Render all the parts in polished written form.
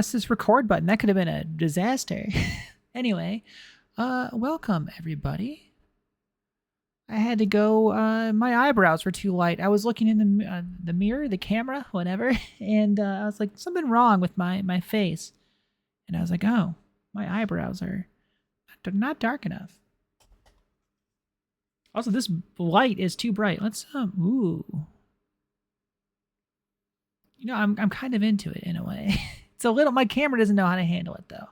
Press this record button. That could have been a disaster. Anyway, welcome everybody. I had to go. My eyebrows were too light. I was looking in the mirror, the camera, whatever, and I was like, something wrong with my face. And I was like, oh, my eyebrows are not dark enough. Also, this light is too bright. Let's ooh. You know, I'm kind of into it in a way. It's a little. My camera doesn't know how to handle it though.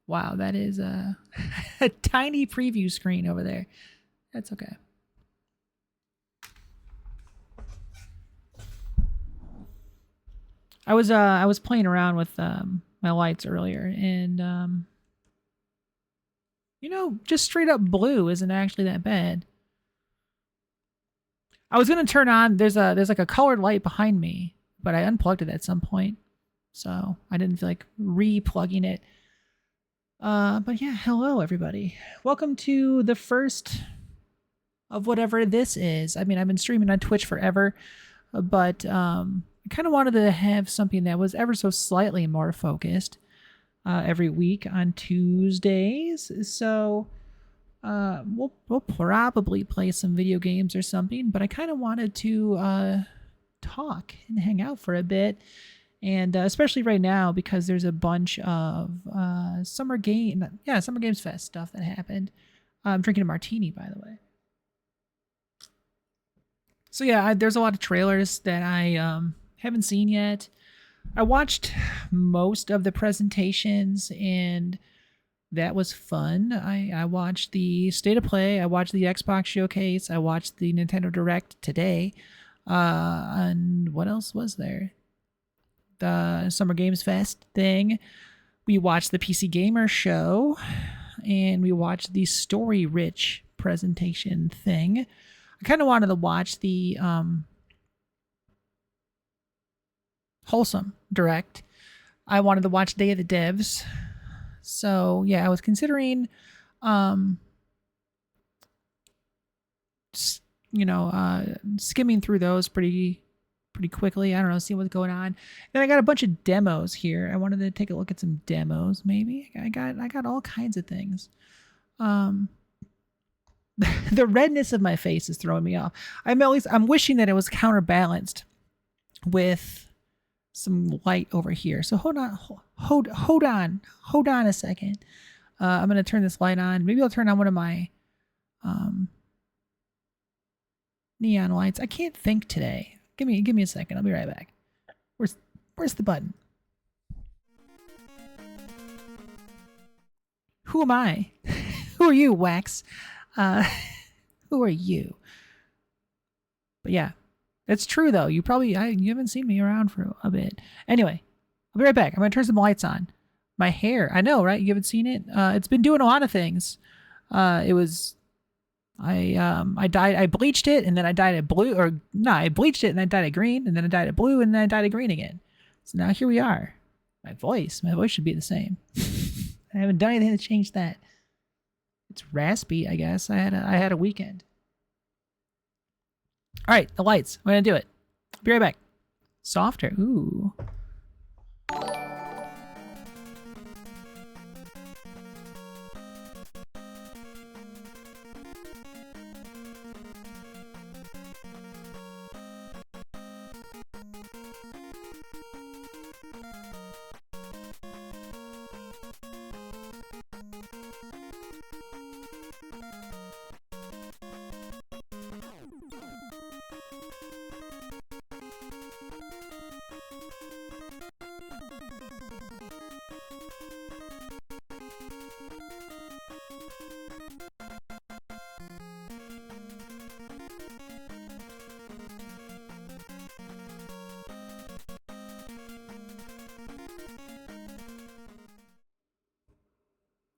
Wow, that is a tiny preview screen over there. That's okay. I was playing around with my lights earlier, and you know, just straight up blue isn't actually that bad. I was gonna turn on. There's like a colored light behind me, but I unplugged it at some point, so I didn't feel like re-plugging it. But yeah, hello everybody. Welcome to the first of whatever this is. I mean, I've been streaming on Twitch forever, but I kind of wanted to have something that was ever so slightly more focused every week on Tuesdays. So we'll probably play some video games or something, but I kind of wanted to talk and hang out for a bit. And especially right now, because there's a bunch of Summer Games Fest stuff that happened. I'm drinking a martini, by the way. So yeah, there's a lot of trailers that I haven't seen yet. I watched most of the presentations, and that was fun. I watched the State of Play. I watched the Xbox Showcase. I watched the Nintendo Direct today. And what else was there? The Summer Games Fest thing. We watched the PC Gamer show, and we watched the Story Rich presentation thing. I kind of wanted to watch the Wholesome Direct. I wanted to watch Day of the Devs. So yeah, I was considering skimming through those pretty quickly. I don't know, see what's going on. Then I got a bunch of demos here. I wanted to take a look at some demos, maybe. I got all kinds of things. The redness of my face is throwing me off. I'm wishing that it was counterbalanced with some light over here. So hold on a second. I'm gonna turn this light on. Maybe I'll turn on one of my neon lights. I can't think today. Give me a second. I'll be right back. Where's the button? Who am I? Who are you, Wax? Who are you? But yeah, it's true though. You haven't seen me around for a bit. Anyway, I'll be right back. I'm gonna turn some lights on. My hair, I know, right? You haven't seen it. It's been doing a lot of things. I bleached it, and then I dyed it blue, I bleached it and I dyed it green, and then I dyed it blue, and then I dyed it green again. So now here we are. My voice should be the same. I haven't done anything to change that. It's raspy, I guess. I had a weekend. All right, the lights. I'm gonna do it. I'll be right back. Softer. Ooh.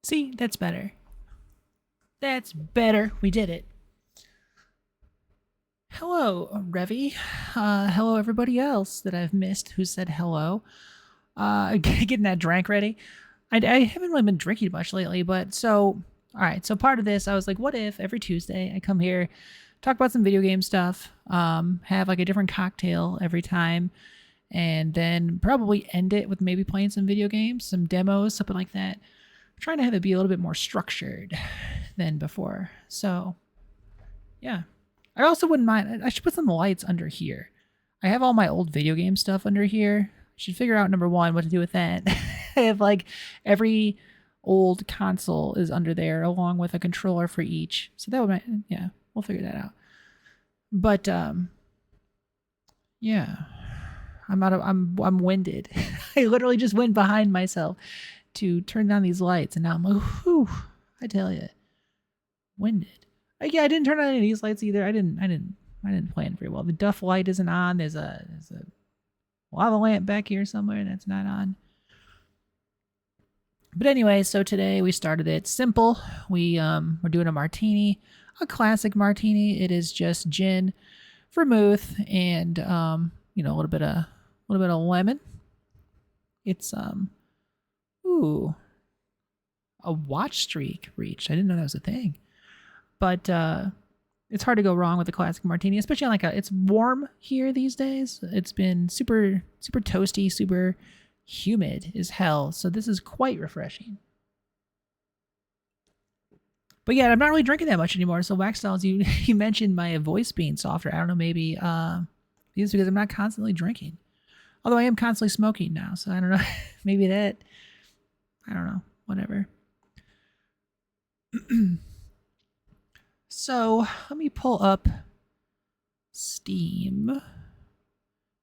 See, that's better. That's better. We did it. Hello, Revy. Hello, everybody else that I've missed who said hello. Getting that drink ready. I haven't really been drinking much lately, but so, all right. So part of this, I was like, what if every Tuesday I come here talk about some video game stuff, have like a different cocktail every time, and then probably end it with maybe playing some video games, some demos, something like that. I'm trying to have it be a little bit more structured than before. So, yeah. I also wouldn't mind. I should put some lights under here. I have all my old video game stuff under here. I should figure out number one what to do with that. I have like every old console is under there along with a controller for each. So that would, yeah, we'll figure that out. But yeah, I'm winded. I literally just went behind myself to turn down these lights, and now I'm like, whew, I tell you, winded. Yeah, I didn't turn on any of these lights either. I didn't plan very well. The duff light isn't on. There's a lava lamp back here somewhere that's not on. But anyway, so today we started it simple. We're doing a martini, a classic martini. It is just gin, vermouth, and a little bit of lemon. It's ooh, a watch streak reached. I didn't know that was a thing. But it's hard to go wrong with a classic martini, especially on it's warm here these days. It's been super toasty, super humid as hell. So this is quite refreshing. But yeah, I'm not really drinking that much anymore. So Wax Dolls, you mentioned my voice being softer. I don't know, maybe it's because I'm not constantly drinking. Although I am constantly smoking now, so I don't know. Maybe that. I don't know. Whatever. So let me pull up Steam,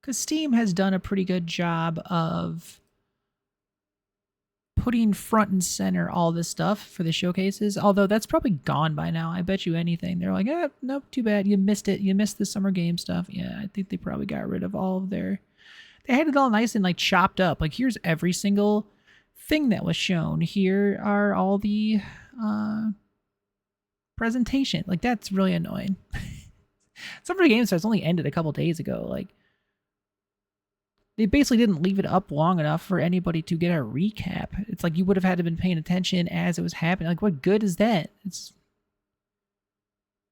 because Steam has done a pretty good job of putting front and center all this stuff for the showcases, although that's probably gone by now. I bet you anything. They're like, nope, too bad. You missed it. You missed the summer game stuff. Yeah, I think they probably got rid of all of their... They had it all nice and chopped up. Here's every single thing that was shown. Here are all the... presentation. That's really annoying. Summer Game Stars only ended a couple days ago. They basically didn't leave it up long enough for anybody to get a recap. It's you would have had to been paying attention as it was happening. What good is that?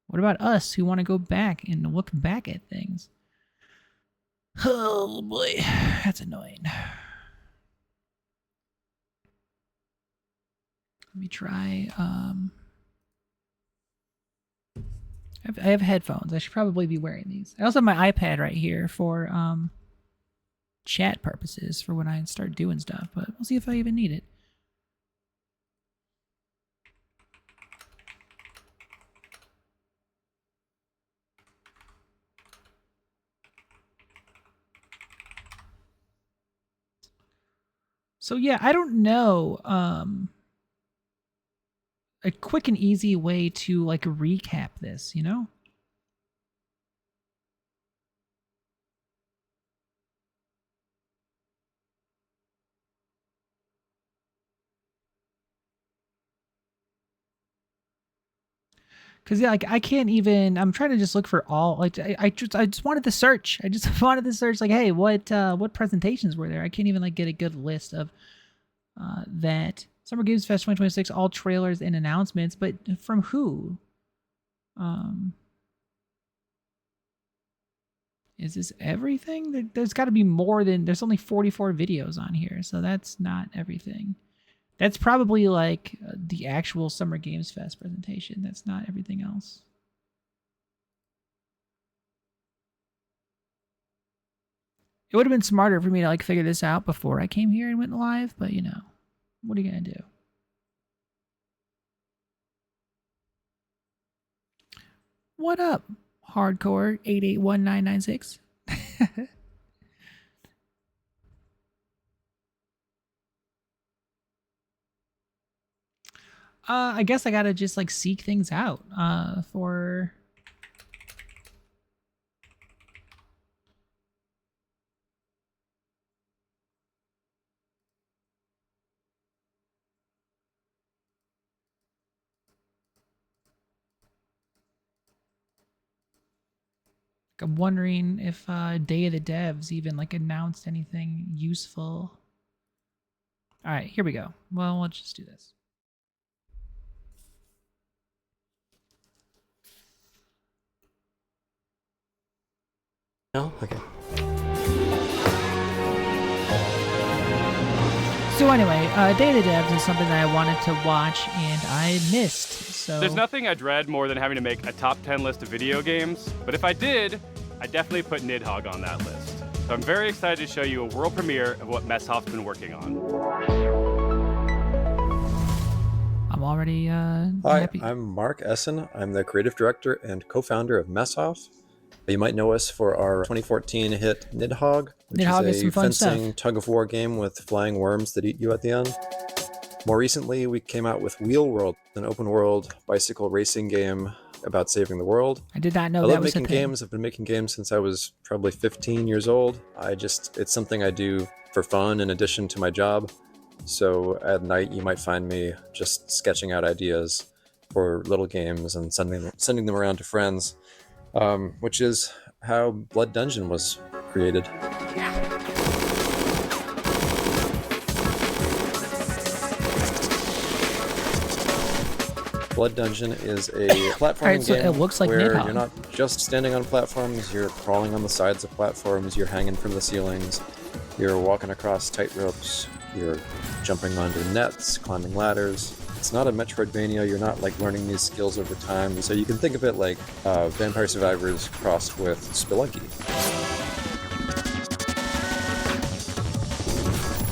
What about us who want to go back and look back at things? Oh boy, that's annoying. Let me try I have headphones. I should probably be wearing these. I also have my iPad right here for chat purposes for when I start doing stuff, but we'll see if I even need it. So yeah, I don't know a quick and easy way to recap this, Because yeah, I can't even. I'm trying to just look for all. I just wanted to search. I just wanted to search. Hey, what presentations were there? I can't even get a good list of that. Summer Games Fest 2026, all trailers and announcements, but from who? Is this everything? There's got to be more than. There's only 44 videos on here, so that's not everything. That's probably the actual Summer Games Fest presentation. That's not everything else. It would have been smarter for me to figure this out before I came here and went live, but what are you gonna do? What up, hardcore 881996? I guess I gotta just seek things out for I'm wondering if Day of the Devs even announced anything useful. All right, here we go. Well, let's just do this. Oh, okay. So anyway, Day of the Devs is something that I wanted to watch and I missed. So There's nothing I dread more than having to make a top 10 list of video games, but if I did, I'd definitely put Nidhogg on that list. So I'm very excited to show you a world premiere of what Messhoff's been working on. I'm already Hi, happy. I'm Mark Essen. I'm the creative director and co-founder of Messhoff. You might know us for our 2014 hit Nidhogg, which Nidhogg is is some a fun fencing stuff. tug-of-war game with flying worms that eat you at the end. More recently, we came out with Wheel World, an open-world bicycle racing game about saving the world. I did not know I that love was a making thing. games. I've been making games since I was probably 15 years old. It's something I do for fun in addition to my job. So at night, you might find me just sketching out ideas for little games and sending them around to friends, which is how Blood Dungeon was created. Blood Dungeon is a platforming so game it looks like where Nidhogg. you're not just standing on platforms, you're crawling on the sides of platforms, you're hanging from the ceilings, you're walking across tight ropes, you're jumping onto nets, climbing ladders. It's not a Metroidvania, you're not like learning these skills over time, so you can think of it like Vampire Survivors crossed with Spelunky.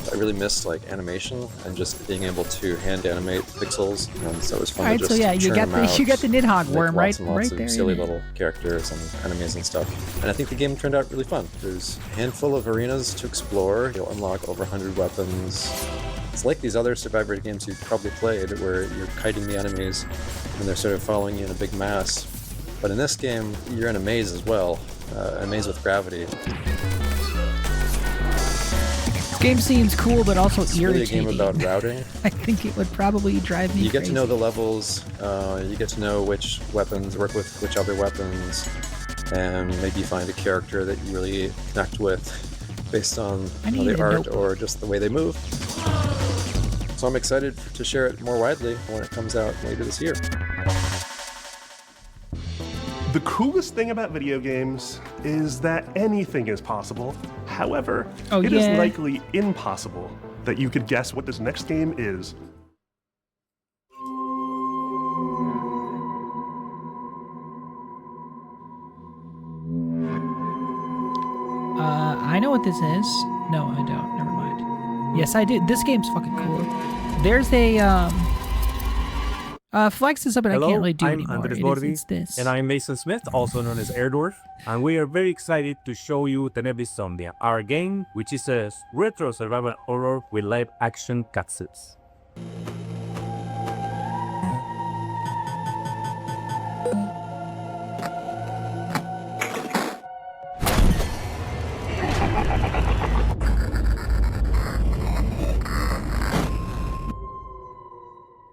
I really missed like animation and just being able to hand animate pixels, and so it was fun All right, to just so yeah, you churn got them out, the Nidhogg make worm lots right and lots of there. silly in it. little characters and enemies and stuff. And I think the game turned out really fun. There's a handful of arenas to explore. You'll unlock over 100 weapons. It's like these other Survivor games you've probably played where you're kiting the enemies and they're sort of following you in a big mass. But in this game, you're in a maze as well, a maze with gravity. This game seems cool, but also It's really a irritating. game about routing. I think it would probably drive me You get crazy. to know the levels, you get to know which weapons work with which other weapons, and maybe find a character that you really connect with based on the art or just the way they move. So I'm excited to share it more widely when it comes out later this year. The coolest thing about video games is that anything is possible. However, it is likely impossible that you could guess what this next game is. I know what this is. No, I don't. Never mind. Yes, I do. This game's fucking cool. There's a Flex is something I can't really do I'm anymore. Andres Bordi, It's this. and I'm Mason Smith, also known as Airdorf, and we are very excited to show you Tenebrisomnia, our game, which is a retro survival horror with live action cutscenes.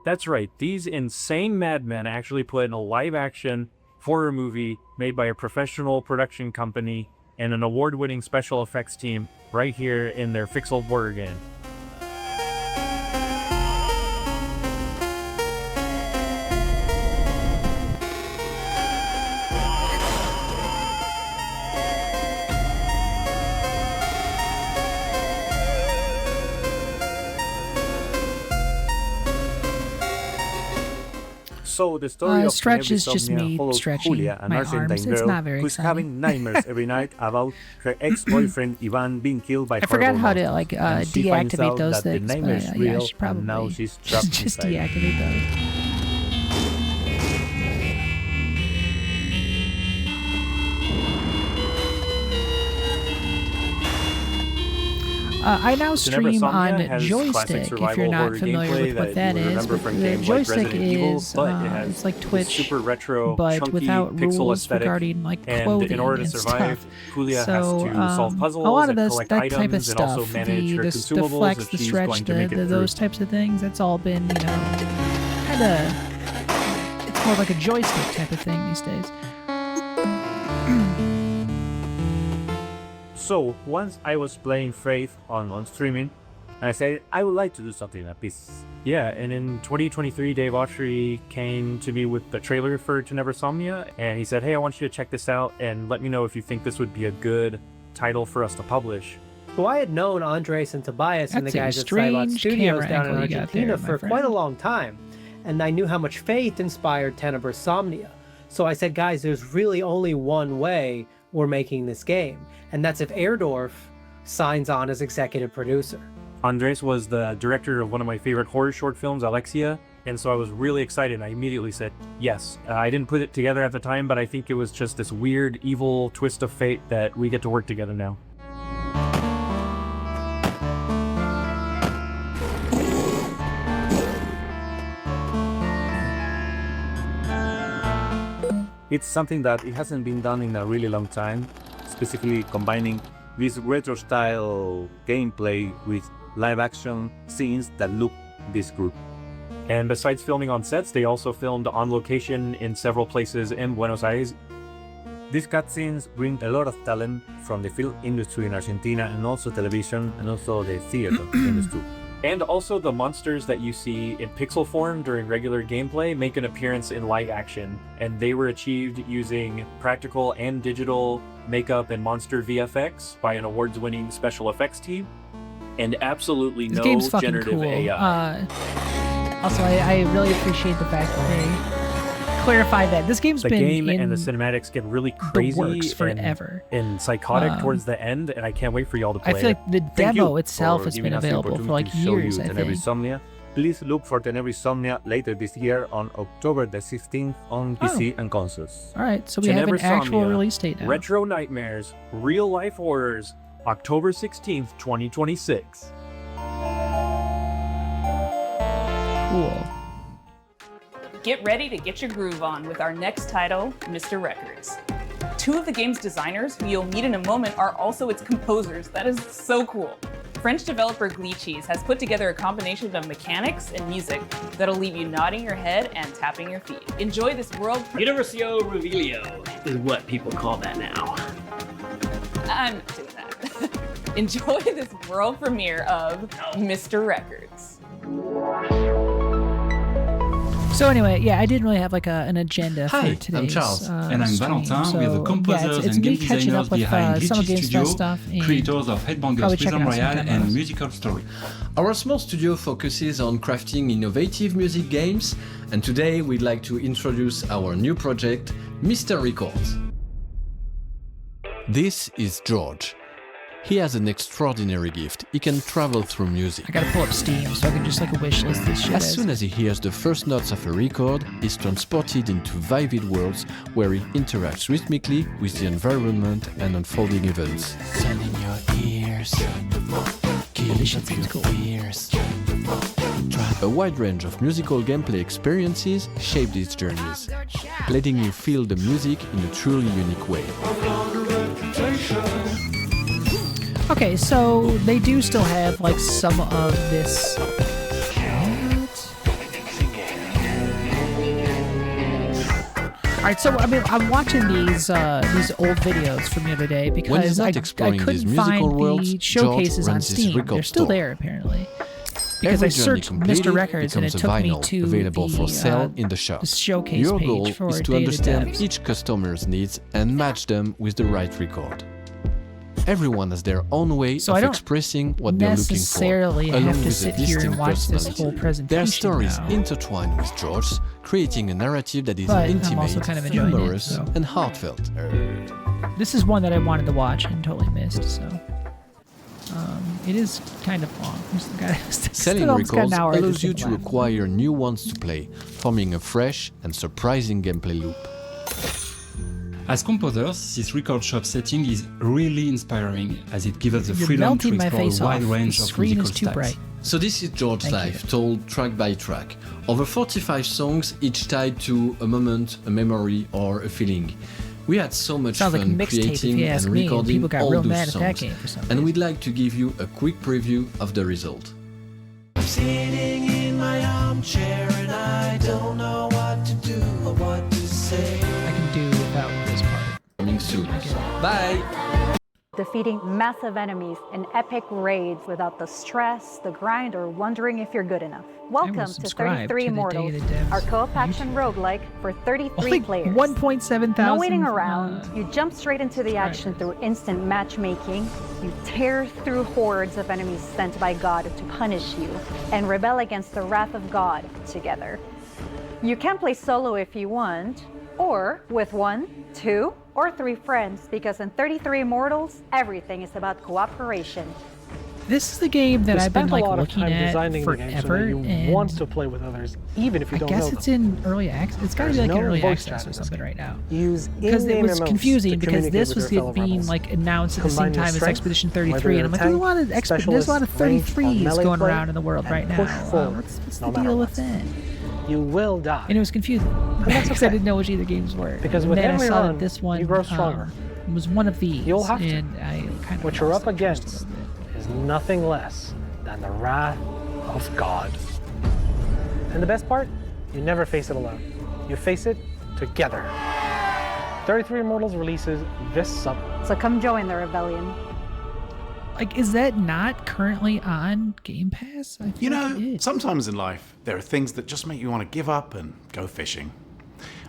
That's right, these insane madmen actually put in a live-action horror movie made by a professional production company and an award-winning special effects team right here in their Fixel horror game. So the story of Stretch is just Tenebrisomnia me follows stretching Julia, an my Argentine arms. It's girl not very who's exciting. having nightmares every night about her ex-boyfriend Ivan being killed by I forgot horrible how to monsters. like And she finds deactivate out those that the things. But nightmare's yeah, I real, should probably and now she's trapped just inside. deactivate those. I now stream on Tenebrisomnia has classic joystick. If survival you're not horror familiar gameplay with what that that you would is, remember but from the games like joystick Resident Evil, is but it has it's like this Twitch, super retro, but chunky without pixel rules aesthetic. regarding like And clothing in order to and survive, stuff. Julia So has to solve puzzles a lot of and this, collect that items type of and stuff, also manage her the consumables flex, if the she's stretch, going to make it through. those types of things, that's all been, you know, kind of, it's more like a joystick type of thing these days. So once I was playing Faith on streaming, And I said, I would like to do something like this. Yeah, and in 2023, Dave Autry came to me with the trailer for To Never Somnia, and he said, hey, I want you to check this out and let me know if you think this would be a good title for us to publish. So I had known Andres and Tobias and the guys at Cybot Studios down in Argentina for quite a long time, and I knew how much faith inspired Tenebrae Somnia. So I said, guys, there's really only one way we're making this game, and that's if Airdorf signs on as executive producer. Andres was the director of one of my favorite horror short films, Alexia, and so I was really excited. I immediately said yes. I didn't put it together at the time, but I think it was just this weird, evil twist of fate that we get to work together now. It's something that it hasn't been done in a really long time, specifically combining this retro-style gameplay with live-action scenes that look this good. And besides filming on sets, they also filmed on location in several places in Buenos Aires. These cutscenes bring a lot of talent from the film industry in Argentina and also television and also the theater industry. And also the monsters that you see in pixel form during regular gameplay make an appearance in live action, and they were achieved using practical and digital makeup and monster VFX by an awards-winning special effects team, and absolutely no generative cool. AI. Also, I really appreciate the fact that they clarified that this game's the been game in and the cinematics get really crazy the works forever and psychotic towards the end, and I can't wait for y'all to play it. I feel like the demo itself has been available for like years, I think. Somnia. Please look for Tenebrae Somnia later this year on October the 16th on PC and consoles. All right, so we have an actual release date now. Retro Nightmares, Real Life Horrors, October 16th, 2026. Cool. Get ready to get your groove on with our next title, Mr. Records. Two of the game's designers, who you'll meet in a moment, are also its composers. That is so cool. French developer Glitchies has put together a combination of mechanics and music that'll leave you nodding your head and tapping your feet. Enjoy this world. Universio Revelio is what people call that now. I'm not doing that. Enjoy this world premiere of Mr. Records. So anyway, yeah, I didn't really have like an agenda for today's I'm Charles, and I'm stream. Valentin. We are the composers and game designers behind Glitchy Studio, creators of Headbangers Prison Royale and Musical Story. Our small studio focuses on crafting innovative music games, and today we'd like to introduce our new project, Mr. Records. This is George. He has an extraordinary gift. He can travel through music. I gotta pull up Steam so I can just like wishlist this shit. As soon as he hears the first notes of a record, he's transported into vivid worlds where he interacts rhythmically with the environment and unfolding events. Sending your ears, keep your fears. A wide range of musical gameplay experiences shape these journeys, letting you feel the music in a truly unique way. Okay, so they do still have like some of this. Alright, so I mean, I'm watching these old videos from the other day because I couldn't find the showcases on Steam. They're still there apparently. Because I searched Mr. Records and it took me to available for sale in the shop. The showcase Your page goal for is to understand each customer's needs and match them with the right record. Everyone has their own way of expressing what they're looking for, along with a distinct personality. Their stories intertwine with George's, creating a narrative that is intimate, humorous, and heartfelt. This is one that I wanted to watch and totally missed, so... it is kind of long. Selling records allows you to acquire new ones to play, forming a fresh and surprising gameplay loop. As composers, this record shop setting is really inspiring, as it gives us the freedom to explore a wide range of musical styles. So this is George's life, told track by track. Over 45 songs, each tied to a moment, a memory, or a feeling. We had so much fun creating and recording all those songs, and we'd like to give you a quick preview of the result. I'm sitting in my armchair and I don't know what to do or what to say. I can do without this part. Coming soon. Bye! defeating massive enemies in epic raids without the stress, the grind, or wondering if you're good enough. Welcome to 33 Immortals, our co-op action roguelike for 33 players. 1.7 thousand. No waiting around. You jump straight into the action through instant matchmaking. You tear through hordes of enemies sent by God to punish you, and rebel against the wrath of God together. You can play solo if you want, or with 1, 2, or 3 friends, because in 33 Immortals, everything is about cooperation. This is the game that I've been like looking at designing forever, the game so that you want to play with others, even if you don't know them. I guess it's in early access. It's got to be like in early access or something right now. Use because it was confusing because this was being like announced at the same time as Expedition 33, and I'm like, there's a lot of 33s going around in the world right now. What's the deal with that? You will die. And it was confusing because I didn't know which either games were. Because with every I saw run, that this one you grow stronger. Was one of these. You'll have to. And I kind of what you're up against is nothing less than the wrath of God. And the best part, you never face it alone. You face it together. 33 Immortals releases this summer. So come join the rebellion. Like, is that not currently on Game Pass? I feel like sometimes in life, there are things that just make you want to give up and go fishing.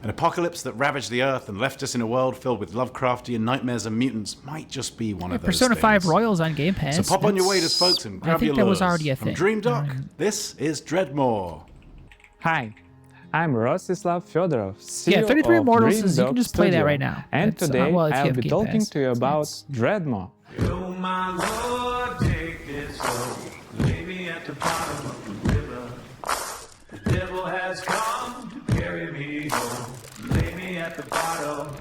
An apocalypse that ravaged the Earth and left us in a world filled with Lovecraftian nightmares and mutants might just be one of those Persona things. 5 Royals on Game Pass. So pop on your waders, folks, and grab your lures. I think that was already a thing. From Dream Dock, this is Dreadmore. Hi, I'm Rostislav Fedorov, CEO yeah, 33 of Immortals, Dream you can Dock just play Studio. that right now. And today I'll be talking to you about Dreadmore. Oh my Lord, take this road, lay me at the bottom of the river. The devil has come to carry me home, lay me at the bottom.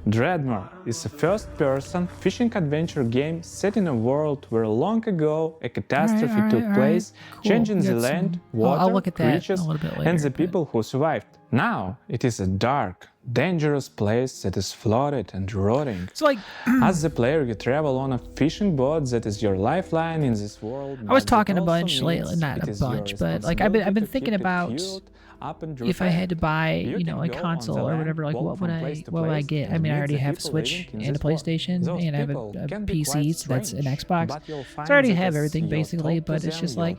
Dreadmore is a first-person fishing adventure game set in a world where long ago a catastrophe took place, changing the land, water, creatures, and the people who survived. Now it is a dark, dangerous place that is flooded and rotting. So like, as the player, you travel on a fishing boat that is your lifeline in this world. I was talking a bunch lately, not a bunch, but like I've been thinking about if I had to buy, you know, a console or whatever, like what would I get? I mean, I already have a Switch and a PlayStation, and I have a PC, so that's an Xbox. So I already have everything basically, but it's just like,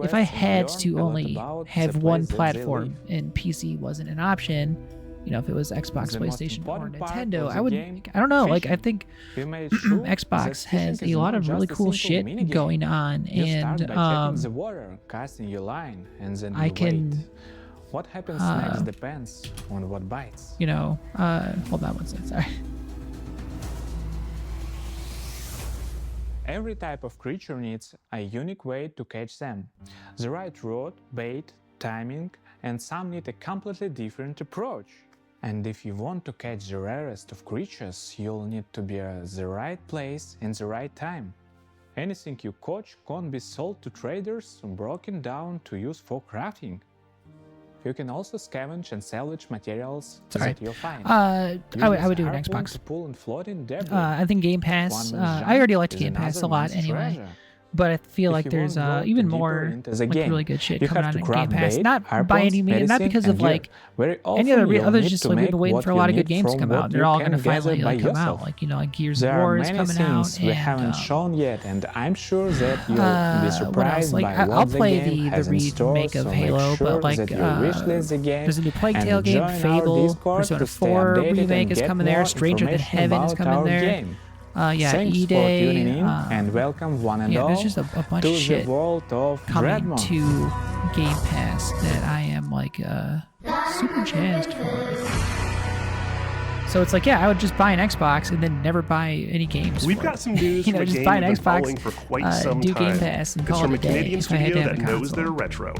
if I had to only have one platform and PC wasn't an option, you know, if it was Xbox, PlayStation, or Nintendo, I don't know, like I think Xbox has a lot of really cool shit going on, and I can... What happens next depends on what bites. You know, hold on one second, sorry. Every type of creature needs a unique way to catch them. The right rod, bait, timing, and some need a completely different approach. And if you want to catch the rarest of creatures, you'll need to be at the right place in the right time. Anything you catch can't be sold to traders or broken down to use for crafting. You can also scavenge and salvage materials that you'll find. I would do an Xbox. I think Game Pass, I already liked Game Pass a lot anyway. But I feel like there's even more like really good shit coming out in Game Pass. Not by any means, not because of like any other just like we've been waiting for a lot of good games to come out. They're all gonna finally like come out. Like, you know, like Gears of War is coming out. We haven't shown yet, and I'm sure that you'll be surprised by what I'll the play game has in store. remake of So Halo, make sure but like that you wishlist the game there's a new Plague Tale and game, join our Fable, Discord Persona to stay 4 updated remake and is get coming there, more Stranger Than information Heaven is about coming our there. game. Yeah, Thanks E-Day, for tuning in and welcome one and all there's just a bunch to of shit the world of coming Dreadmore. to Game Pass that I am like super jazzed for. So it's like, yeah, I would just buy an Xbox and then never buy any games. We've got some news you from know, a just game buy an we've been Xbox, following for quite some do time. Game Pass and It's call from it a a day Canadian if I had to studio have a that knows console. their retro.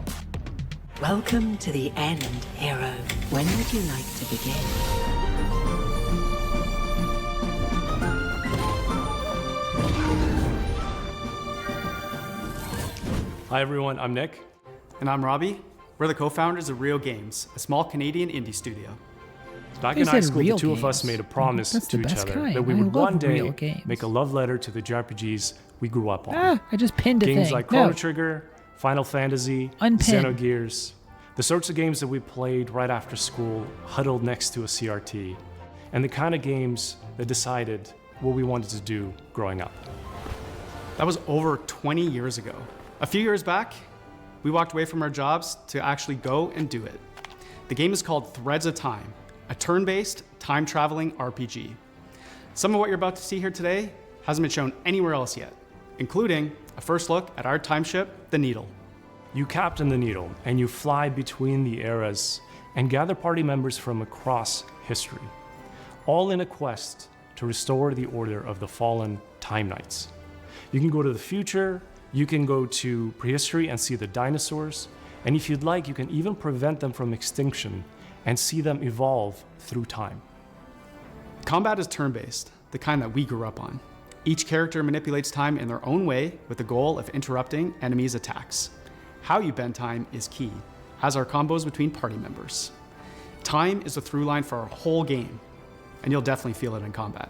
Welcome to the end, hero. When would you like to begin? Hi everyone, I'm Nick. And I'm Robbie. We're the co-founders of Real Games, a small Canadian indie studio. Back in high school, the two of us made a promise to each other that we would one day make a love letter to the JRPGs we grew up on. I just pinned a Games thing. like Chrono Trigger, Final Fantasy, Xenogears, the sorts of games that we played right after school, huddled next to a CRT, and the kind of games that decided what we wanted to do growing up. That was over 20 years ago. A few years back, we walked away from our jobs to actually go and do it. The game is called Threads of Time, a turn-based, time-traveling RPG. Some of what you're about to see here today hasn't been shown anywhere else yet, including a first look at our time ship, the Needle. You captain the Needle, and you fly between the eras and gather party members from across history, all in a quest to restore the order of the fallen Time Knights. You can go to the future, you can go to prehistory and see the dinosaurs, and if you'd like, you can even prevent them from extinction and see them evolve through time. Combat is turn-based, the kind that we grew up on. Each character manipulates time in their own way with the goal of interrupting enemies' attacks. How you bend time is key, as are combos between party members. Time is the through line for our whole game, and you'll definitely feel it in combat.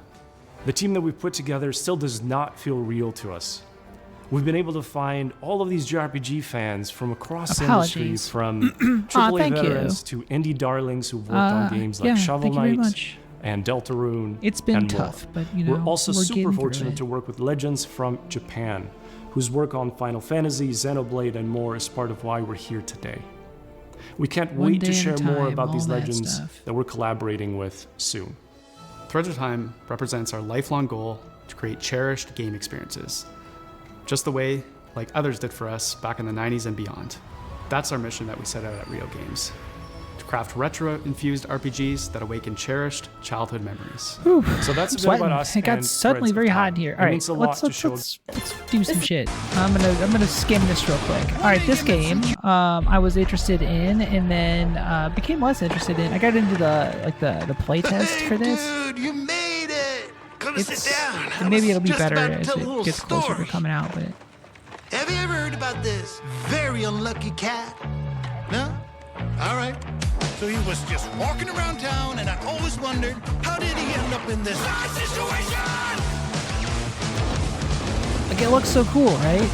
The team that we've put together still does not feel real to us. We've been able to find all of these JRPG fans from across industry, from AAA veterans to indie darlings who've worked on games like Shovel Knight and Deltarune. It's been tough, but you know, we're also super getting fortunate to work with legends from Japan, whose work on Final Fantasy, Xenoblade, and more is part of why we're here today. We can't wait to share more about these legends that we're collaborating with soon. Threads of Time represents our lifelong goal to create cherished game experiences, just the way like others did for us back in the 90s and beyond. That's our mission that we set out at Rio Games, to craft retro-infused RPGs that awaken cherished childhood memories. Whew, so that's a bit about us. It got suddenly very hot in here. All right, let's do some shit. I'm gonna skim this real quick. All right, this game I was interested in, and then became less interested in. I got into the playtest for this. Dude, you made it. Come sit down. Maybe it'll be better as it gets closer to coming out. But have you ever heard about this very unlucky cat? No? All right. So he was just walking around town, and I always wondered, how did he end up in this situation? Like, it looks so cool, right?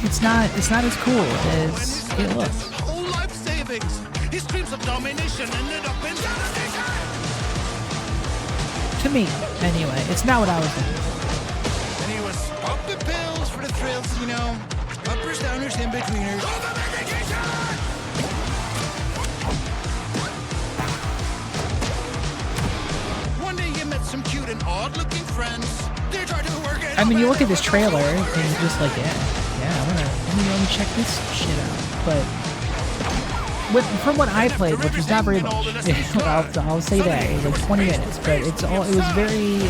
It's not as cool as it looks. Whole life savings. His dreams of domination ended up in devastation. To me, anyway, it's not what I was thinking. And he was popping pills for the thrills, you know, uppers, downers, in betweeners. One day you met some cute and odd-looking friends. They tried to work it. I mean, you look at this trailer and you're just like, let me check this shit out. But from what I played, which was not very much, I'll say that it was like 20 minutes, but it was very.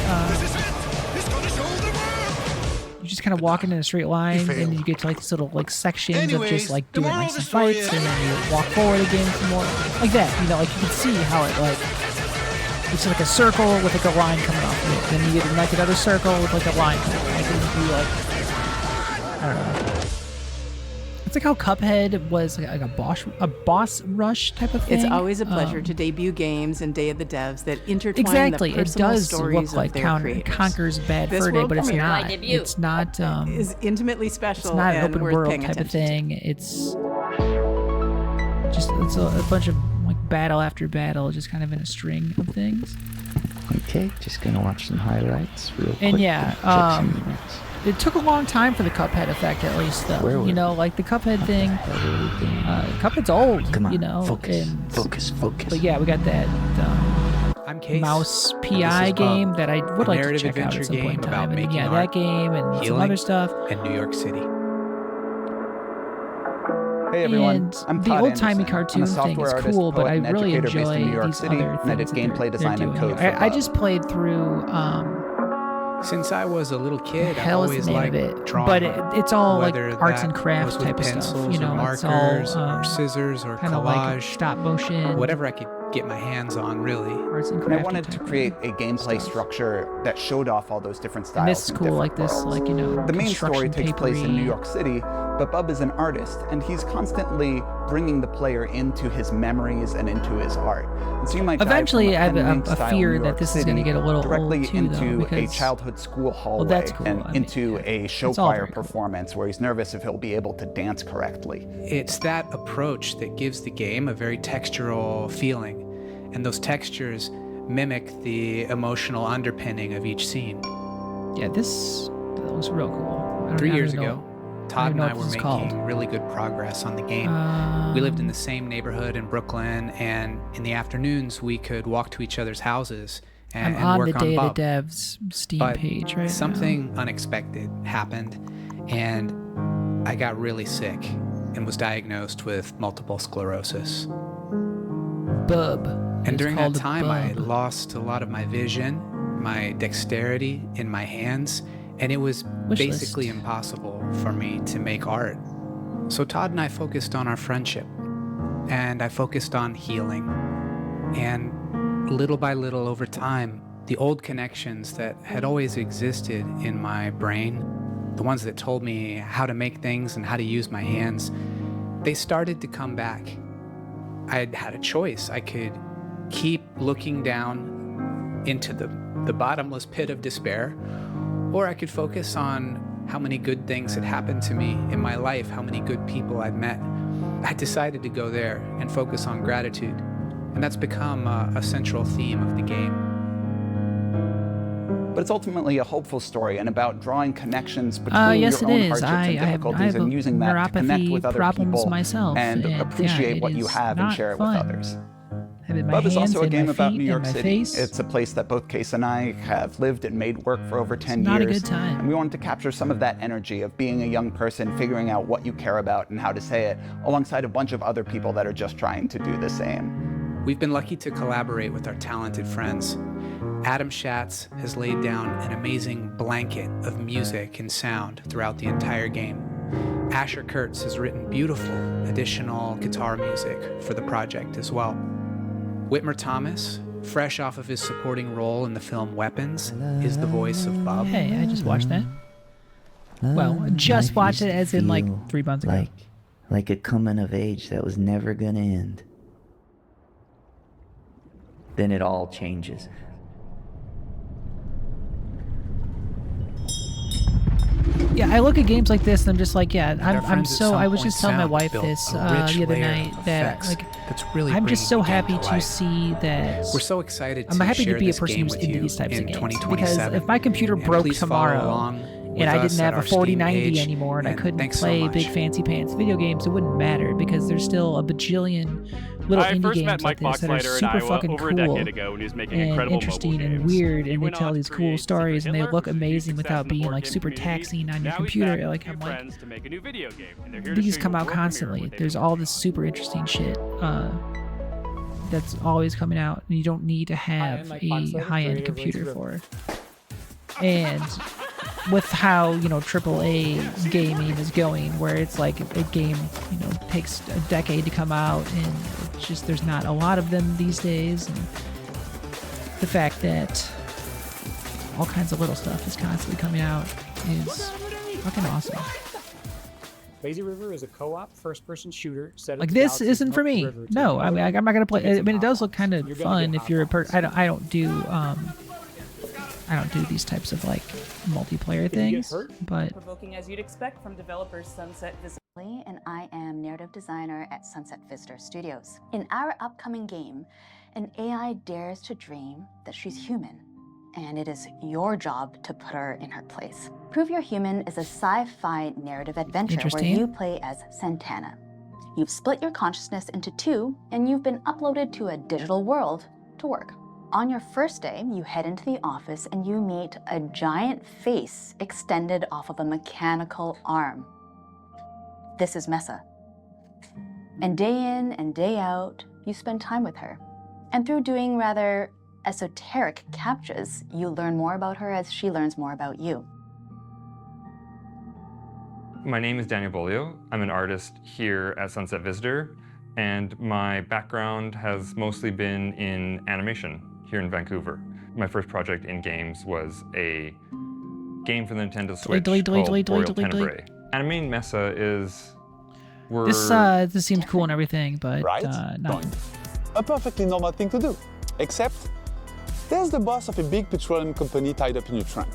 You just kind of walking in a straight line, and you get to like these little like sections of just like doing like some fights, and then you walk forward again some more, like that. You know, like you can see how it like. It's like a circle with like a line coming off of it. Then you get like another circle with like a line coming off. Like, it would be like, I don't know. It's like how Cuphead was like a boss rush type of thing. It's always a pleasure to debut games and Day of the Devs that intertwine exactly. the personal It does stories look like of Conker's Bad Fur Day, but it's not. It's not. Is intimately special. It's not an and open worth world paying type of attention thing. It's a bunch of like battle after battle, just kind of in a string of things. Okay, just gonna watch some highlights real quick. And yeah, it took a long time for the Cuphead effect, at least, though. You know, like the Cuphead thing. Cuphead's old. Come on, you know. focus. But yeah, we got that mouse PI game that I would like to check out at some point in time. And yeah, that game and some other stuff. And New York City. Hey everyone, and I'm the Todd old-timey Anderson. cartoon I'm a thing software is artist, cool, but poet, I and really educator based enjoy in New York these City, other and I did things gameplay they're design and doing code here. for I Bob. just played through. Since I was a little kid, I hell is always the name liked of it? drawing. But it's all like Whether arts and that crafts was with type of stuff. pencils You know, or it's markers all or scissors or kind of collage, like stop motion, whatever I could get my hands on, really. Arts and And I crafty wanted to type create a gameplay structure that showed off all those different styles. And this is in cool, different like this, worlds. like, you know, the main story construction takes place in papery. New York City, but Bub is an artist, and he's constantly bringing the player into his memories and into his art. And so you might Eventually, I have dive from a fear New that York this is going to City get a little directly old too, into though, a because childhood school hallway that's cool. and I mean, into a show it's all choir very cool. performance where he's nervous if he'll be able to dance correctly. It's that approach that gives the game a very textural feeling, and those textures mimic the emotional underpinning of each scene. Yeah, this looks real cool. 3 years ago, Todd and I were making really good progress on the game. We lived in the same neighborhood in Brooklyn, and in the afternoons we could walk to each other's houses and I'm on work the Day on of the Devs Steam page right something unexpected happened, and I got really sick and was diagnosed with multiple sclerosis. Bub. And during that time, I lost a lot of my vision, my dexterity in my hands, and it was basically impossible for me to make art. So Todd and I focused on our friendship, and I focused on healing. And little by little over time, the old connections that had always existed in my brain, the ones that told me how to make things and how to use my hands, they started to come back. I had a choice. I could keep looking down into the bottomless pit of despair, or I could focus on how many good things had happened to me in my life, how many good people I'd met. I decided to go there and focus on gratitude, and that's become a central theme of the game. But it's ultimately a hopeful story and about drawing connections between your own hardships and difficulties and using that to connect with other people myself, and appreciate what you have and share it with others. Bub is also a game about New York City. It's a place that both Case and I have lived and made work for over 10 years. Not a good time. And we wanted to capture some of that energy of being a young person, figuring out what you care about and how to say it, alongside a bunch of other people that are just trying to do the same. We've been lucky to collaborate with our talented friends. Adam Schatz has laid down an amazing blanket of music and sound throughout the entire game. Asher Kurtz has written beautiful additional guitar music for the project as well. Whitmer Thomas, fresh off of his supporting role in the film Weapons, is the voice of Bob. Hey, I just watched that. Well, just watched it as in like 3 months ago. Like a coming of age that was never gonna end. Then it all changes. Yeah, I look at games like this and I'm just like, yeah, I'm so, I was just telling my wife this the other night that like, I'm just so happy to see that. We're so excited to I'm happy to be a person who's into these types of games. Because if my computer broke tomorrow and I didn't have a 4090 anymore and I couldn't play big fancy pants video games, it wouldn't matter because there's still a bajillion little indie games like this that are super fucking cool and interesting and weird, and they tell these cool stories and they look amazing without being like super taxing on your computer. Like I'm like, these come out constantly. There's all this super interesting shit that's always coming out, and you don't need to have a high-end computer for it. And with how, you know, AAA gaming is going, where it's like a game, you know, takes a decade to come out, and it's just there's not a lot of them these days, and the fact that all kinds of little stuff is constantly coming out is fucking awesome. Lazy River is a co-op first-person shooter set like this isn't for me. No, I mean I'm not gonna play. I mean it does look kind of fun if you're a I don't do these types of like multiplayer things, but provoking as you'd expect from developers Sunset Visitor. And I am narrative designer at Sunset Visitor Studios. In our upcoming game, an AI dares to dream that she's human, and it is your job to put her in her place. Prove You're Human is a sci-fi narrative adventure where you play as Santana. You've split your consciousness into two, and you've been uploaded to a digital world to work. On your first day, you head into the office and you meet a giant face extended off of a mechanical arm. This is Mesa. And day in and day out, you spend time with her. And through doing rather esoteric captchas, you learn more about her as she learns more about you. My name is Daniel Bolio. I'm an artist here at Sunset Visitor, and my background has mostly been in animation here in Vancouver. My first project in games was a game for the Nintendo Switch called Royal Tenebrae. Animating Mesa is... This seems cool and everything, but not. A perfectly normal thing to do, except there's the boss of a big petroleum company tied up in your trunk.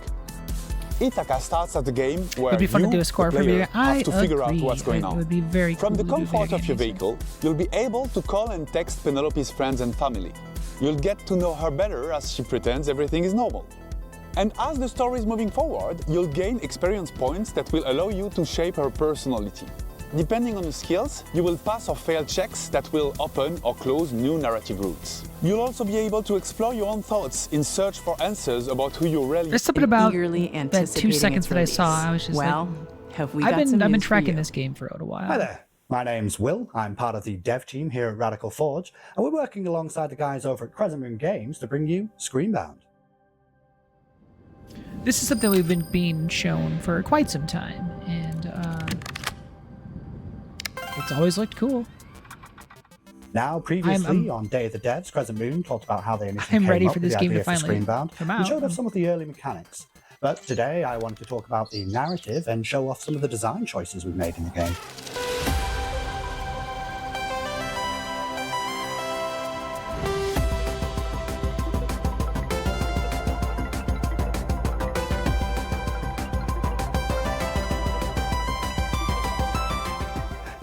Ithaca starts at the game where It'd be fun you, to do a score the player, for have to figure out what's going on. It would be very From cool the comfort of your vehicle, you'll be able to call and text Penelope's friends and family. You'll get to know her better as she pretends everything is normal. And as the story is moving forward, you'll gain experience points that will allow you to shape her personality. Depending on your skills, you will pass or fail checks that will open or close new narrative routes. You'll also be able to explore your own thoughts in search for answers about who you really are. There's something about that 2 seconds that I saw. I was just I've been tracking this game for a while. Hi there. My name's Will. I'm part of the dev team here at Radical Forge, and we're working alongside the guys over at Crescent Moon Games to bring you Screenbound. This is something we've been being shown for quite some time, and it's always looked cool. Now, previously on Day of the Devs, Crescent Moon talked about how they initially came ready up for with this the game to idea for finally Screenbound come and out. showed us some of the early mechanics. But today I wanted to talk about the narrative and show off some of the design choices we've made in the game.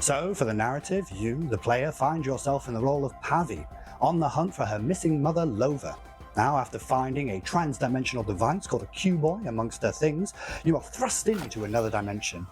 So, for the narrative, you, the player, find yourself in the role of Pavi, on the hunt for her missing mother, Lova. Now, after finding a trans-dimensional device called a Q-Boy amongst her things, you are thrust into another dimension.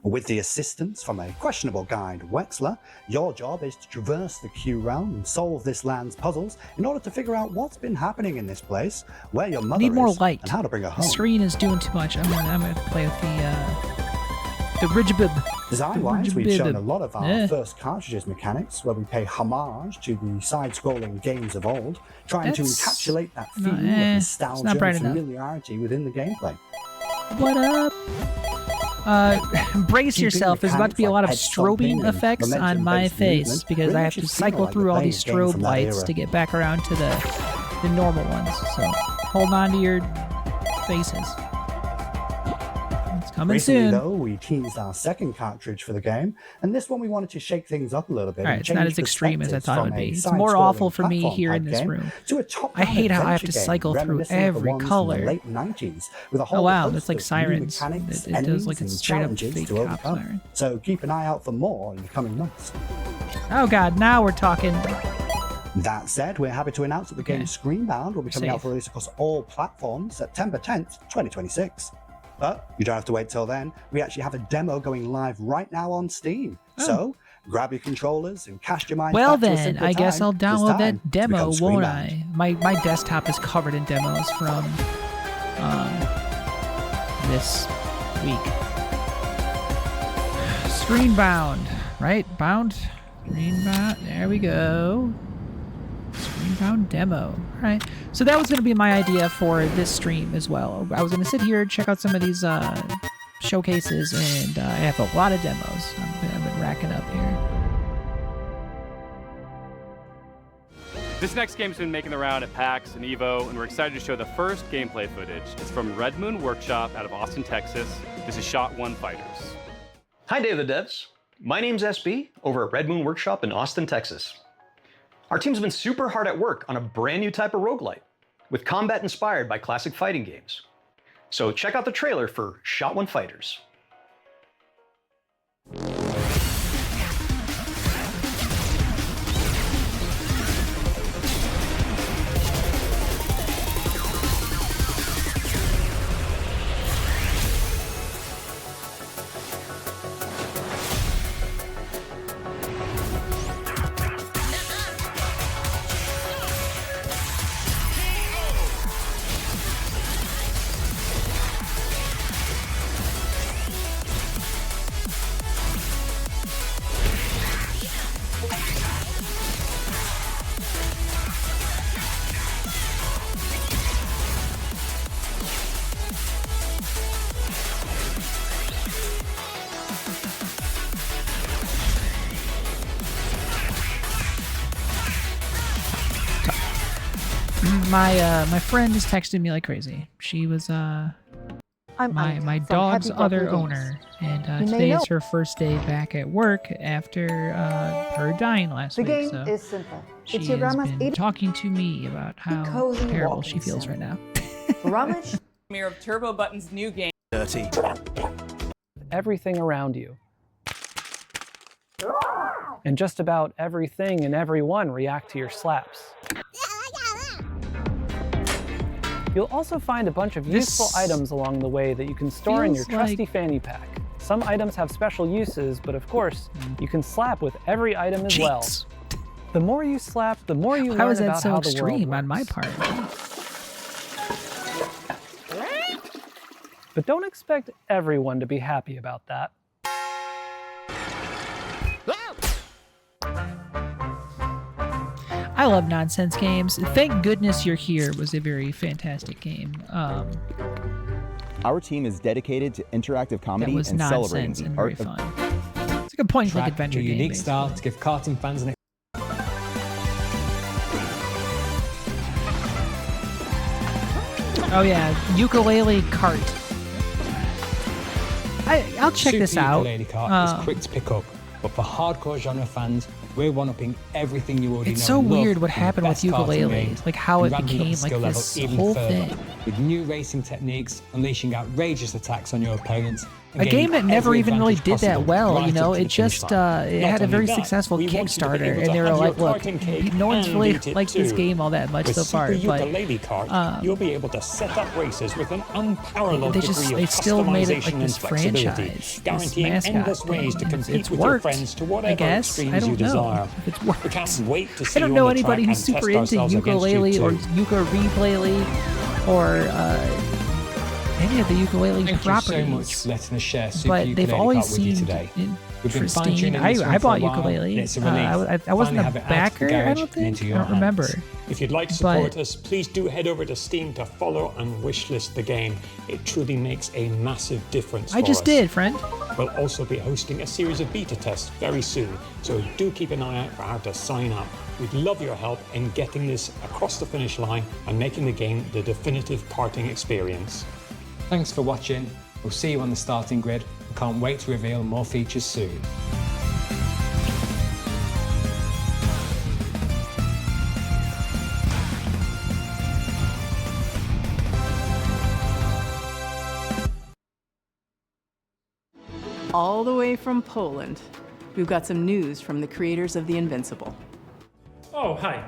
With the assistance from a questionable guide, Wexler, your job is to traverse the Q realm and solve this land's puzzles in order to figure out what's been happening in this place, where your mother Need more is, light. and how to bring her The home. screen is doing too much. I'm gonna play with the Rigibib. Design-wise, we've shown a lot of our first cartridges mechanics, where we pay homage to the side-scrolling games of old, trying to encapsulate that feeling of nostalgia and familiarity within the gameplay. What up? Brace yourself. There's about to be a lot of strobing effects on my face because I have to cycle through all these strobe lights to get back around to the normal ones. So hold on to your faces. It's coming Recently, soon. though, we teased our second cartridge for the game, and this one we wanted to shake things up a little bit. Alright, it's not as extreme as I thought it would be. It's more awful for me here in this room. I hate how I have to cycle through every color. Late 90s, with a whole Oh wow, host that's like of new sirens. mechanics, It does like a enemies, and straight up challenges fake to cop overcome. siren. So keep an eye out for more in the coming months. Oh god, now we're talking. That said, we're happy to announce that the game Screenbound will be coming out for release across all platforms September 10th, 2026. But you don't have to wait till then. We actually have a demo going live right now on Steam. So grab your controllers and cast your mind Well back to a then, simpler I guess time. I'll It's download time that to demo, become won't Screenbound. I? My desktop is covered in demos from this week. Screenbound, right? Bound? Screenbound, there we go. Screenbound demo. Alright, so that was going to be my idea for this stream as well. I was going to sit here, check out some of these showcases, and I have a lot of demos I've been racking up here. This next game's been making the round at PAX and EVO, and we're excited to show the first gameplay footage. It's from Red Moon Workshop out of Austin, Texas. This is Shot One Fighters. Hi, Day of the Devs. My name's SB over at Red Moon Workshop in Austin, Texas. Our team's been super hard at work on a brand new type of roguelite, with combat inspired by classic fighting games. So check out the trailer for Shot One Fighters. My friend is texting me like crazy. She was my dog's other owner, and today is her first day back at work after her dying last week. The game So is simple. she It's your has grandma's been talking to me about how cozy terrible walking she feels right now. Rummage. Premiere of Turbo Button's new game. Dirty. Everything around you. And just about everything and everyone react to your slaps. You'll also find a bunch of useful items along the way that you can store in your trusty fanny pack. Some items have special uses, but of course, you can slap with every item as well. The more you slap, the more you learn about how the world works. How is that so extreme on my part? But don't expect everyone to be happy about that. I love nonsense games. Thank goodness You're Here was a very fantastic game. Our team is dedicated to interactive comedy and celebrating the art of... It's like a point-and-click adventure game. Unique style to give cartoon fans an... Oh yeah, ukulele cart. I'll check this out. Ukulele cart is quick to pick up, but for hardcore genre fans, we're one-upping everything you already know. It's so weird what happened with ukulele, like how it became like this whole thing. With new racing techniques, unleashing outrageous attacks on your opponents. A game that never even really did that well, you know, it just, it had a very successful Kickstarter, and they were like, look, no one's really liked this game all that much so far, but you'll be able to set up races with an unparalleled they still made it like this franchise, guaranteeing endless ways to compete with your friends to whatever extremes you desire. We can't wait to see I don't know anybody who's super into ukulele or ukulele or any of the ukulele properties. Thank you so much for letting us share Super but Ukulele they've always Cart with you seemed today. Interesting. I bought ukulele. I wasn't a backer, I don't think. I don't remember. If you'd like to support us, please do head over to Steam to follow and wishlist the game. It truly makes a massive difference for us. I just did, friend. We'll also be hosting a series of beta tests very soon, so do keep an eye out for how to sign up. We'd love your help in getting this across the finish line and making the game the definitive karting experience. Thanks for watching. We'll see you on the starting grid. We can't wait to reveal more features soon. All the way from Poland, we've got some news from the creators of The Invincible. Oh, hi.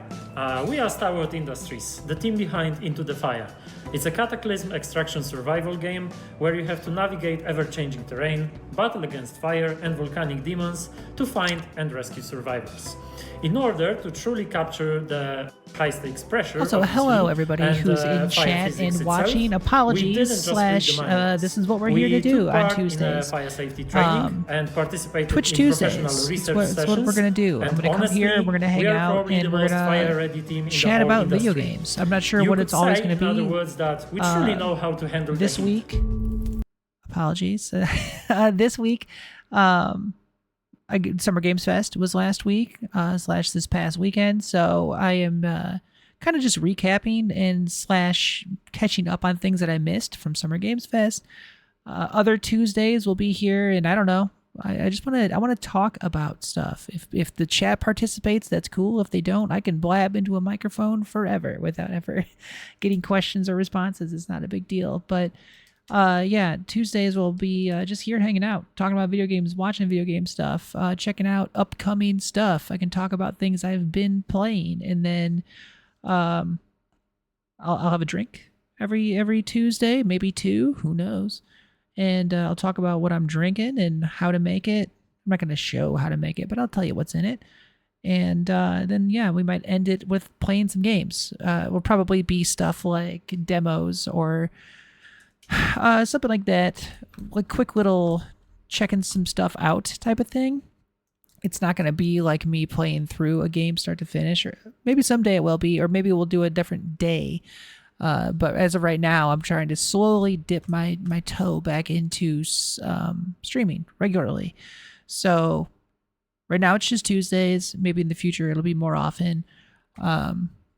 We are Starward Industries, the team behind Into the Fire. It's a cataclysm extraction survival game where you have to navigate ever-changing terrain, battle against fire and volcanic demons to find and rescue survivors. In order to truly capture the high-stakes pressure. Also, hello everybody who's in chat and watching. Apologies slash this is what we're here to do on Tuesdays. Twitch Tuesdays. It's what we're gonna do. I'm gonna come here, we're gonna hang out, and we're gonna chat about video games. I'm not sure what it's always gonna be. We truly know how to handle this week. Apologies. This week, Summer Games Fest was last week slash this past weekend, so I am kind of just recapping and slash catching up on things that I missed from Summer Games Fest. Other Tuesdays will be here, and I don't know. I want to talk about stuff. If the chat participates, that's cool. If they don't, I can blab into a microphone forever without ever getting questions or responses. It's not a big deal. But yeah, Tuesdays will be just here hanging out, talking about video games, watching video game stuff, checking out upcoming stuff. I can talk about things I've been playing, and then I'll have a drink every Tuesday, maybe two, who knows. And I'll talk about what I'm drinking and how to make it. I'm not going to show how to make it, but I'll tell you what's in it. And then, yeah, we might end it with playing some games. Will probably be stuff like demos or something like that. Like quick little checking some stuff out type of thing. It's not going to be like me playing through a game start to finish. Or maybe someday it will be, or maybe we'll do a different day. But as of right now, I'm trying to slowly dip my toe back into streaming regularly. So right now it's just Tuesdays. Maybe in the future it'll be more often.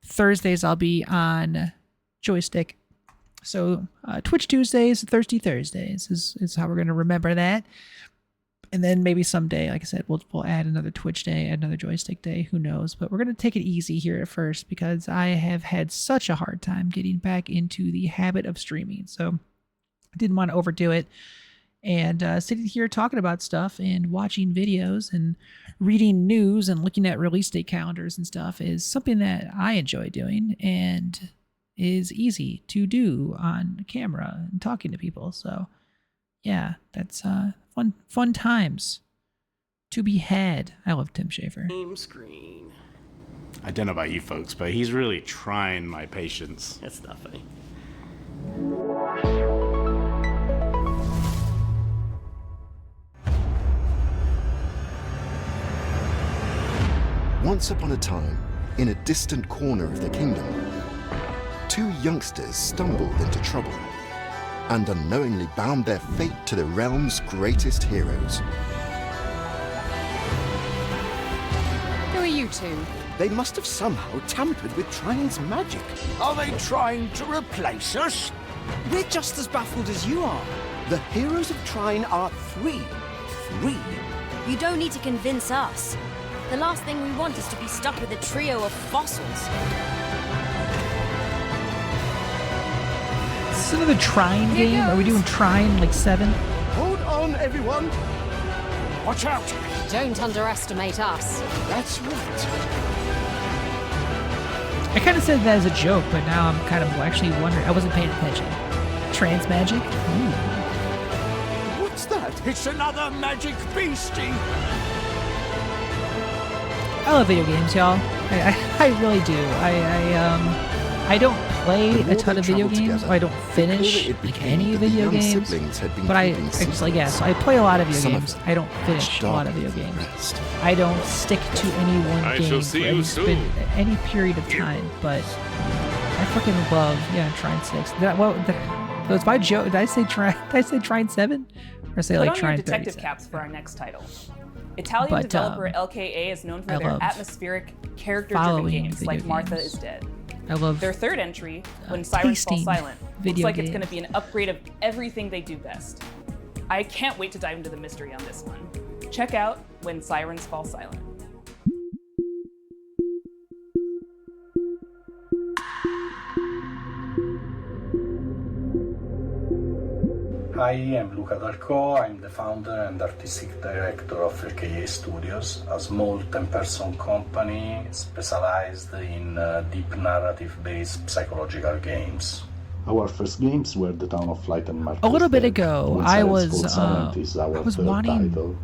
Thursdays I'll be on joystick. So Twitch Tuesdays, Thirsty Thursdays is how we're going to remember that. And then maybe someday, like I said, we'll add another Twitch day, another joystick day. Who knows? But we're going to take it easy here at first because I have had such a hard time getting back into the habit of streaming. So I didn't want to overdo it. And sitting here talking about stuff and watching videos and reading news and looking at release date calendars and stuff is something that I enjoy doing. And is easy to do on camera and talking to people. So yeah, that's fun times to be had. I love Tim Schafer. Screen. I don't know about you folks, but he's really trying my patience. That's not funny. Once upon a time, in a distant corner of the kingdom, two youngsters stumbled into trouble and unknowingly bound their fate to the realm's greatest heroes. Who are you two? They must have somehow tampered with Trine's magic. Are they trying to replace us? We're just as baffled as you are. The heroes of Trine are three. You don't need to convince us. The last thing we want is to be stuck with a trio of fossils. Is this another Trine game? Are we doing Trine like 7? Hold on, everyone. Watch out. Don't underestimate us. That's right. I kind of said that as a joke, but now I'm kind of actually wondering. I wasn't paying attention. Trans magic? Ooh. What's that? It's another magic beastie. I love video games, y'all. I really do. I don't play a ton of video games. Or I don't finish like any video games. But I play a lot of video games. I don't finish a lot of video games. I don't stick to any one game for any period of time. But I fucking love Trine 6. That was my joke. Did I say Trine 7? Or say like Trine 37? Put on your detective caps for our next title. Italian developer LKA is known for their atmospheric, character-driven games like Martha is Dead. I love their third entry, When Sirens Fall Silent, looks like it's going to be an upgrade of everything they do best. I can't wait to dive into the mystery on this one. Check out When Sirens Fall Silent. Hi, I'm Luca Dalco. I'm the founder and artistic director of LKA Studios, a small 10-person company specialized in deep narrative-based psychological games. Our first games were The Town of Light and Martha. A little bit ago, I was wanting title.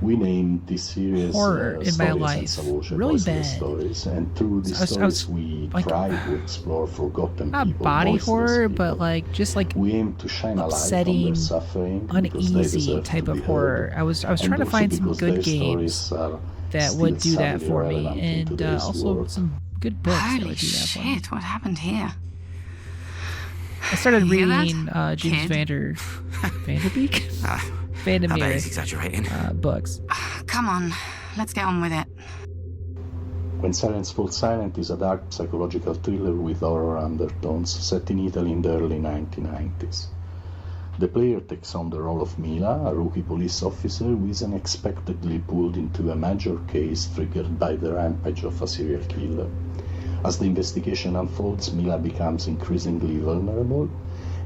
We named this series horror in my life really bad. Stories, and through these stories we like, try to explore forgotten not people, body horror, people. But like just like we aim to shine upsetting, a light on their suffering, uneasy type of horror. I was trying to find some good games that would do that for me, and also world. Some good books that would do that for me. Shit, what happened here? I started reading James Vanderbeek. Vandermeer exaggerating. Books. Come on, let's get on with it. When Sirens Fall Silent is a dark psychological thriller with horror undertones set in Italy in the early 1990s. The player takes on the role of Mila, a rookie police officer who is unexpectedly pulled into a major case triggered by the rampage of a serial killer. As the investigation unfolds, Mila becomes increasingly vulnerable,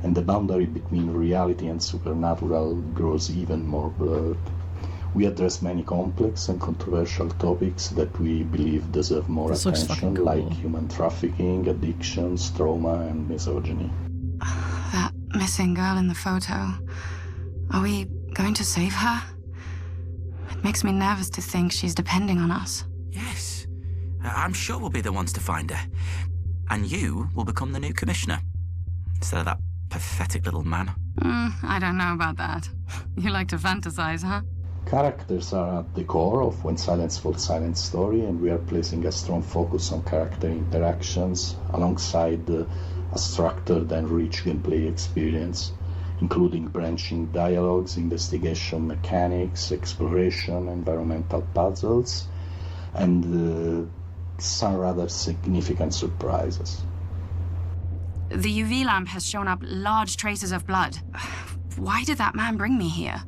and the boundary between reality and supernatural grows even more blurred. We address many complex and controversial topics that we believe deserve more attention, cool. Like human trafficking, addictions, trauma, and misogyny. That missing girl in the photo. Are we going to save her? It makes me nervous to think she's depending on us. Yes. I'm sure we'll be the ones to find her. And you will become the new commissioner. Instead of that pathetic little man. I don't know about that. You like to fantasize, huh? Characters are at the core of When Silence Falls Silent story, and we are placing a strong focus on character interactions alongside a structured and rich gameplay experience, including branching dialogues, investigation mechanics, exploration, environmental puzzles, and some rather significant surprises. The UV lamp has shown up large traces of blood. Why did that man bring me here?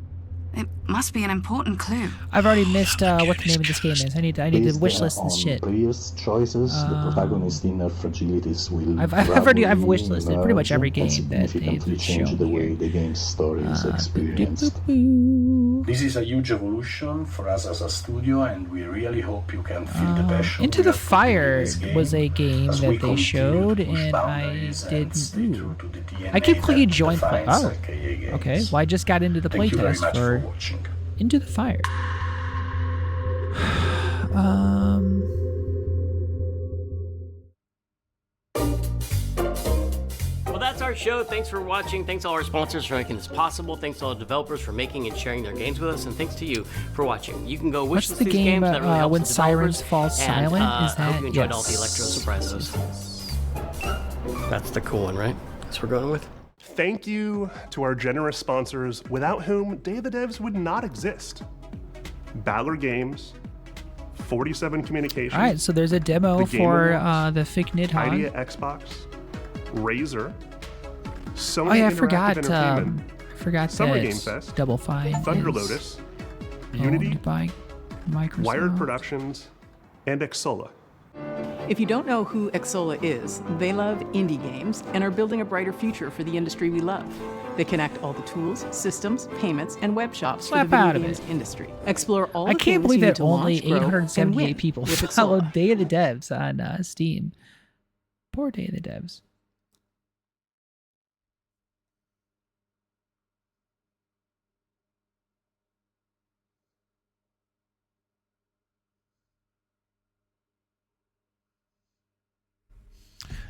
It must be an important clue. I've already missed what the name of this game is. I need to wishlist this shit. Previous choices, the protagonist's inner fragilities will I've wishlisted pretty much every game that they've significantly change the way the game's story is experienced. This is a huge evolution for us as a studio, and we really hope you can feel the passion. Into the Fire was a game that they showed, and I didn't. Ooh. I keep clicking join play. Oh, okay. Well, I just got into the playtest for Into the Fire. Well, that's our show. Thanks for watching. Thanks to all our sponsors for making this possible. Thanks to all the developers for making and sharing their games with us. And thanks to you for watching. You can go wish What's list the these game games. That really helps when the sirens fall developers. silent? And, Is that? I hope you enjoyed Yes. all the electro surprises. That's the cool one, right? That's what we're going with. Thank you to our generous sponsors, without whom Day of the Devs would not exist. Balor Games, 47 Communications. All right, so there's a demo for the Fake Nidhogg. Idea Xbox, Razer, Sony Oh yeah, I Interactive forgot. Entertainment, Forgot Summer that Game Fest, Double Fine Thunder is Lotus, Unity, owned by Microsoft. Wired Productions, and Exola. If you don't know who Exola is, they love indie games and are building a brighter future for the industry we love. They connect all the tools, systems, payments, and web shops Slap for the out video of games industry. Explore all I the can't things believe you need that to only launch, grow, and 878 win people with Exola. followed Day of the Devs on Steam. Poor Day of the Devs.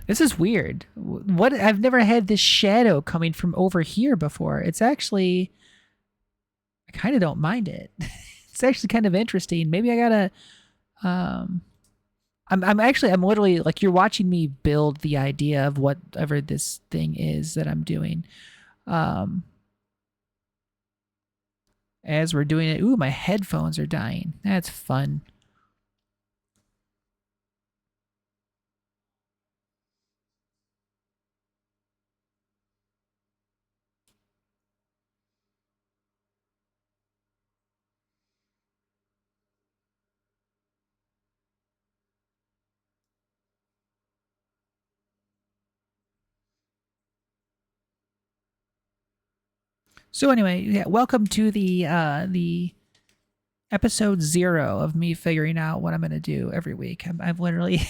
This is weird. What I've never had this shadow coming from over here before. It's actually, I kind of don't mind it. It's actually kind of interesting. Maybe I gotta. I'm literally like, you're watching me build the idea of whatever this thing is that I'm doing. As we're doing it. Ooh, my headphones are dying. That's fun. So anyway, yeah, welcome to the episode 0 of me figuring out what I'm gonna do every week. I'm literally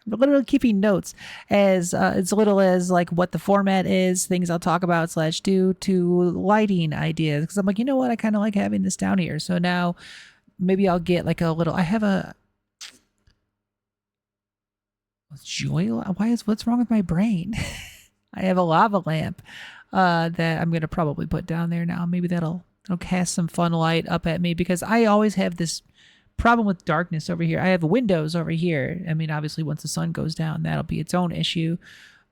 I'm literally keeping notes as little as like what the format is, things I'll talk about / do, to lighting ideas, because I'm like, you know what, I kind of like having this down here. So now maybe I'll get like a little. I have a what's wrong with my brain? I have a lava lamp that I'm gonna probably put down there now. Maybe that'll cast some fun light up at me, because I always have this problem with darkness over here. I have windows over here. I mean, obviously once the sun goes down, that'll be its own issue,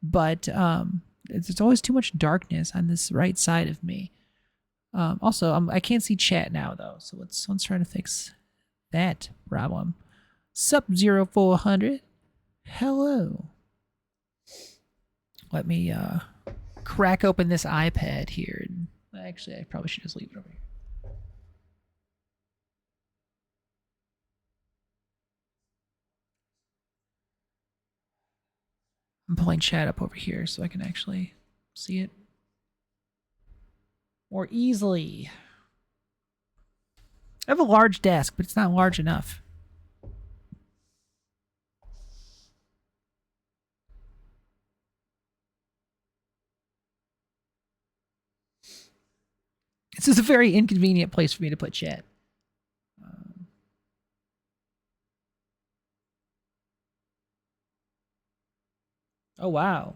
but it's always too much darkness on this right side of me. Also, I can't see chat now though, so let's try to fix that problem. Sup0400, hello. Let me crack open this iPad here. Actually, I probably should just leave it over here. I'm pulling chat up over here so I can actually see it more easily. I have a large desk, but it's not large enough. This is a very inconvenient place for me to put chat. Oh wow,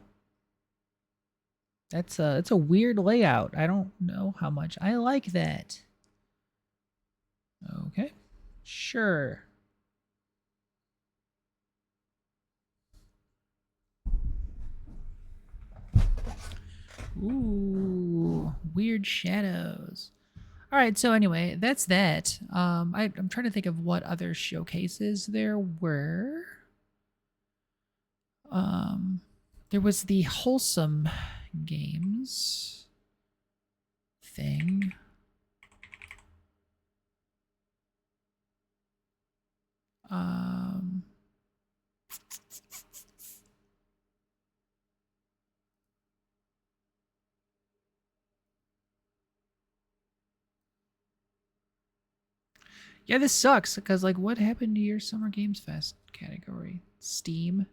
it's a weird layout. I don't know how much I like that. Okay, sure. Ooh, weird shadows. All right, so anyway, that's that. I'm trying to think of what other showcases there were. There was the Wholesome Games thing. Yeah, this sucks because like, what happened to your Summer Games Fest category? Steam.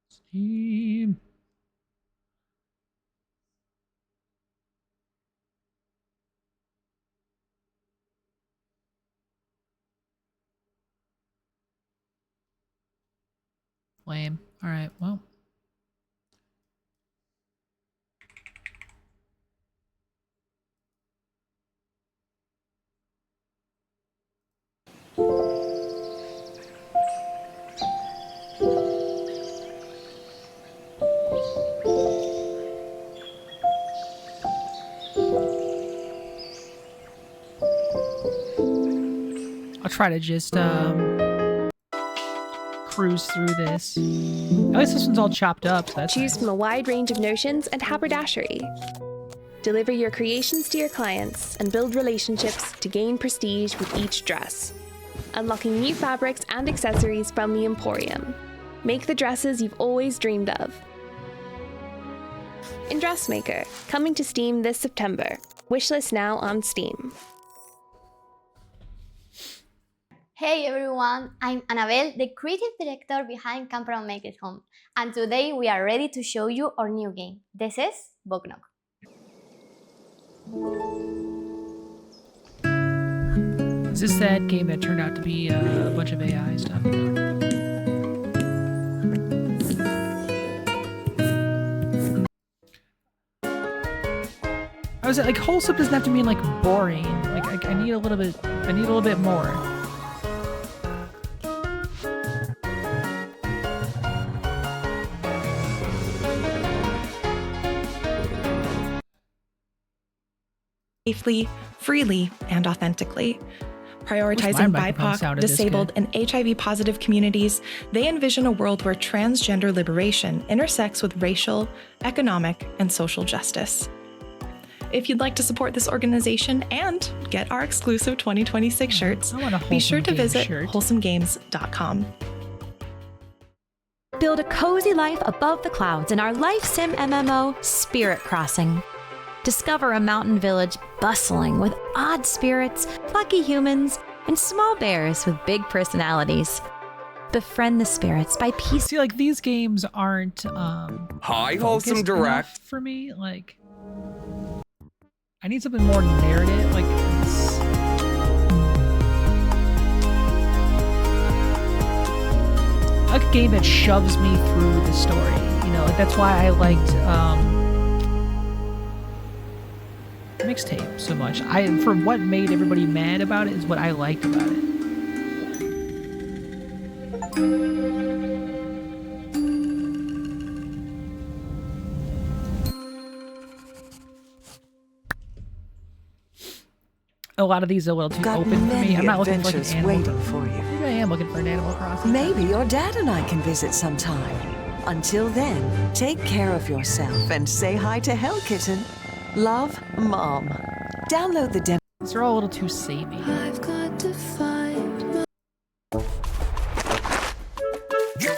Steam. Lame. All right. Well. I'll try to just cruise through this. At least this one's all chopped up. So that's Choose nice. from a wide range of notions and haberdashery. Deliver your creations to your clients and build relationships to gain prestige with each dress. Unlocking new fabrics and accessories from the Emporium. Make the dresses you've always dreamed of. In Dressmaker, coming to Steam this September. Wishlist now on Steam. Hey everyone, I'm Annabelle, the creative director behind Camper and Make It Home, and today we are ready to show you our new game. This is Bognog. Is this that game that turned out to be a bunch of AI stuff? I was like, wholesome doesn't have to mean like boring. Like I need a little bit. I need a little bit more. Safely, freely, and authentically. Prioritizing BIPOC, disabled, and HIV-positive communities, they envision a world where transgender liberation intersects with racial, economic, and social justice. If you'd like to support this organization and get our exclusive 2026 shirts, be sure to visit wholesomegames.com. Build a cozy life above the clouds in our life sim MMO, Spirit Crossing. Discover a mountain village bustling with odd spirits, plucky humans, and small bears with big personalities. Befriend the spirits by piece. See, like these games aren't Hi, Wholesome Direct. For me, like I need something more narrative, like this. Like a game that shoves me through the story. You know, like that's why I liked Mixtape so much. For what made everybody mad about it is what I liked about it. A lot of these are a little too open for me. I'm not looking for like an animal. Maybe I am looking for an Animal Crossing. Maybe your dad and I can visit sometime. Until then, take care of yourself and say hi to Hell Kitten. Love, Mom. Download the demo. These are all a little too samey. I've got to find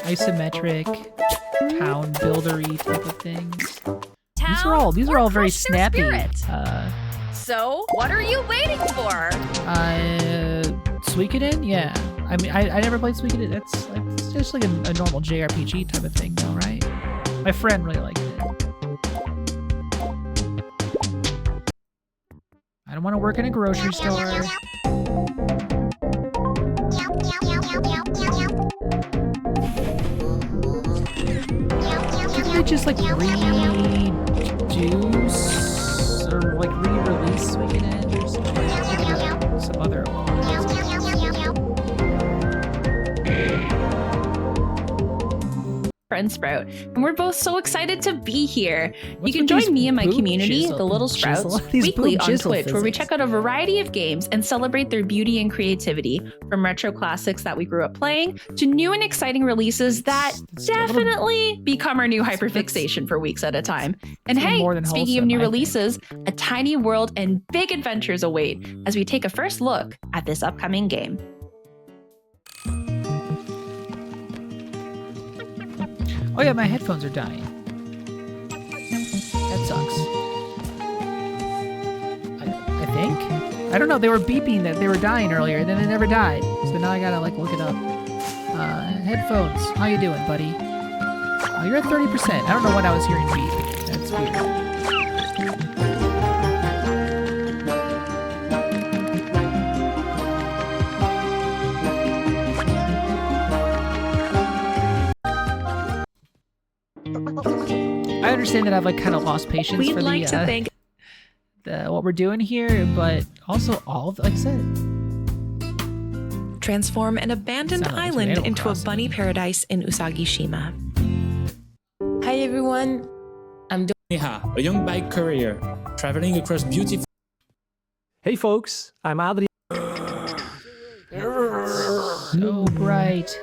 Isometric, town buildery type of things. These are all very snappy. So, what are you waiting for? Suikoden? Yeah. I mean, I never played Suikoden. It's just like a normal JRPG type of thing, though, right? My friend really liked it. I don't want to work in a grocery store. Didn't they just like redo or like re-release Suikoden or something? Some other Friend Sprout, and we're both so excited to be here. You can join me and my community, the Little Sprouts, weekly on Twitch, where we check out a variety of games and celebrate their beauty and creativity, from retro classics that we grew up playing to new and exciting releases that definitely become our new hyperfixation for weeks at a time. And hey, speaking of new releases, a tiny world and big adventures await as we take a first look at this upcoming game. Oh yeah, my headphones are dying. That sucks. I think. I don't know. They were beeping that they were dying earlier, and then they never died. So now I gotta like look it up. Headphones. How you doing, buddy? Oh, you're at 30%. I don't know what I was hearing beep. That's weird. I understand that I've like kind of lost patience We'd for like to thank what we're doing here, but also all of, like I said, transform an abandoned island into a bunny paradise in Usagishima. Hi everyone, I'm Neha, a young bike courier traveling across beautiful. Hey folks, I'm Adrian. So bright.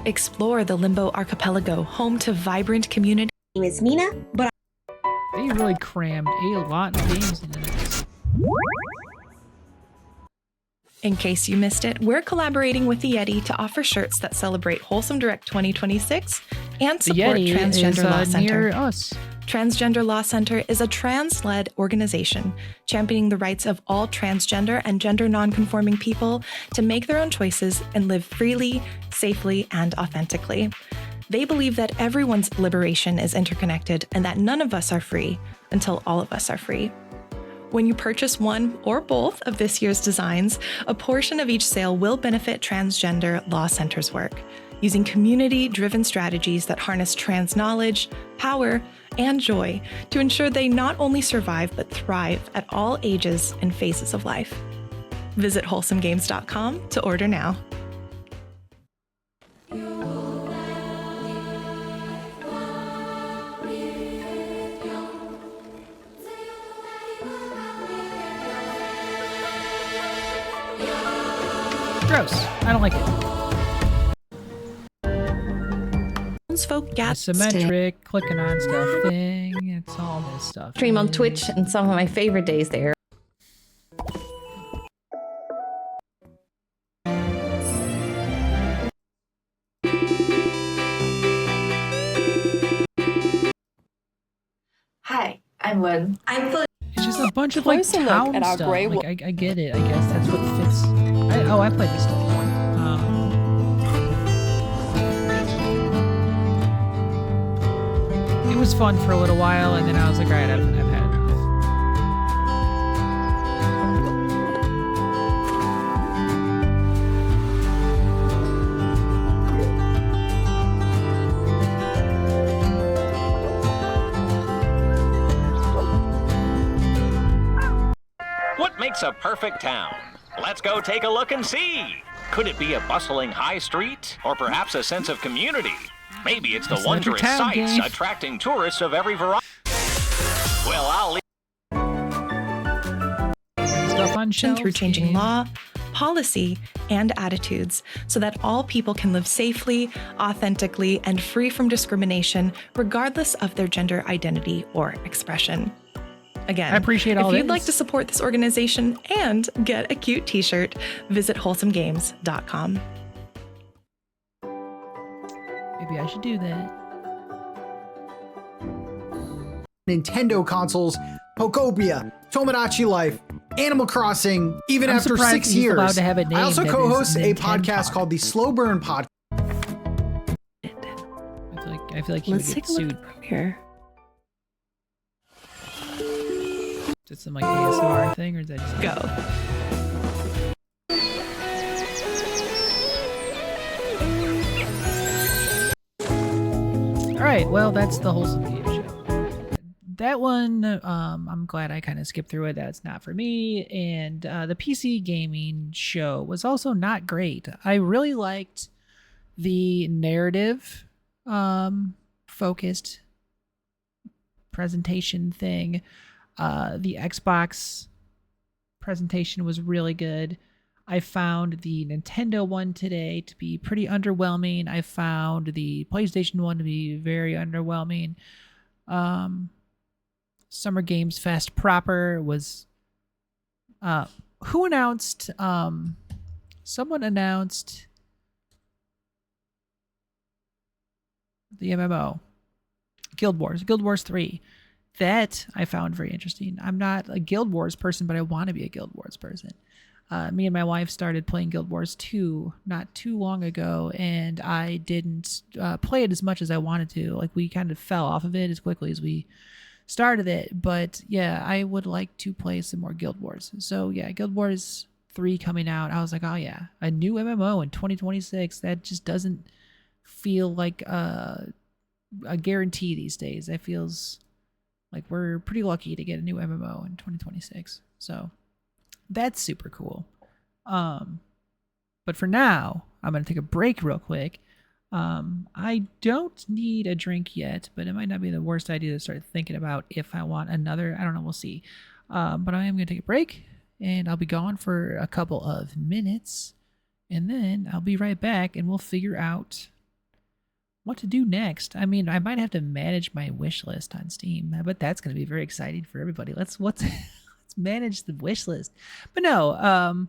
Explore the Limbo Archipelago, home to vibrant community. My name is Mina, but they really crammed a lot of games into this. In case you missed it, we're collaborating with the Yeti to offer shirts that celebrate Wholesome Direct 2026 and support Transgender Law Center. Near us. Transgender Law Center is a trans-led organization championing the rights of all transgender and gender non-conforming people to make their own choices and live freely, safely, and authentically. They believe that everyone's liberation is interconnected and that none of us are free until all of us are free. When you purchase one or both of this year's designs, a portion of each sale will benefit Transgender Law Center's work, using community-driven strategies that harness trans knowledge, power, and joy to ensure they not only survive but thrive at all ages and phases of life. Visit wholesomegames.com to order now. Gross. I don't like it. Folk get symmetric, clicking on stuff thing. It's all this stuff. Stream on Twitch and some of my favorite days there. Hi, I'm Lynn. I'm Phil. It's just a bunch of like town stuff. Like, I get it. I guess that's what fits. I played this stuff. It was fun for a little while, and then I was like, all right, I've had enough. What makes a perfect town? Let's go take a look and see. Could it be a bustling high street, or perhaps a sense of community? Maybe it's the wondrous sights attracting tourists of every variety. Well, I'll leave. Stuff on shelves, through changing law, policy, and attitudes so that all people can live safely, authentically, and free from discrimination, regardless of their gender identity or expression. Again, I appreciate all if you'd like to support this organization and get a cute t-shirt, visit wholesomegames.com. Maybe I should do that. Nintendo consoles, Pokopia, Tomodachi Life, Animal Crossing, even after 6 years. Allowed to have a name I also that co-host is a Nintendo. Podcast called the Slow Burn Podcast. I feel like you would get sued. Here. Is it some like ASMR thing, or is that just go? All right, well, that's the Wholesome Game Show. That one, I'm glad I kind of skipped through it. That's not for me. And the PC gaming show was also not great. I really liked the narrative focused presentation thing. The Xbox presentation was really good. I found the Nintendo one today to be pretty underwhelming. I found the PlayStation one to be very underwhelming. Summer Games Fest proper was who announced someone announced the MMO Guild Wars 3. that I found very interesting. I'm not a Guild Wars person, but I want to be a Guild Wars person. Me and my wife started playing Guild Wars 2 not too long ago, and I didn't play it as much as I wanted to. Like, we kind of fell off of it as quickly as we started it. But yeah, I would like to play some more Guild Wars. So yeah, Guild Wars 3 coming out. I was like, oh yeah, a new MMO in 2026. That just doesn't feel like a guarantee these days. It feels like we're pretty lucky to get a new MMO in 2026. So that's super cool. But for now, I'm going to take a break real quick. I don't need a drink yet, but it might not be the worst idea to start thinking about if I want another. I don't know. We'll see. But I am going to take a break, and I'll be gone for a couple of minutes, and then I'll be right back, and we'll figure out what to do next. I mean, I might have to manage my wish list on Steam, but that's going to be very exciting for everybody. Let's manage the wish list. But no,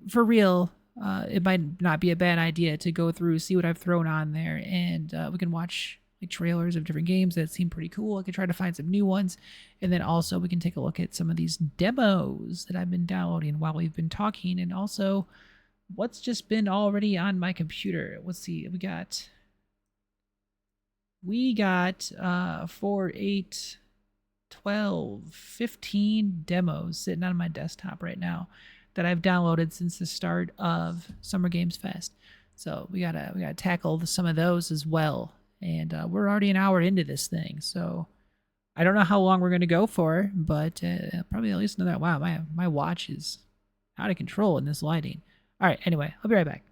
for real, it might not be a bad idea to go through, see what I've thrown on there, and we can watch like trailers of different games that seem pretty cool. I could try to find some new ones, and then also we can take a look at some of these demos that I've been downloading while we've been talking, and also what's just been already on my computer. Let's see, we got 4, 8, 12, 15 demos sitting on my desktop right now that I've downloaded since the start of Summer Games Fest. So we gotta tackle some of those as well. And we're already an hour into this thing, so I don't know how long we're gonna go for, but probably at least another. Wow, my watch is out of control in this lighting. All right, anyway, I'll be right back.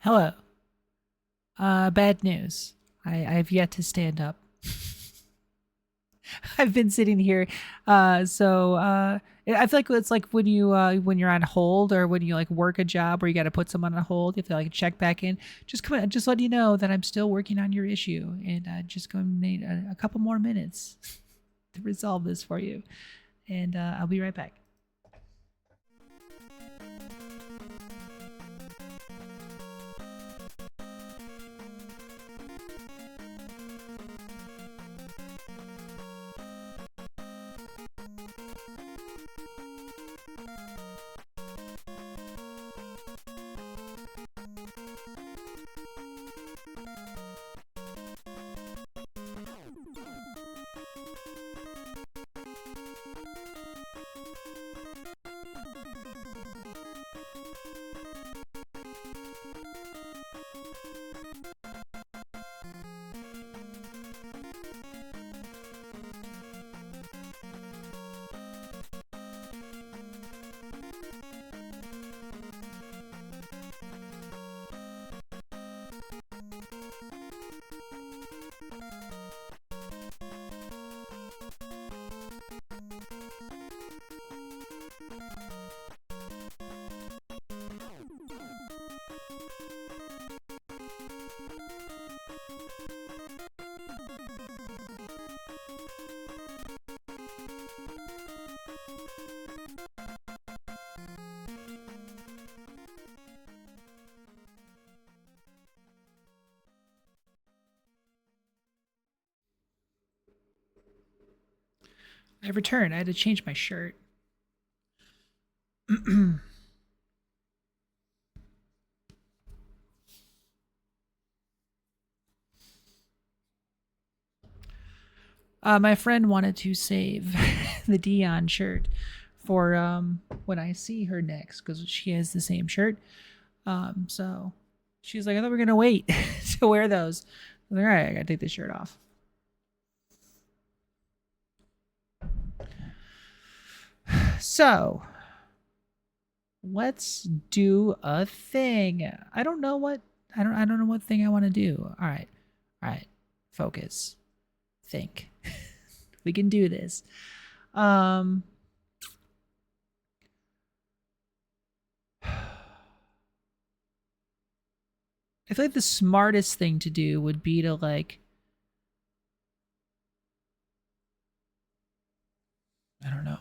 Hello. Bad news. I've yet to stand up. I've been sitting here. I feel like it's like when you're on hold, or when you like work a job where you got to put someone on hold. You have to like check back in. Just come on, just let you know that I'm still working on your issue, and just going to need a couple more minutes to resolve this for you. And I'll be right back. I returned. I had to change my shirt. My friend wanted to save the Dion shirt for when I see her next, because she has the same shirt. So she's like, I thought we were gonna wait to wear those. I was like, all right, I gotta take this shirt off. So let's do a thing. I don't know what thing I want to do. All right. Focus. Think. We can do this. I feel like the smartest thing to do would be to like, I don't know.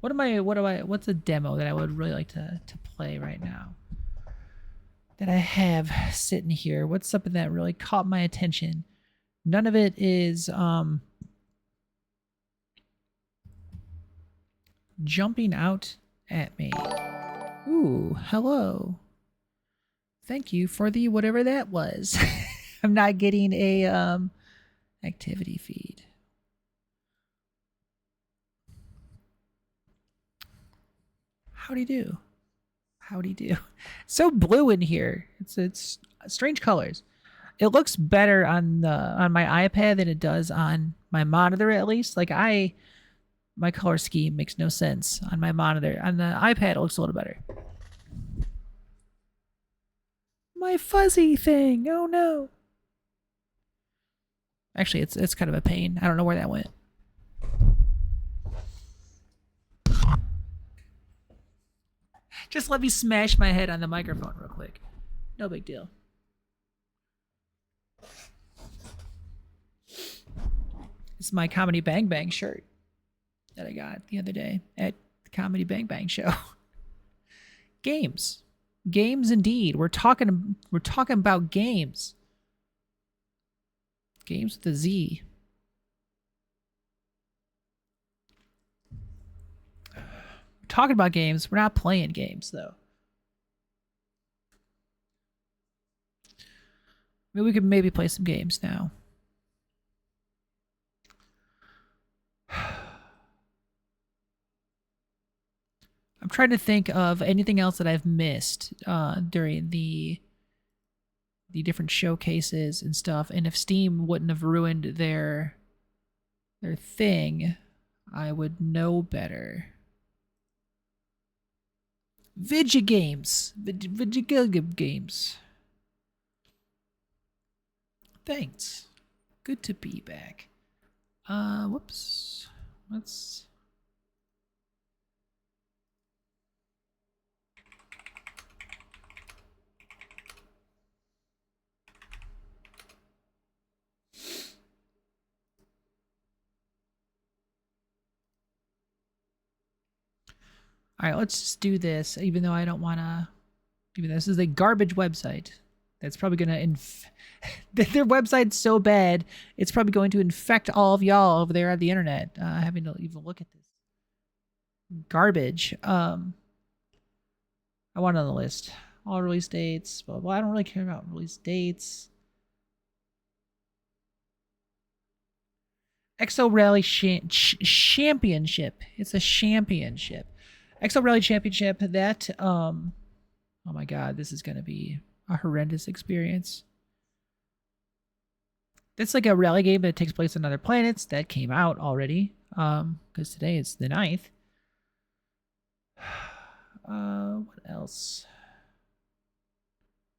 What's a demo that I would really like to play right now that I have sitting here? What's something that really caught my attention? None of it is jumping out at me. Ooh, hello. Thank you for the whatever that was. I'm not getting a activity feed. Howdy do. Howdy do. So blue in here. It's strange colors. It looks better on my iPad than it does on my monitor, at least. Like my color scheme makes no sense on my monitor. On the iPad, it looks a little better. My fuzzy thing. Oh no. Actually, it's kind of a pain. I don't know where that went. Just let me smash my head on the microphone real quick. No big deal. It's my Comedy Bang Bang shirt that I got the other day at the Comedy Bang Bang show. Games. Games indeed. We're talking about games. Games with a Z. We're talking about games. We're not playing games though. Maybe we could play some games now. I'm trying to think of anything else that I've missed during the different showcases and stuff. And if Steam wouldn't have ruined their thing, I would know better. Video games. Thanks. Good to be back. Whoops. Let's... All right, let's just do this, even though I don't want to... Even this is a garbage website. That's probably going to... Their website's so bad, it's probably going to infect all of y'all over there on the internet, having to even look at this. Garbage. I want on the list. All release dates. Well, I don't really care about release dates. XO Rally Championship. It's a championship. XO Rally Championship, that, oh my god, this is going to be a horrendous experience. That's like a rally game that takes place on other planets. That came out already, because today is the 9th. What else?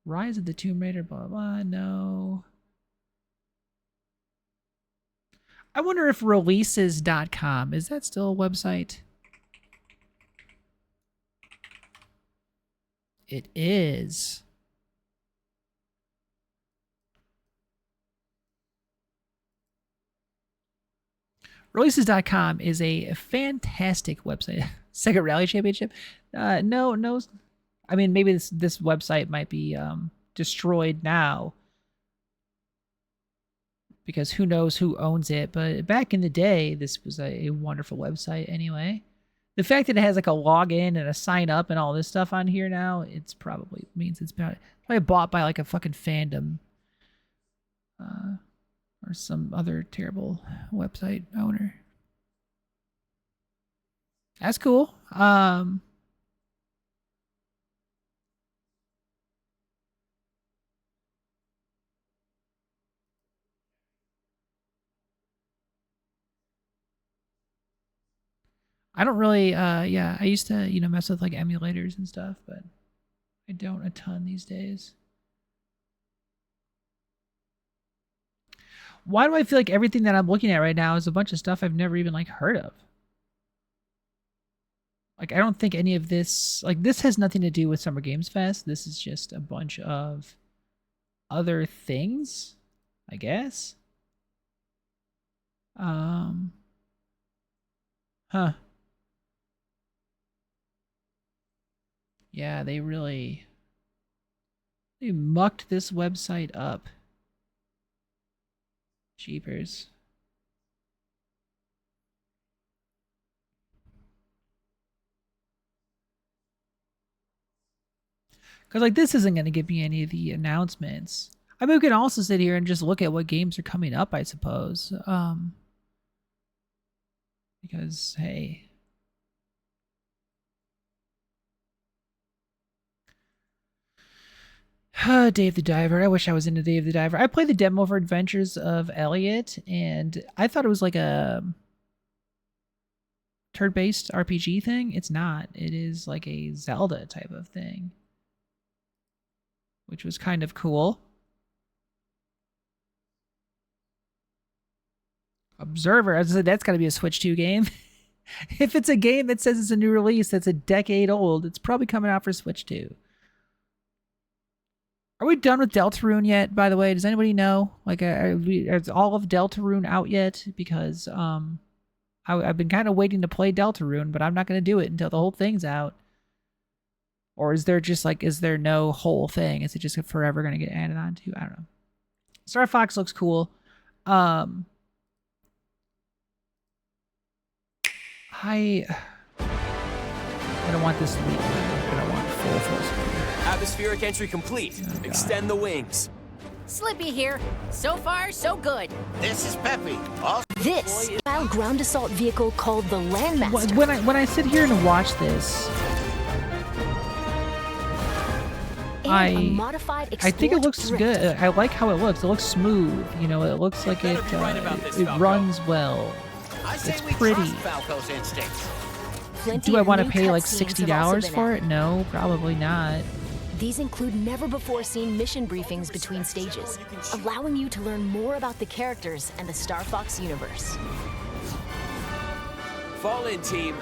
Rise of the Tomb Raider, blah, blah, no. I wonder if releases.com, is that still a website? It is. Releases.com is a fantastic website. Sega Rally Championship? No. I mean, maybe this website might be destroyed now, because who knows who owns it. But back in the day, this was a wonderful website anyway. The fact that it has like a login and a sign up and all this stuff on here now, it's probably means it's probably bought by like a fucking fandom or some other terrible website owner. That's cool. I don't really, yeah, I used to, mess with like emulators and stuff, but I don't a ton these days. Why do I feel like everything that I'm looking at right now is a bunch of stuff I've never even like heard of? Like, I don't think any of this, like, this has nothing to do with Summer Games Fest. This is just a bunch of other things, I guess. Huh. Yeah, they mucked this website up. Jeepers. Because, like, this isn't going to give me any of the announcements. I mean, we can also sit here and just look at what games are coming up, I suppose. Because, hey... Dave the Diver. I wish I was into Dave the Diver. I played the demo for Adventures of Elliot, and I thought it was like a turn-based RPG thing. It's not. It is like a Zelda type of thing, which was kind of cool. Observer. As I said, that's got to be a Switch 2 game. If it's a game that says it's a new release that's a decade old, it's probably coming out for Switch 2. Are we done with Deltarune yet, by the way? Does anybody know? Like, is all of Deltarune out yet? Because I've been kind of waiting to play Deltarune, but I'm not going to do it until the whole thing's out. Or is there just like, is there no whole thing? Is it just forever going to get added on to? I don't know. Star Fox looks cool. I don't want this to be, I don't want full screen. Atmospheric entry complete. Oh, extend the wings. Slippy here. So far, so good. This is Peppy. This ground assault vehicle called the Landmaster. When I sit here and watch this, I think it looks good. I like how it looks. It looks smooth. You know, it looks like it runs well. It's pretty. Do I want to pay like $60 for it? No, probably not. These include never-before-seen mission briefings between stages, allowing you to learn more about the characters and the Star Fox universe. Fall in, team.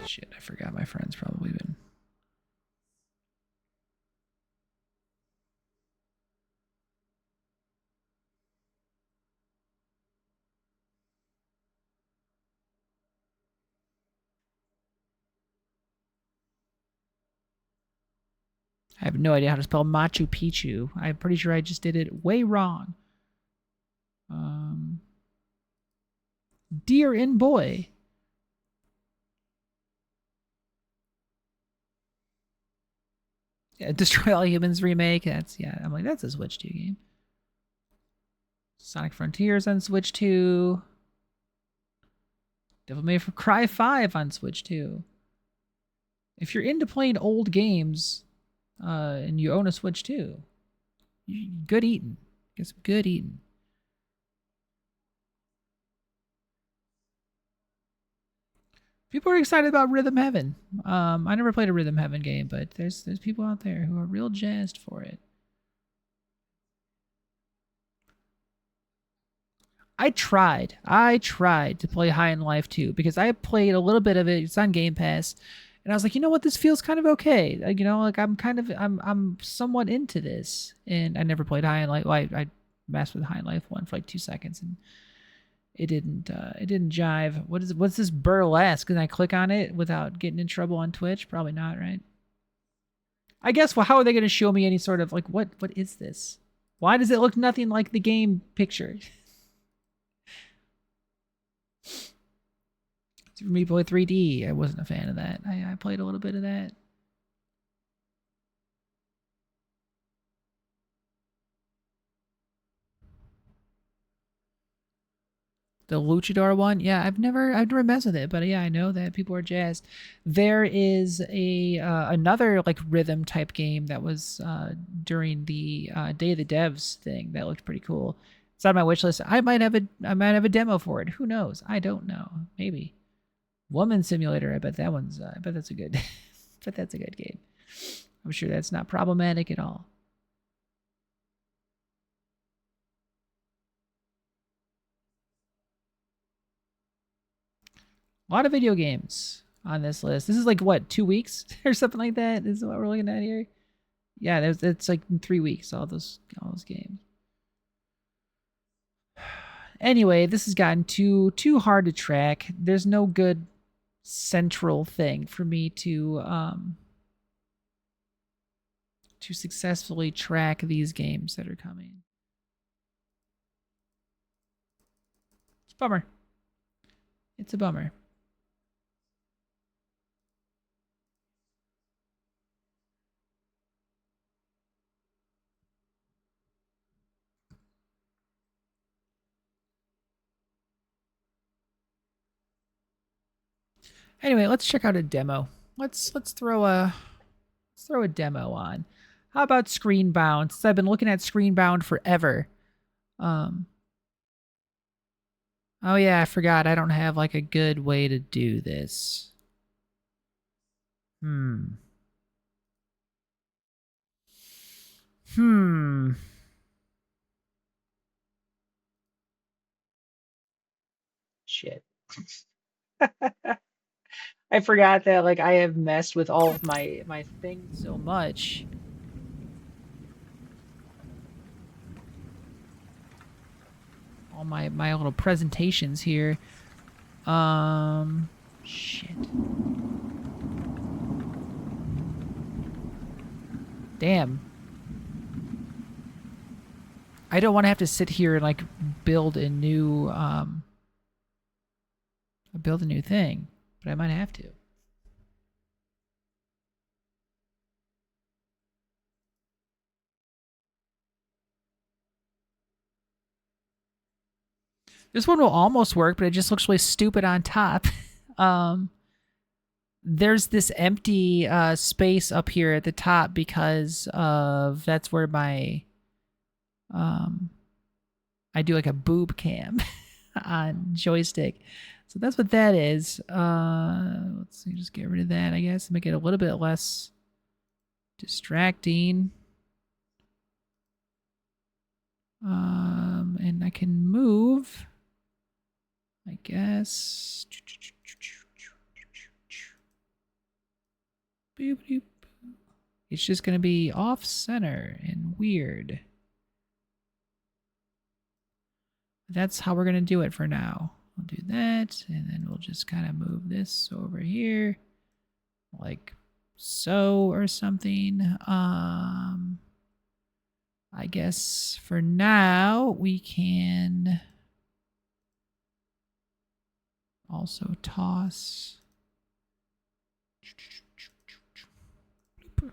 Shit, I forgot my friend's probably been. I have no idea how to spell Machu Picchu. I'm pretty sure I just did it way wrong. Dear in boy. Yeah, Destroy All Humans remake. That's, yeah, I'm like, that's a Switch 2 game. Sonic Frontiers on Switch 2. Devil May Cry 5 on Switch 2. If you're into playing old games, and you own a Switch 2, good eating. Get some good eating. People are excited about Rhythm Heaven. I never played a Rhythm Heaven game, but there's people out there who are real jazzed for it. I tried to play High in Life 2 because I played a little bit of it. It's on Game Pass. And I was like, you know what, this feels kind of okay. Like, you know, like I'm somewhat into this. And I never played High in Life. Well, I messed with High in Life 1 for like 2 seconds and it didn't jive. What's this burlesque? Can I click on it without getting in trouble on Twitch? Probably not, right? I guess, well, how are they going to show me any sort of like, what is this? Why does it look nothing like the game picture? Super Meat Boy 3D, I wasn't a fan of that. I played a little bit of that. The Luchador one, yeah, I've never messed with it, but yeah, I know that people are jazzed. There is another like rhythm type game that was during the Day of the Devs thing that looked pretty cool. It's on my wish list. I might have a demo for it. Who knows? I don't know. Maybe. Woman Simulator. I bet that's a good. But that's a good game. I'm sure that's not problematic at all. A lot of video games on this list. This is like what, 2 weeks or something like that? This is what we're looking at here. Yeah, it's like in 3 weeks. All those games. Anyway, this has gotten too hard to track. There's no good central thing for me to successfully track these games that are coming. It's a bummer. It's a bummer. Anyway, let's check out a demo. Let's throw a demo on. How about Screenbound? Since I've been looking at Screenbound forever. Oh yeah, I forgot. I don't have like a good way to do this. Shit. I forgot that like I have messed with all of my things so much. All my little presentations here. Shit. Damn. I don't want to have to sit here and like build a new thing, but I might have to. This one will almost work, but it just looks really stupid on top. There's this empty space up here at the top because of that's where my I do like a boob cam on joystick. So that's what that is. Let's see, just get rid of that, I guess. Make it a little bit less Distracting. And I can move, I guess. Boop, boop. It's just going to be off center and weird. That's how we're going to do it for now. We'll do that, and then we'll just kind of move this over here, like so or something. I guess for now we can also toss. Bloop.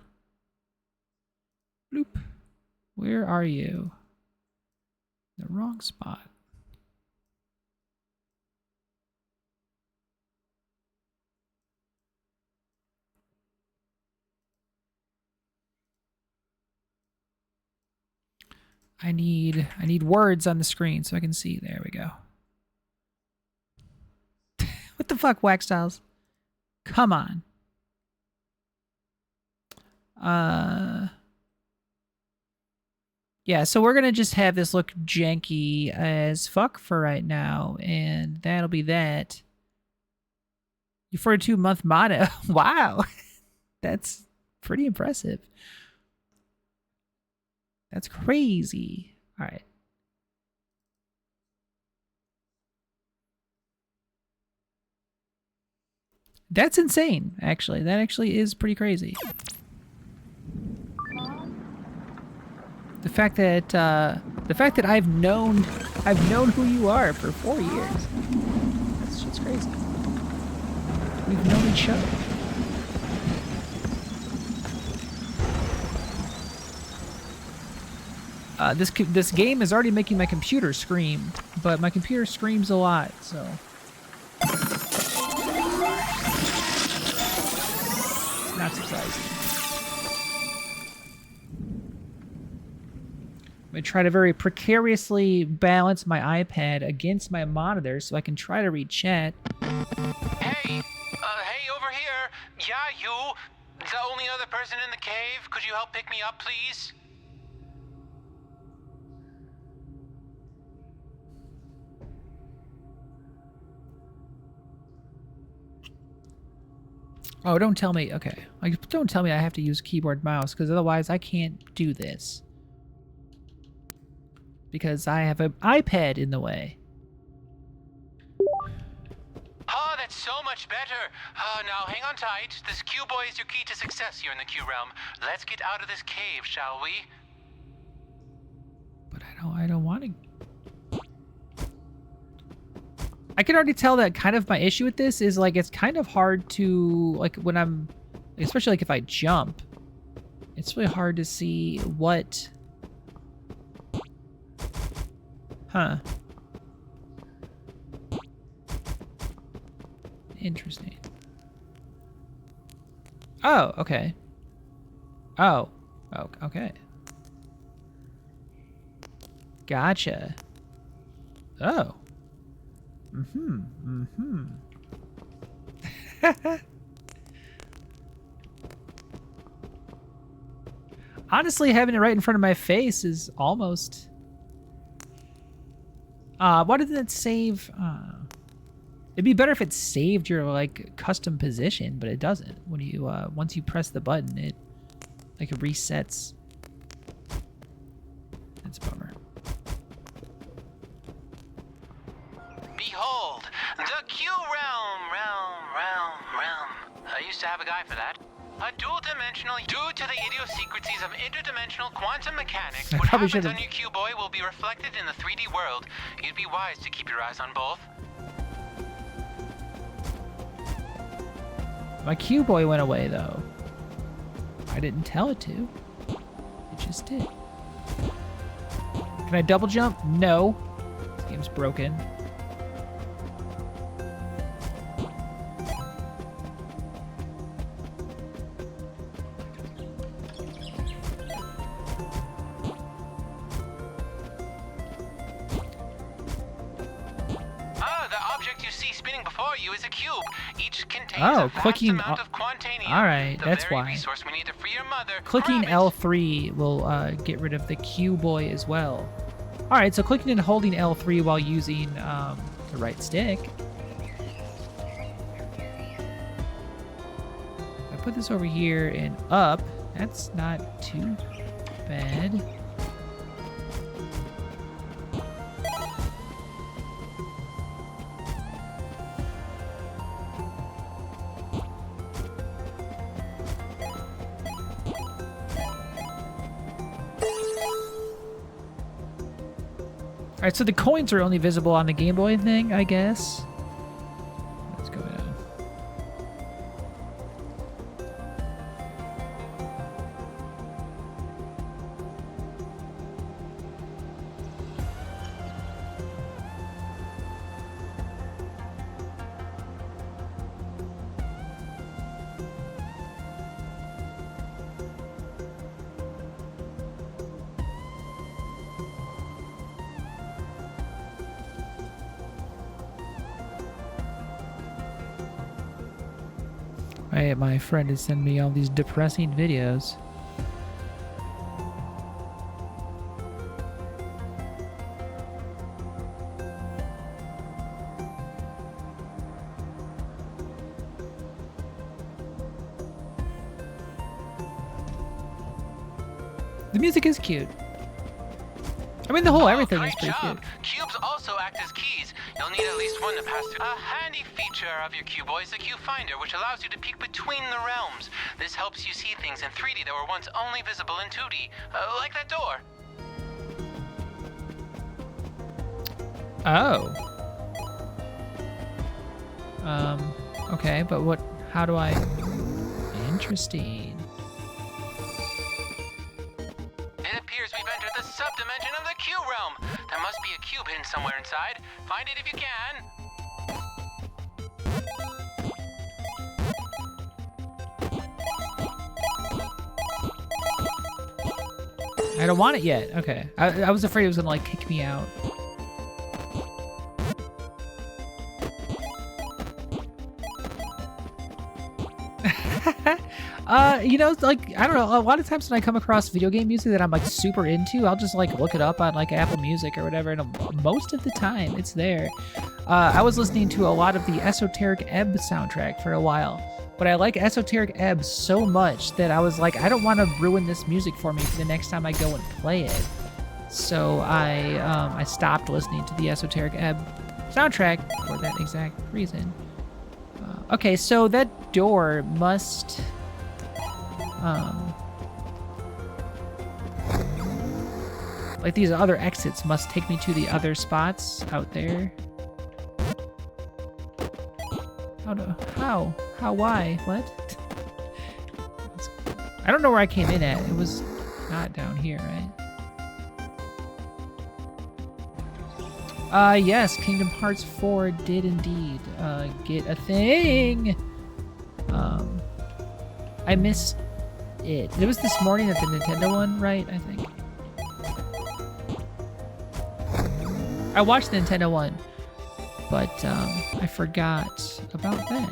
Bloop. Where are you? The wrong spot. I need words on the screen so I can see. There we go. What the fuck, Wax Styles? Come on. Yeah, so we're gonna just have this look janky as fuck for right now, and that'll be that. Your 42-month motto. Wow. That's pretty impressive. That's crazy. All right. That's insane, actually. That actually is pretty crazy. The fact that I've known who you are for 4 years. That's just crazy. We've known each other. This game is already making my computer scream, but my computer screams a lot, so. It's not surprising. I'm gonna try to very precariously balance my iPad against my monitor so I can try to read chat. Hey, over here. Yeah, you. The only other person in the cave. Could you help pick me up, please? Oh, don't tell me. Okay. Like, don't tell me I have to use keyboard mouse, because otherwise I can't do this. Because I have an iPad in the way. Oh, that's so much better. Now hang on tight. This Q boy is your key to success here in the Q realm. Let's get out of this cave, shall we? But I don't want to. I can already tell that kind of my issue with this is like it's kind of hard to like when I'm, especially like if I jump, it's really hard to see what. Huh. Interesting. Oh, okay. Oh, okay. Gotcha. Oh. Honestly, having it right in front of my face is almost... why didn't it save... It'd be better if it saved your, like, custom position, but it doesn't. When you, once you press the button, it, like, resets. That's a bummer. Behold, the Q realm. I used to have a guy for that. A dual-dimensional, due to the idiosyncrasies of interdimensional quantum mechanics, what happens on your Q boy will be reflected in the 3D world. You'd be wise to keep your eyes on both. My Q boy went away, though. I didn't tell it to. It just did. Can I double jump? No. This game's broken. The object you see spinning before before you is a cube. Each contains a vast clicking. amount of quantanium. All right, the that's very why. resource we need to free your mother. Clicking L3 will get rid of the Q boy as well. All right, so clicking and holding L3 while using the right stick. I put this over here and up. That's not too bad. Alright, so the coins are only visible on the Game Boy thing, I guess. Let's go down. My friend is sending me all these depressing videos. The music is cute. I mean, the whole everything is pretty cute. Cubes also act as keys. You'll need at least one to pass through. A handy feature of your Cube Boy is the Cube Finder, which allows you to peek between the realms. This helps you see things in 3D that were once only visible in 2D, like that door. Oh. Okay, but what, how do I... Interesting. It appears we've entered the sub-dimension of the Cube realm. There must be a cube hidden somewhere inside. Find it if you can. I don't want it yet. Okay. I was afraid it was gonna like kick me out. You know, like, I don't know, a lot of times when I come across video game music that I'm like super into, I'll just like look it up on like Apple Music or whatever, and most of the time it's there. I was listening to a lot of the Esoteric Ebb soundtrack for a while, but I like Esoteric Ebb so much that I was like, I don't want to ruin this music for me for the next time I go and play it. So I stopped listening to the Esoteric Ebb soundtrack for that exact reason. Okay, so that door must... like these other exits must take me to the other spots out there. How, why, what? I don't know where I came in at. It was not down here, right? Yes, Kingdom Hearts 4 did indeed get a thing. I missed it. It was this morning at the Nintendo one, right? I think. I watched the Nintendo one, but I forgot about that.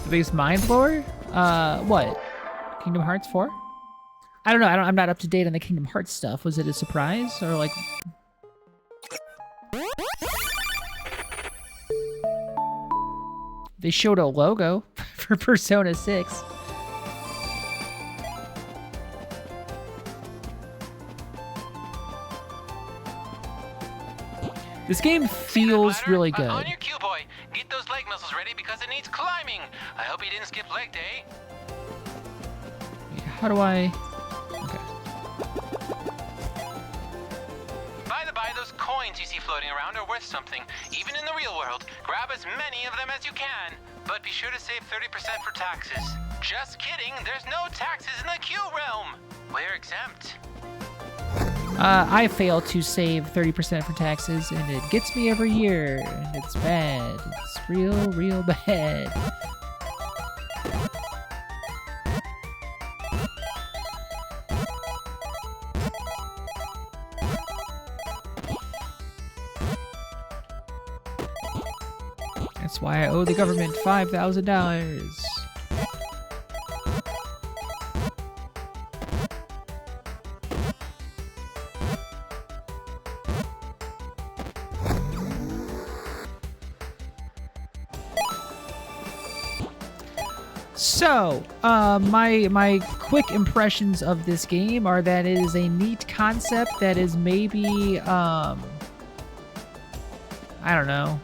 Biggest mind blower? What? Kingdom Hearts 4? I don't know. I'm not up to date on the Kingdom Hearts stuff. Was it a surprise or like? They showed a logo for Persona 6. This game feels really good. On your Cube Boy, get those leg muscles ready because it needs climbing. I hope you didn't skip leg day. How do I? Okay. By the by, those coins you see floating around are worth something, even in the real world. Grab as many of them as you can, but be sure to save 30% for taxes. Just kidding, there's no taxes in the Cube realm. We're exempt. I fail to save 30% for taxes, and it gets me every year, and it's bad. It's real bad. That's why I owe the government $5,000. So, my quick impressions of this game are that it is a neat concept that is maybe, I don't know,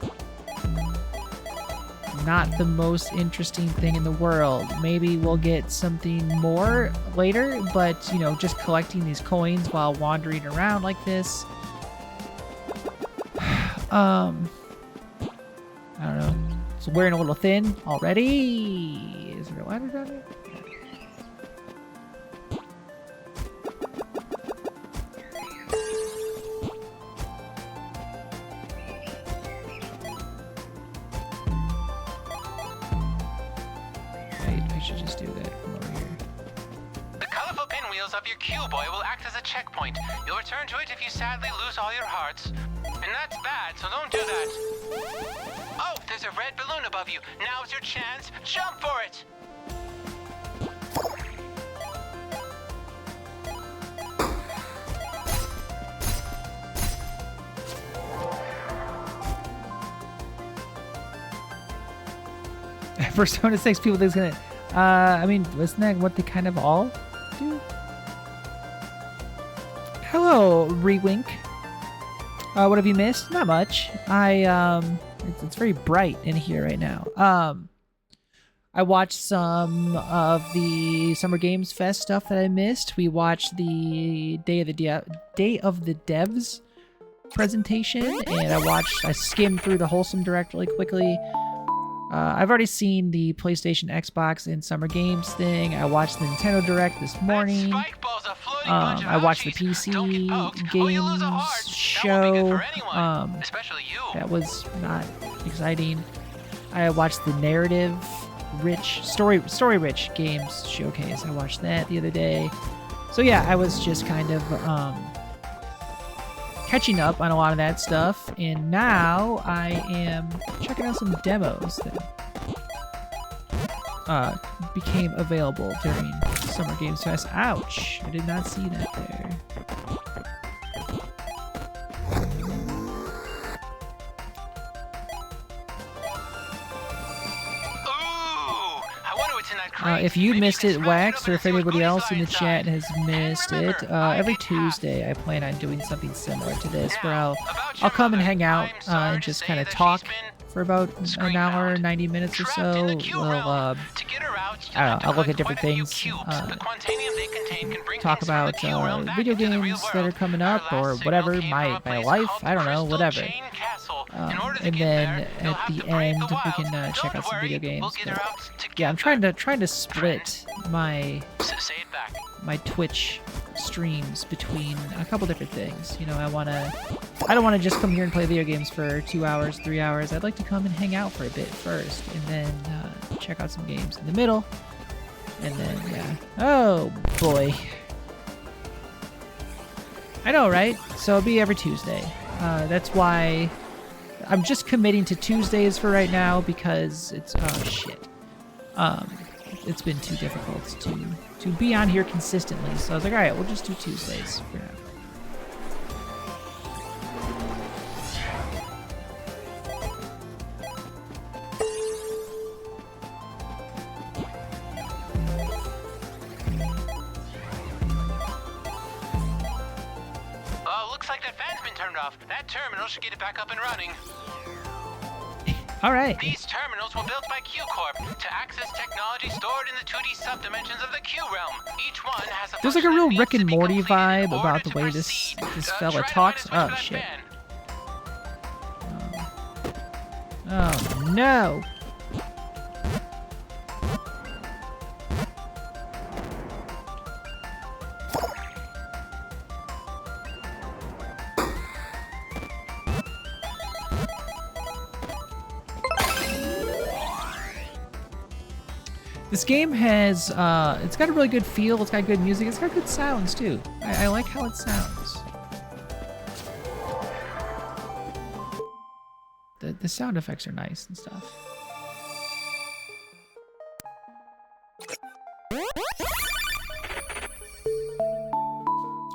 not the most interesting thing in the world. Maybe we'll get something more later, but, you know, just collecting these coins while wandering around like this, I don't know. It's wearing a little thin already. Is there a ladder down here? I should just do that from over here. The colorful pinwheels of your Q-Boy will act as a checkpoint. You'll return to it if you sadly lose all your hearts. And that's bad, so don't do that. Oh, there's a red balloon above you. Now's your chance. Jump for it! Persona 6 people think it's gonna... I mean, isn't that what they kind of all do? Hello, Rewink. What have you missed? Not much. It's very bright in here right now. I watched some of the Summer Games Fest stuff that I missed. We watched the Day of the Devs presentation, and I skimmed through the Wholesome Direct really quickly. I've already seen the PlayStation, Xbox, and Summer Games thing. I watched the Nintendo Direct this morning. I watched the PC games show. That was not exciting. I watched the narrative-rich, story-rich games showcase. I watched that the other day. So yeah, I was just kind of catching up on a lot of that stuff, and now I am checking out some demos that became available during Summer Games Fest. Ouch! I did not see that there. If you missed it, Wax, or if anybody else in the chat has missed it, every Tuesday I plan on doing something similar to this, where I'll come and hang out and just kind of talk for about an hour, 90 minutes or so. We'll, I don't know, I'll look at different things, talk about video games that are coming up, or whatever, my life, I don't know, whatever. And then at the end, we can check out some video games. But, yeah, I'm trying to split my Twitch streams between a couple different things. You know, I don't want to just come here and play video games for 2 hours, 3 hours. I'd like to come and hang out for a bit first, and then check out some games in the middle. And then, yeah. Oh, boy. I know, right? So it'll be every Tuesday. That's why I'm just committing to Tuesdays for right now, because it's, oh shit. It's been too difficult to be on here consistently. So I was like, alright, we'll just do Tuesdays for now. Looks like that fan's been turned off. That terminal should get it back up and running. All right. These terminals were built by Q Corp to access technology stored in the 2D subdimensions of the Q realm. Each one has a There's like a real Rick and Morty vibe about the way this fella talks. Oh shit. Oh no. This game has, it's got a really good feel, it's got good music, it's got good sounds too. I like how it sounds. The sound effects are nice and stuff.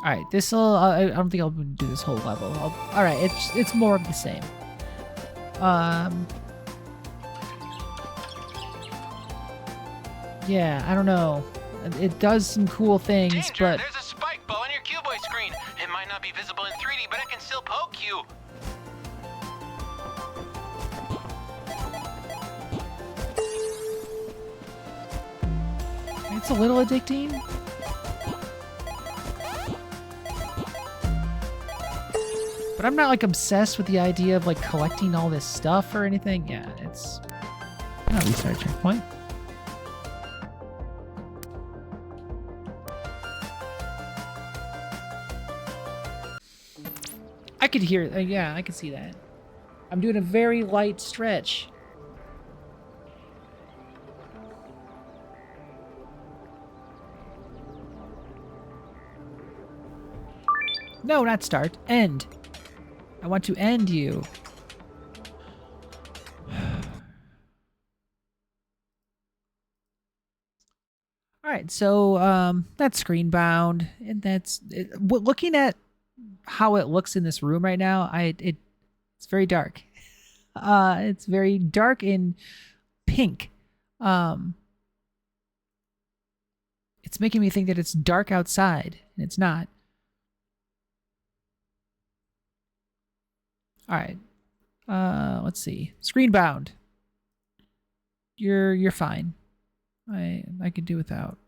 Alright, this'll, I don't think I'll do this whole level. Alright, it's more of the same. Yeah, I don't know. It does some cool things, Danger, but... there's a spike ball on your cuboid screen. It might not be visible in 3D, but it can still poke you. It's a little addicting. But I'm not like obsessed with the idea of like collecting all this stuff or anything. Yeah, it's... Oh, restart checkpoint. I could hear, yeah, I could see that. I'm doing a very light stretch. No, not start. End. I want to end you. All right, so that's screen bound, and that's looking at how it looks in this room right now. It's very dark. It's very dark and pink. It's making me think that it's dark outside, and it's not. All right. Let's see. Screen bound. You're fine. I could do without.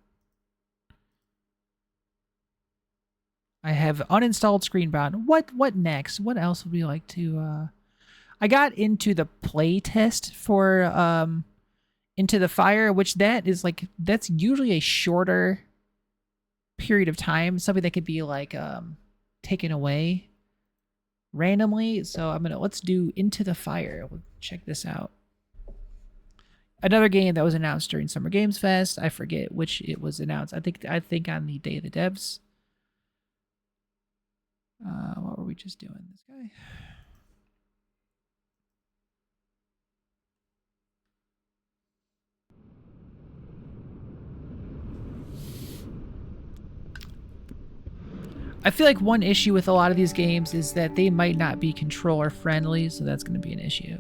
I have uninstalled Screenbound. What next? What else would we like to I got into the play test for Into the Fire, which that's usually a shorter period of time, something that could be like taken away randomly. So let's do Into the Fire. We'll check this out. Another game that was announced during Summer Games Fest. I forget which it was announced. I think on the Day of the Devs. What were we just doing? This guy. I feel like one issue with a lot of these games is that they might not be controller friendly, so that's going to be an issue.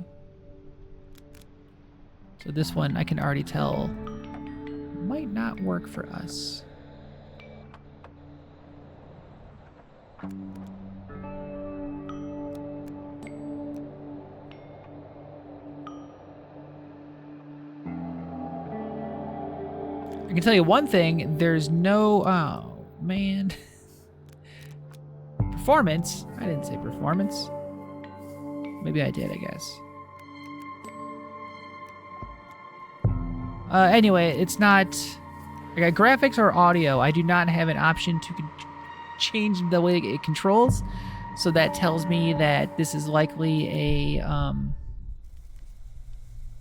So this one, I can already tell, might not work for us. I can tell you one thing, there's no... Oh, man. Performance? I didn't say performance. Maybe I did, I guess. Anyway, it's not... I got graphics or audio. I do not have an option to change the way it controls. So that tells me that this is likely a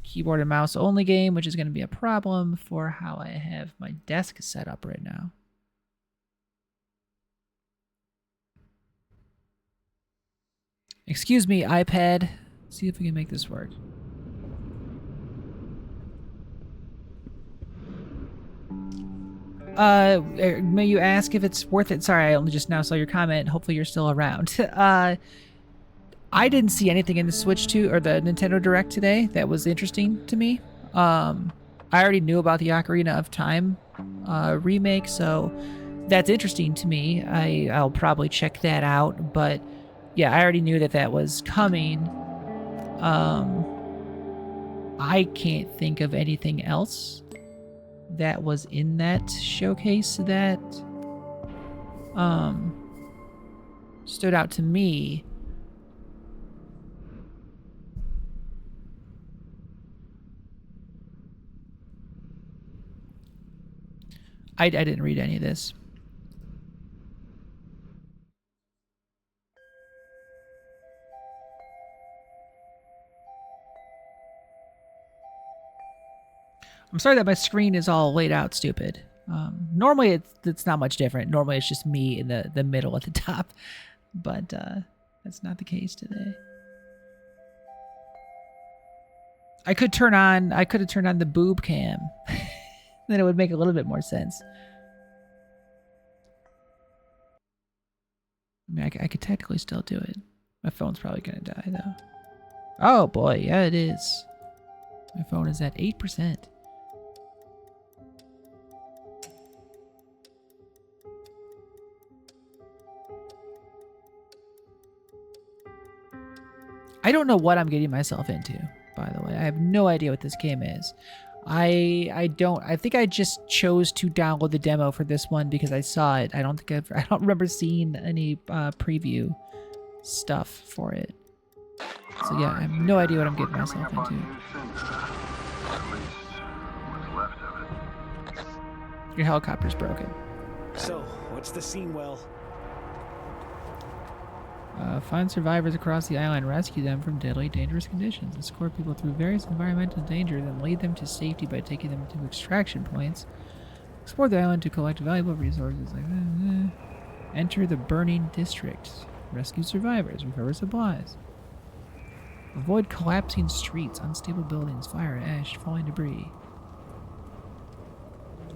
keyboard and mouse only game, which is going to be a problem for how I have my desk set up right now. Excuse me, iPad. See if we can make this work. May you ask if it's worth it? Sorry, I only just now saw your comment. Hopefully you're still around. I didn't see anything in the Switch 2 or the Nintendo Direct today that was interesting to me. I already knew about the Ocarina of Time remake, so that's interesting to me. I'll probably check that out, but yeah, I already knew that was coming. I can't think of anything else that was in that showcase that stood out to me. I didn't read any of this. I'm sorry that my screen is all laid out stupid. Normally it's not much different. Normally it's just me in the middle at the top, but that's not the case today. I could have turned on the boob cam. Then it would make a little bit more sense. I mean, I could technically still do it. My phone's probably gonna die though. Oh boy, yeah it is. My phone is at 8%. I don't know what I'm getting myself into, by the way. I have no idea what this game is. I think I just chose to download the demo for this one because I saw it. I don't remember seeing any preview stuff for it. So yeah, I have no idea what I'm getting myself into. Your helicopter's broken. So, what's the scene, Will? Find survivors across the island, rescue them from deadly, dangerous conditions, escort people through various environmental dangers, then lead them to safety by taking them to extraction points. Explore the island to collect valuable resources. Enter the burning district. Rescue survivors, recover supplies. Avoid collapsing streets, unstable buildings, fire, ash, falling debris.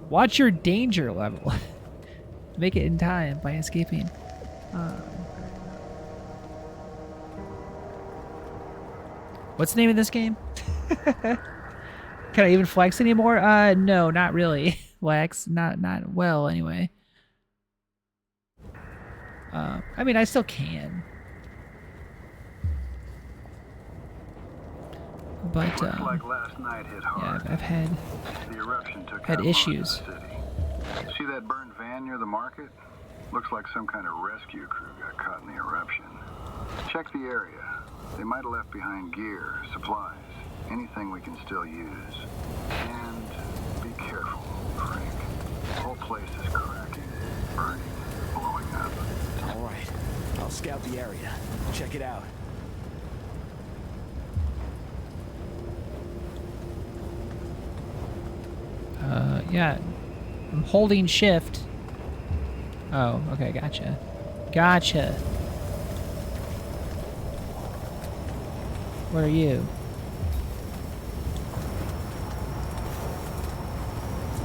Watch your danger level. Make it in time by escaping. What's the name of this game? Can I even flex anymore? No, not really. Flex, not well anyway. I mean, I still can. But yeah, I've had issues. See that burned van near the market? Looks like some kind of rescue crew got caught in the eruption. Check the area. They might have left behind gear, supplies, anything we can still use. And be careful, Frank. The whole place is cracking, burning, blowing up. All right, I'll scout the area. Check it out. Yeah, I'm holding shift. Oh, okay, gotcha. Gotcha. What are you?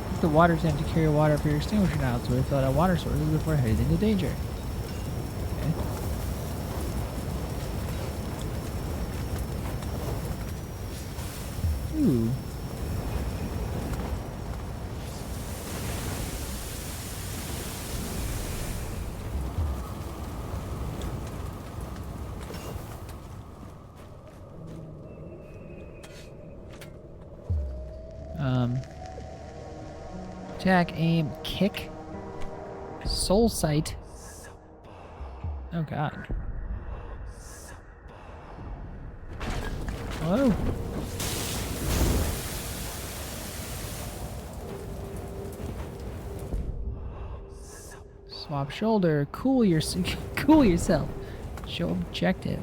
Use the water tank to carry water for your extinguisher now, so we fill out water sources before heading into danger. Okay. Ooh. Attack, aim, kick, soul sight. Oh god. Hello? Swap shoulder, cool yourself. Show objective.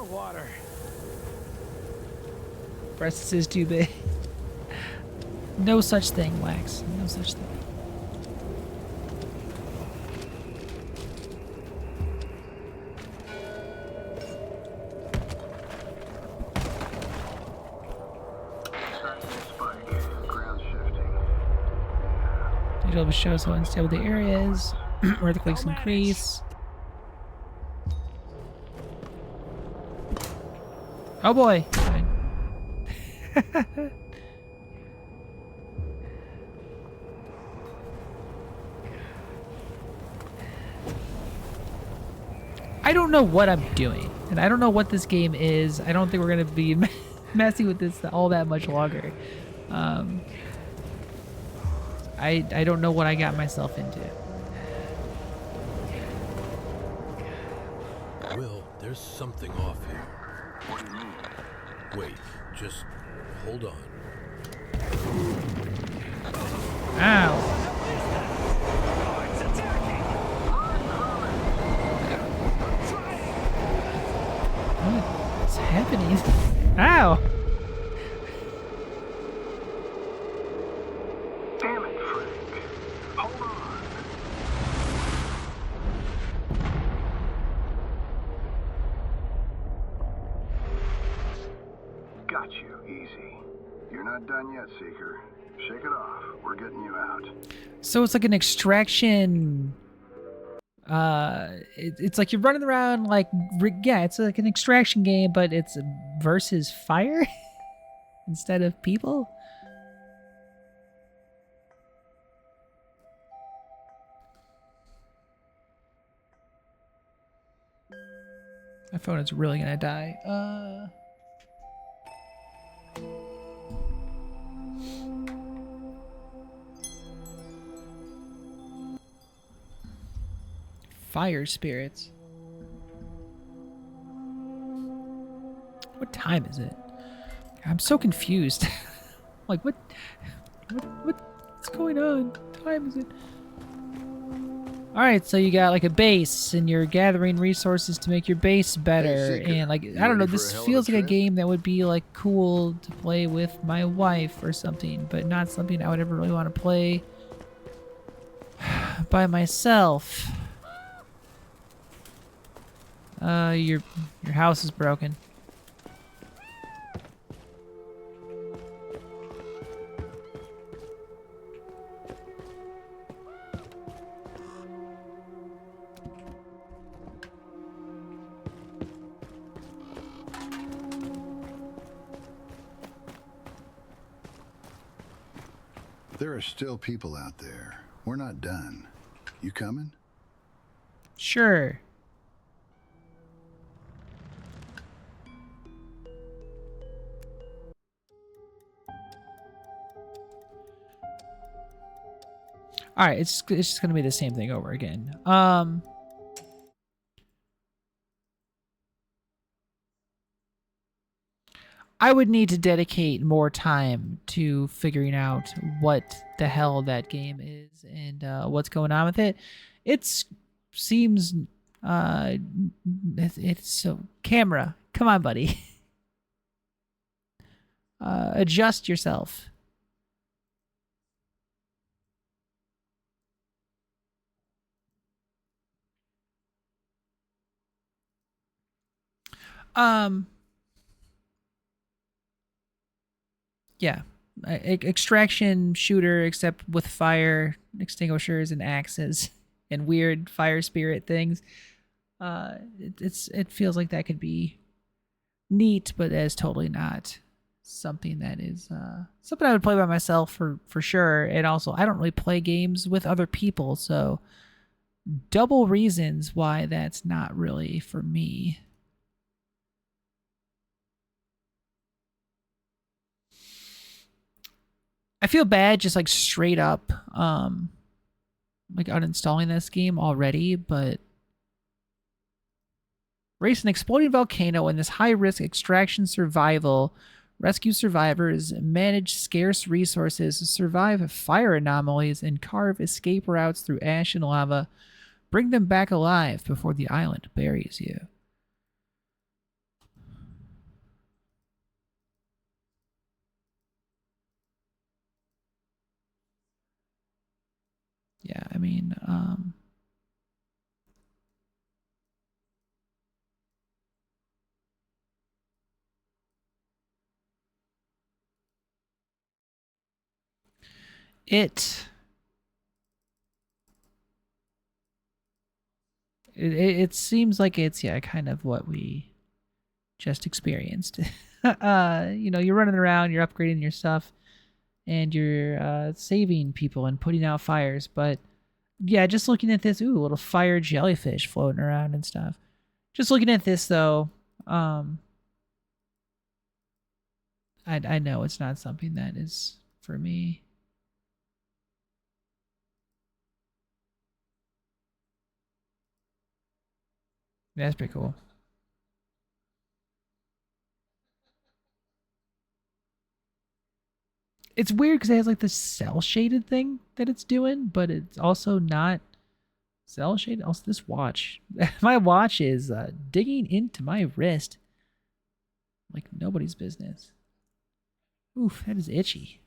Water. Breast is too big. No such thing, Wax. No such thing. Digital shows how unstable the area is. Earthquakes increase. Oh boy! I don't know what I'm doing, and I don't know what this game is. I don't think we're gonna be messing with this all that much longer. I don't know what I got myself into. Will, there's something off here. What do you mean? Wait, just hold on. Ow. What's happening? Ow. Damn it, Frank. Hold on. Got you, easy. You're not done yet, Seeker. Shake it off. We're getting you out. So it's like an extraction. It's like you're running around like, yeah, it's like an extraction game, but it's versus fire instead of people. My phone is really gonna die. Fire spirits. What time is it? I'm so confused. Like what's going on? What time is it? All right, so you got like a base, and you're gathering resources to make your base better. Hey, Seeker, and like, you I don't know, ready for this a hell of feels a like a trip? game that would be like cool to play with my wife or something, but not something I would ever really want to play by myself. Your house is broken. There are still people out there. We're not done. You coming? Sure. All right, it's just gonna be the same thing over again. I would need to dedicate more time to figuring out what the hell that game is and what's going on with it. It seems it's so camera. Come on, buddy. Adjust yourself. Yeah, extraction shooter, except with fire extinguishers and axes and weird fire spirit things. It feels like that could be neat, but that is totally not something that is something I would play by myself for sure. And also, I don't really play games with other people, so double reasons why that's not really for me. I feel bad just like straight up like uninstalling this game already, but race an exploding volcano in this high-risk extraction survival. Rescue survivors, manage scarce resources, survive fire anomalies, and carve escape routes through ash and lava. Bring them back alive before the island buries you. Yeah, I mean, it seems like it's, yeah, kind of what we just experienced. You know, you're running around, you're upgrading your stuff, and you're saving people and putting out fires, but yeah, just looking at this, ooh, little fire jellyfish floating around and stuff. Just looking at this though, I know it's not something that is for me. That's pretty cool. It's weird because it has like this cell shaded thing that it's doing, but it's also not cell shaded. Also, this watch, my watch is digging into my wrist like nobody's business. Oof, that is itchy.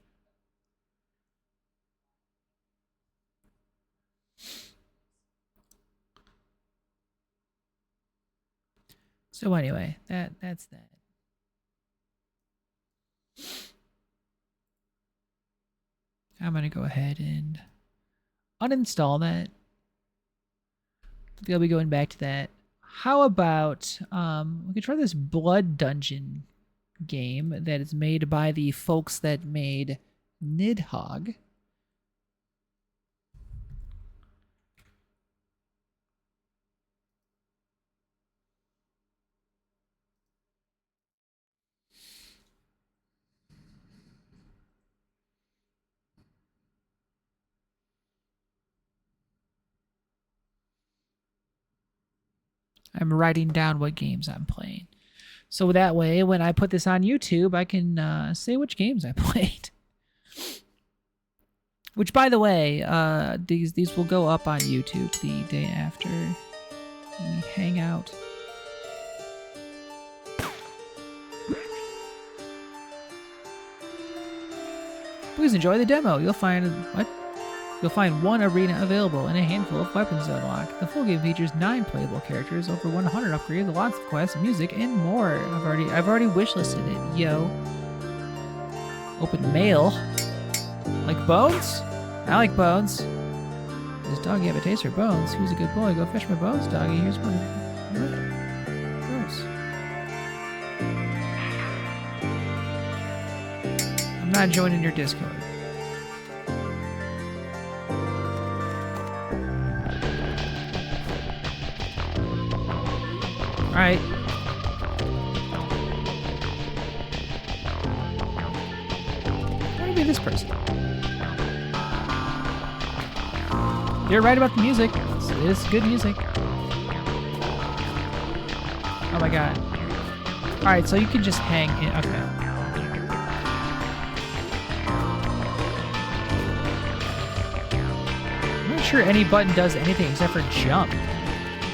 So anyway, that's that. I'm gonna go ahead and uninstall that. I'll be going back to that. How about we could try this Blood Dungeon game that is made by the folks that made Nidhogg. I'm writing down what games I'm playing. So that way, when I put this on YouTube, I can say which games I played. Which, by the way, these will go up on YouTube the day after we hang out. Please enjoy the demo. You'll find one arena available and a handful of weapons to unlock. The full game features 9 playable characters, over 100 upgrades, lots of quests, music, and more. I've already wishlisted it. Yo. Open mail. Like bones? I like bones. Does doggy have a taste for bones? Who's a good boy? Go fetch my bones, doggy. Here's one. What? Gross. I'm not joining your Discord. Alright. What do you mean this person? You're right about the music. It's good music. Oh my god. Alright, so you can just hang in. Okay. I'm not sure any button does anything except for jump,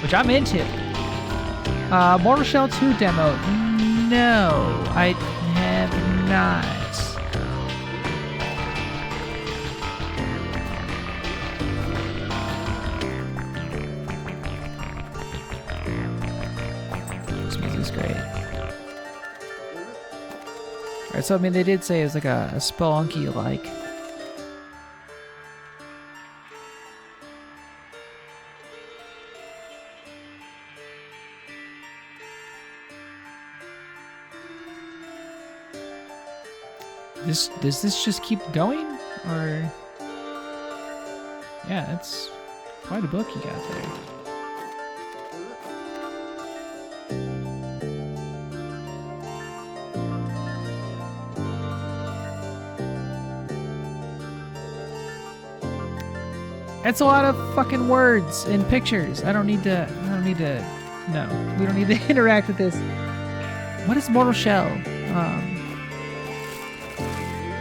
which I'm into. Mortal Shell 2 demo. No, I have not. This music's great. Alright, so I mean, they did say it's like a Spelunky like. Does this just keep going, or? Yeah, that's quite a book you got there. That's a lot of fucking words and pictures. I don't need to, no, we don't need to interact with this. What is Mortal Shell?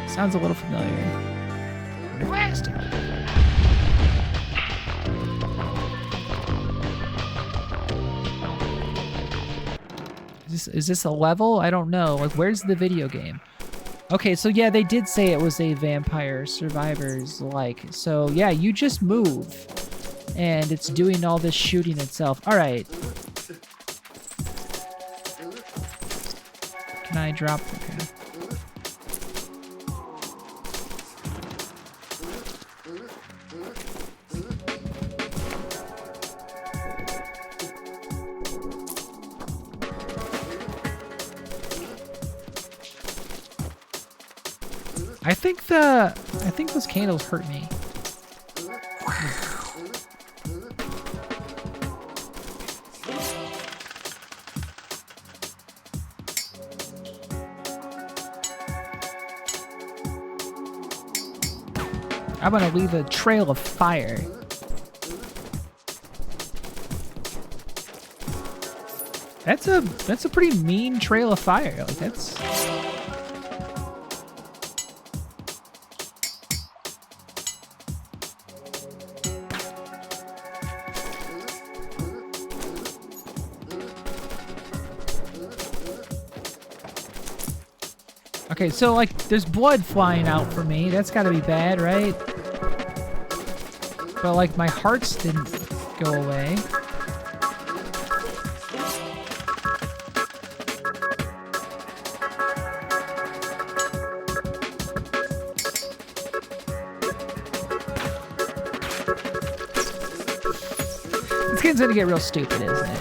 Sounds a little familiar. Blasting. Is this a level? I don't know. Like, where's the video game? Okay, so yeah, they did say it was a Vampire Survivors like. So yeah, you just move, and it's doing all this shooting itself. All right. Can I drop? Okay. I think those candles hurt me. I'm gonna leave a trail of fire. That's a pretty mean trail of fire. Like that's. Okay, so like there's blood flying out for me. That's gotta be bad, right? But like my hearts didn't go away. This game's gonna get real stupid, isn't it?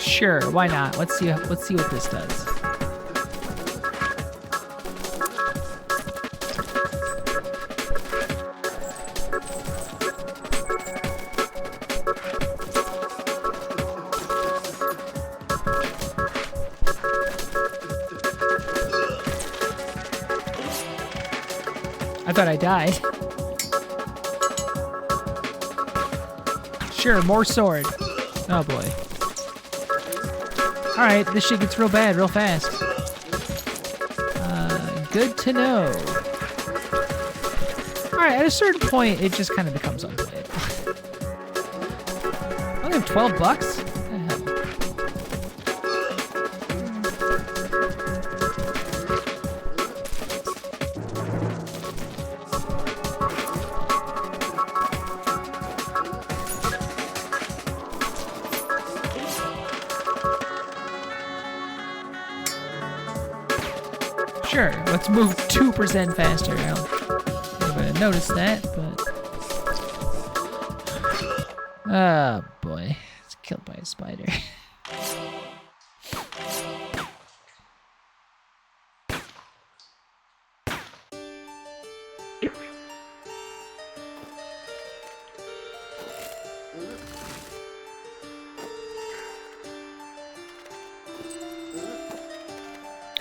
Sure, why not? Let's see what this does. I thought I died. Sure, more sword. Oh boy. Alright, this shit gets real bad real fast. Good to know. Alright, at a certain point, it just kind of becomes unplayable. I only have 12 bucks? What the hell? Sure, let's move 2% faster. I don't think I'm gonna notice that, but... Oh boy, it's killed by a spider.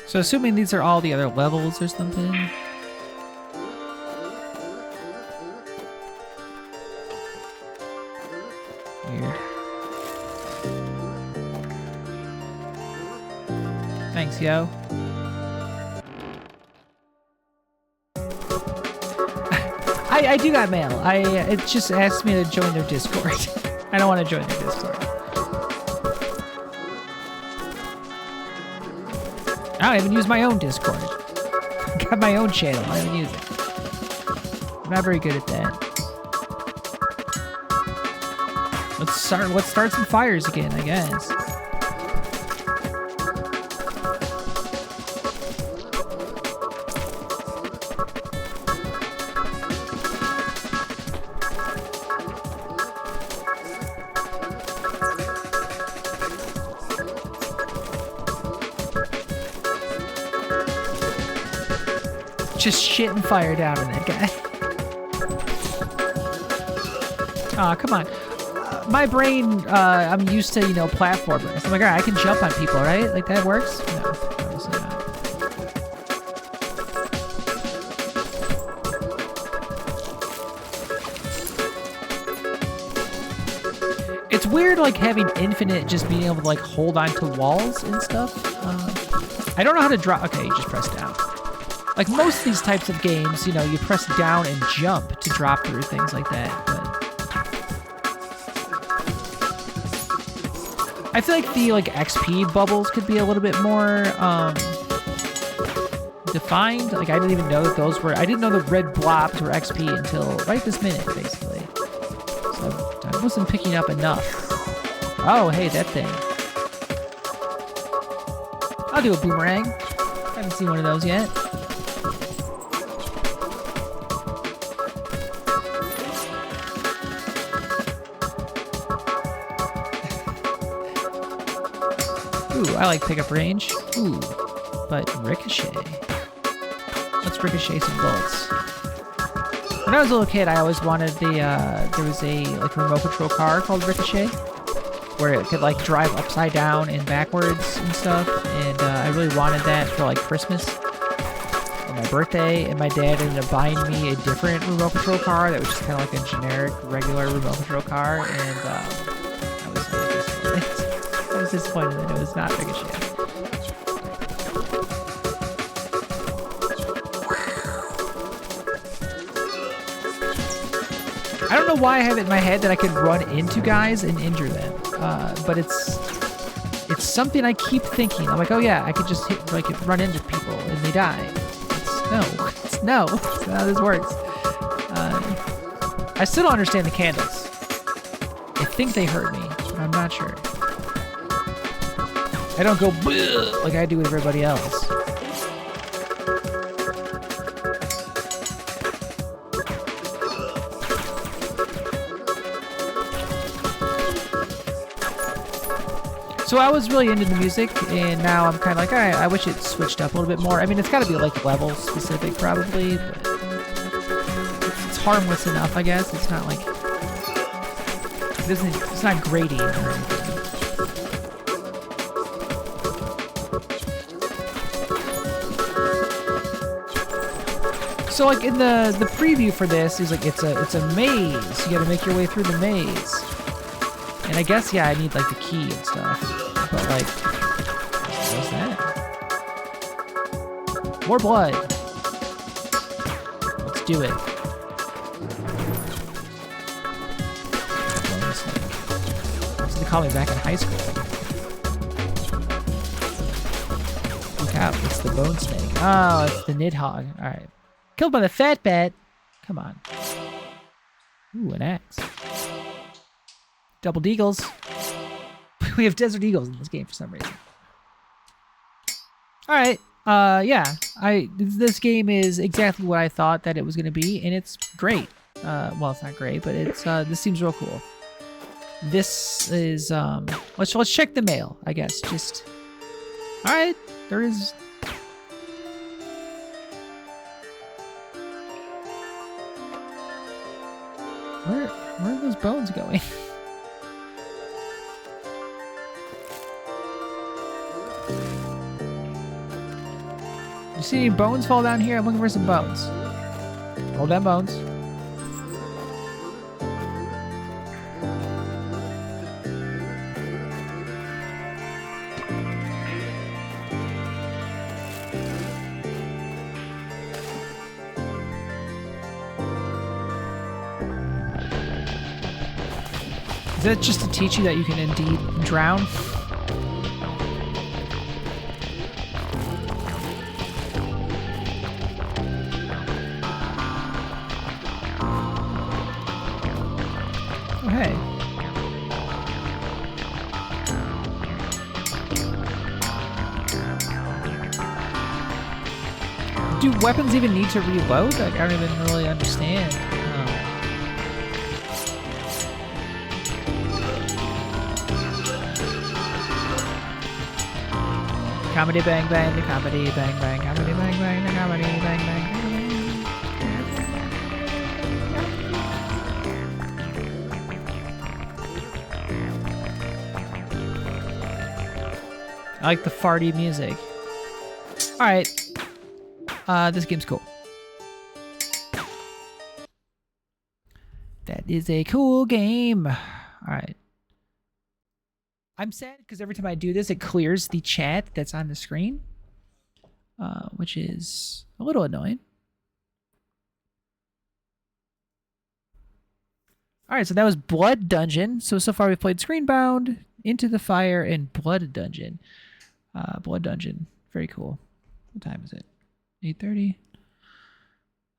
So assuming these are all the other levels or something. Weird. Thanks, yo. I do got mail. It just asked me to join their Discord. I don't want to join their Discord. I don't even use my own Discord. I got my own channel. I don't even use it. I'm not very good at that. Let's start some fires again, I guess. Just shitting fire down on that guy. Aw, come on. My brain, I'm used to, platformers. I'm like, alright, I can jump on people, right? Like, that works? No, obviously not. It's weird, like, having infinite, just being able to, like, hold on to walls and stuff. I don't know how to drop. Okay, you just press down. Like, most of these types of games, you press down and jump to drop through things like that, but... I feel like the, XP bubbles could be a little bit more, defined. Like, I didn't even know that those were... I didn't know the red blobs were XP until right this minute, basically. So, I wasn't picking up enough. Oh, hey, that thing. I'll do a boomerang. I haven't seen one of those yet. Ooh, I like pickup range. Ooh, but ricochet. Let's ricochet some bullets. When I was a little kid, I always wanted the, there was a, remote control car called Ricochet, where it could, drive upside down and backwards and stuff, and I really wanted that for, Christmas or my birthday, and my dad ended up buying me a different remote control car that was just kind of like a generic, regular remote control car, and I was disappointed that it was not Ricochet. I don't know why I have it in my head that I could run into guys and injure them, but it's something I keep thinking. I'm like, oh yeah, I could just run into people and they die. No, that's not how this works. I still don't understand the candles. I think they hurt me, but I'm not sure. I don't go bleh like I do with everybody else. So I was really into the music, and now I'm kind of like, all right, I wish it switched up a little bit more. I mean, it's got to be like level specific probably, but it's harmless enough, I guess. It's not like, it's not grating or anything. So like in the preview for this is like it's a maze. You got to make your way through the maze. And I guess yeah, I need like the key and stuff. But like, what's that? More blood. Let's do it. So they call me back in high school. Look out! It's the bone snake. Oh, it's the Nidhogg. All right. Killed by the fat bat. Come on. Ooh, an axe. Double deagles. We have desert eagles in this game for some reason. All right. Yeah. This game is exactly what I thought that it was going to be, and it's great. Well, it's not great, but it's this seems real cool. This is let's check the mail, I guess. Just all right. There is. Where are those bones going? You see any bones fall down here? I'm looking for some bones. Hold down bones. Is that just to teach you that you can indeed drown? Oh, hey. Do weapons even need to reload? Like, I don't even really understand. Comedy bang bang, the comedy bang bang, comedy bang bang, the comedy bang bang. I like the farty music. Alright. This game's cool. That is a cool game. Alright. I'm sad because every time I do this, it clears the chat that's on the screen, which is a little annoying. All right, so that was Blood Dungeon. So far we've played Screenbound, Into the Fire, and Blood Dungeon. Blood Dungeon, very cool. What time is it? 8:30.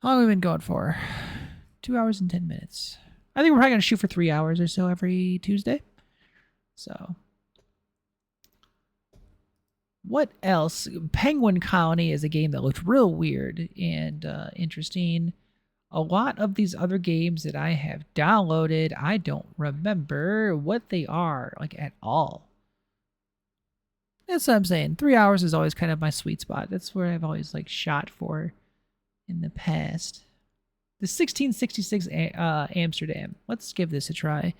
How long have we been going for? 2 hours and 10 minutes. I think we're probably going to shoot for 3 hours or so every Tuesday. So... what else? Penguin Colony is a game that looked real weird and interesting. A lot of these other games that I have downloaded, I don't remember what they are, like, at all. That's what I'm saying. 3 hours is always kind of my sweet spot. That's where I've always, like, shot for in the past. The 1666 Amsterdam. Let's give this a try.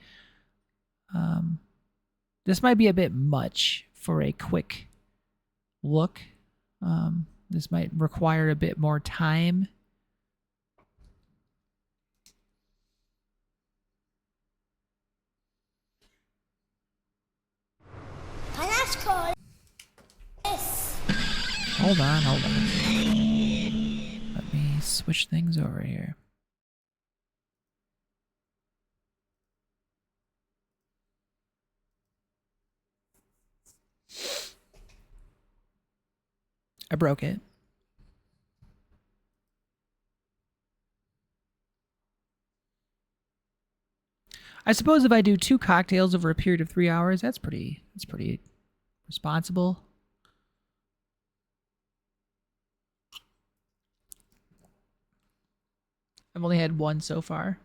This might be a bit much for a quick look. This might require a bit more time. Hold on. Let me switch things over here. I broke it. I suppose if I do 2 cocktails over a period of 3 hours, that's pretty responsible. I've only had 1 so far.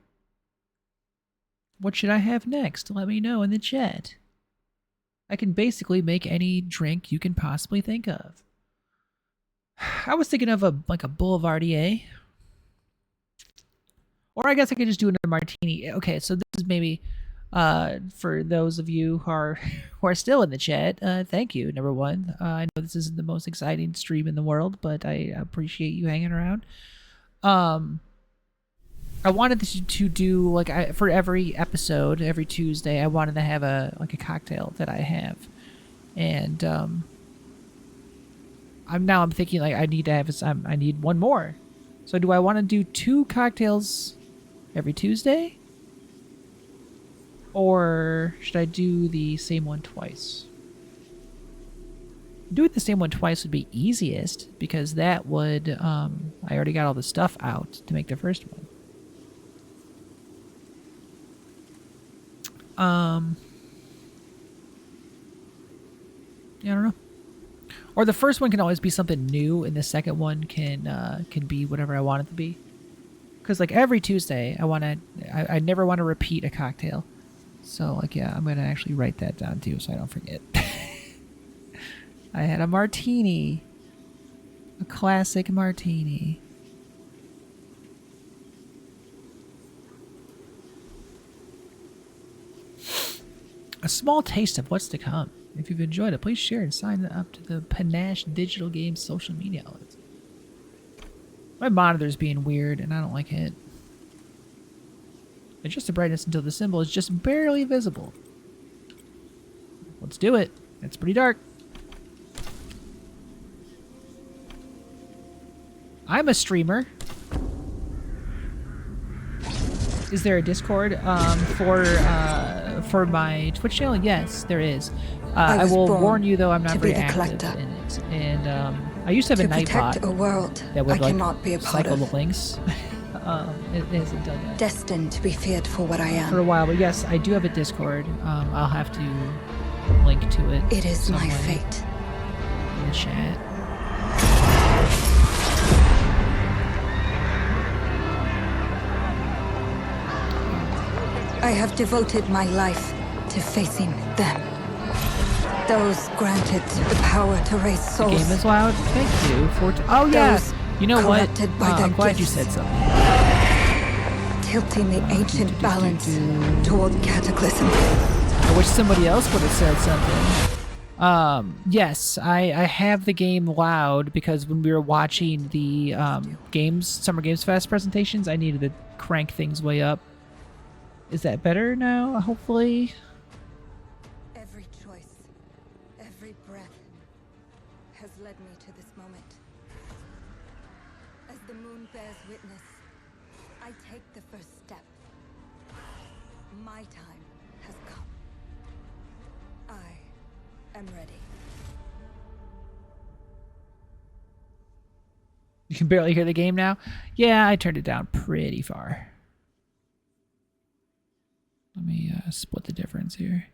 What should I have next? Let me know in the chat. I can basically make any drink you can possibly think of. I was thinking of a Boulevardier. Or I guess I could just do a martini. Okay, so this is maybe for those of you who are still in the chat. Thank you, number one. I know this isn't the most exciting stream in the world, but I appreciate you hanging around. I wanted to do like for every episode, every Tuesday, I wanted to have a cocktail that I have, and I'm thinking like I need 1 more. So do I want to do 2 cocktails every Tuesday, or should I do the same one twice? Doing the same one twice would be easiest because that would I already got all the stuff out to make the first one. Yeah, I don't know. Or the first one can always be something new, and the second one can be whatever I want it to be. Because like every Tuesday, I never want to repeat a cocktail. So like yeah, I'm gonna actually write that down too, so I don't forget. I had a martini, a classic martini. A small taste of what's to come. If you've enjoyed it, please share and sign up to the Panache Digital Games social media outlets. My monitor's being weird, and I don't like it. Adjust the brightness until the symbol is just barely visible. Let's do it. It's pretty dark. I'm a streamer. Is there a Discord for my Twitch channel? Yes, there is. I will warn you though, I'm not very active in it. And I used to have a Nightbot a world that would I cannot be a part cycle of. the links. It hasn't done that Destined to be feared for what I am. for a while, but yes, I do have a Discord. I'll have to link to it. It is some my way fate. in the chat. I have devoted my life to facing them. Those granted the power to raise The souls. game is loud. Thank you for. Oh yeah. Those You know what? corrupted by their I'm glad you gifts. said something. Tilting the ancient balance toward cataclysm. I wish somebody else would have said something. Yes, I have the game loud because when we were watching the Summer Games Fest presentations, I needed to crank things way up. Is that better now? Hopefully. Every choice, every breath has led me to this moment. As the moon bears witness, I take the first step. My time has come. I am ready. You can barely hear the game now? Yeah, I turned it down pretty far. Let me split the difference here.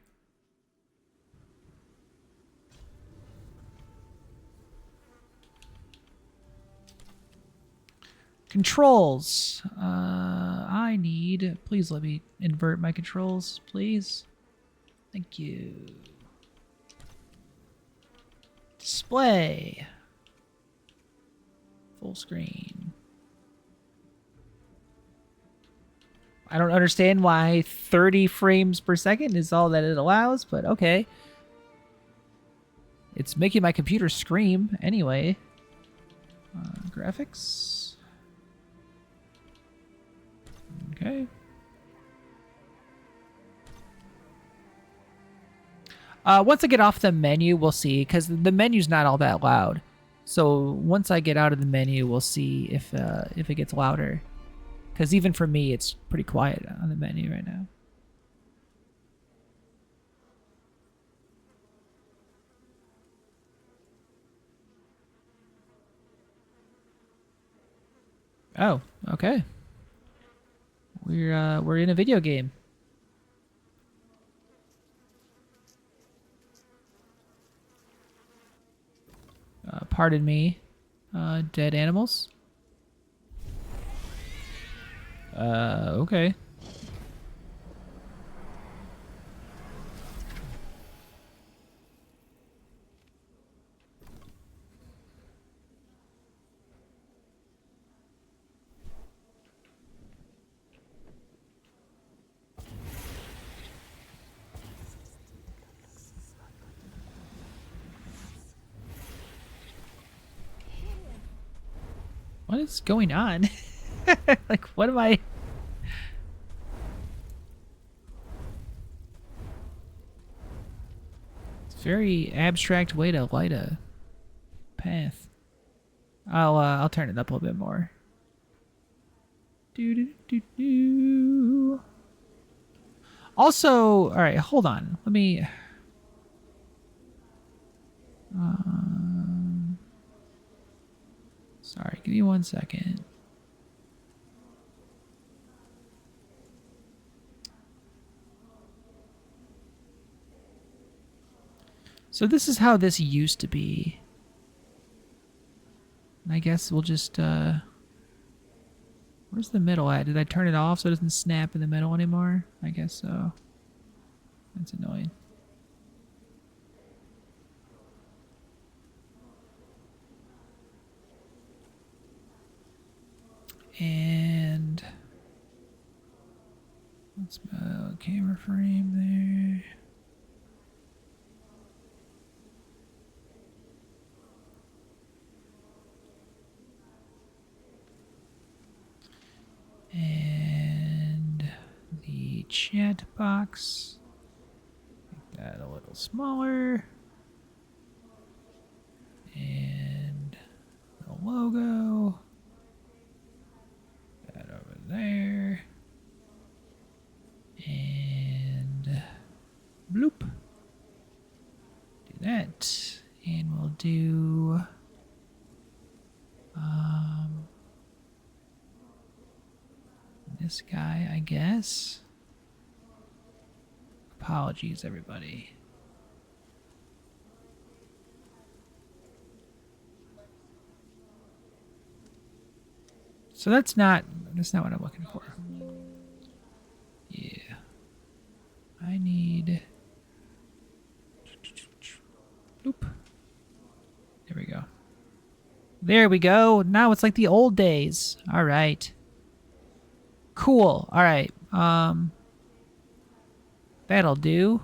Controls. I need... Please let me invert my controls, please. Thank you. Display. Full screen. I don't understand why 30 frames per second is all that it allows, but okay. It's making my computer scream anyway. Graphics. Okay. Once I get off the menu, we'll see, because the menu's not all that loud. So once I get out of the menu, we'll see if it gets louder. Because even for me, it's pretty quiet on the menu right now. Oh, okay. We're in a video game. Pardon me. Dead animals. Okay. What is going on? Like, what am I... It's a very abstract way to light a path. I'll turn it up a little bit more. Do. Also, all right, hold on. Let me... Sorry, give me 1 second. So this is how this used to be. I guess we'll just, where's the middle at? Did I turn it off so it doesn't snap in the middle anymore? I guess so. That's annoying. And let's camera frame there. And the chat box, make that a little smaller. And the logo. Over there. And bloop. Do that. And we'll do this guy, I guess. Apologies, everybody. So that's not what I'm looking for. Yeah. I need... Oop. There we go. There we go. Now it's like the old days. All right. Cool. All right. That'll do.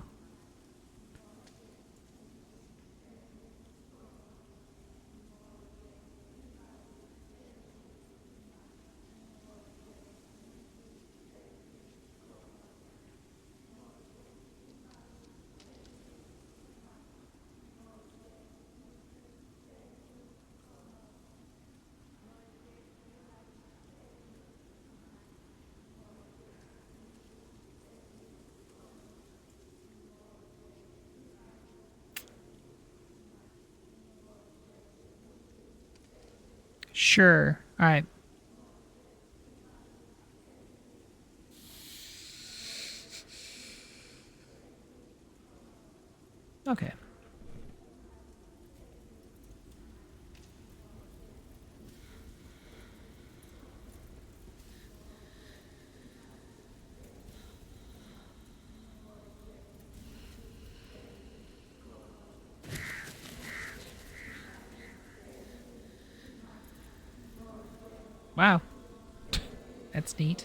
Sure. All right. Okay. Wow. That's neat.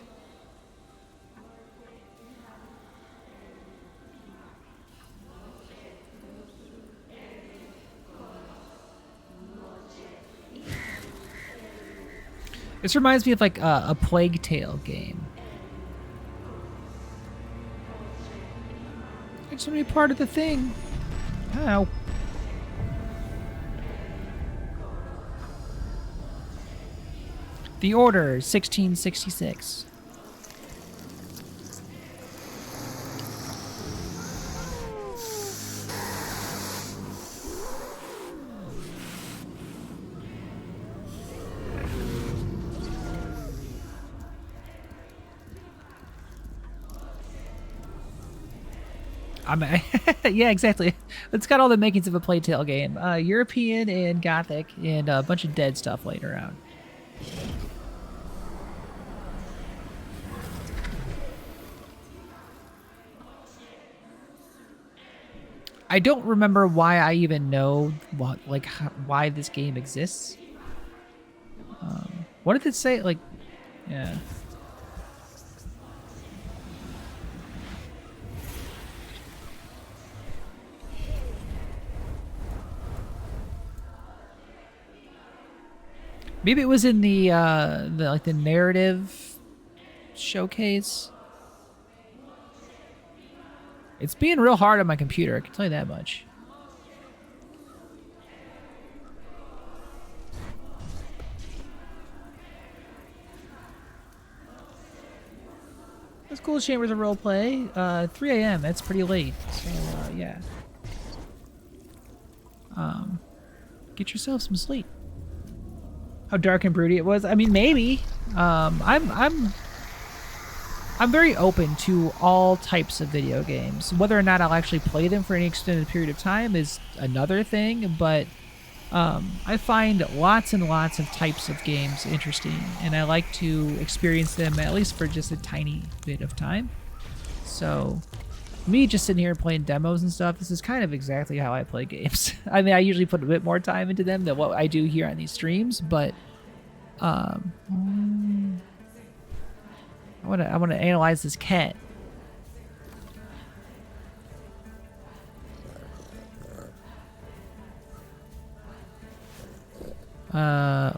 This reminds me of like a Plague Tale game. It's only part of the thing. Ow. The Order, 1666. Yeah, exactly. It's got all the makings of a Plague Tale game. European and Gothic and a bunch of dead stuff laying around. I don't remember why I even know why this game exists. What did it say? Like, yeah. Maybe it was in the narrative showcase. It's being real hard on my computer, I can tell you that much. That's cool. Chambers of Roleplay. 3 a.m. That's pretty late. So yeah. Get yourself some sleep. How dark and broody it was. I mean, maybe. I'm very open to all types of video games. Whether or not I'll actually play them for any extended period of time is another thing, but I find lots and lots of types of games interesting, and I like to experience them at least for just a tiny bit of time. So me just sitting here playing demos and stuff, this is kind of exactly how I play games. I mean, I usually put a bit more time into them than what I do here on these streams, but I want to analyze this cat.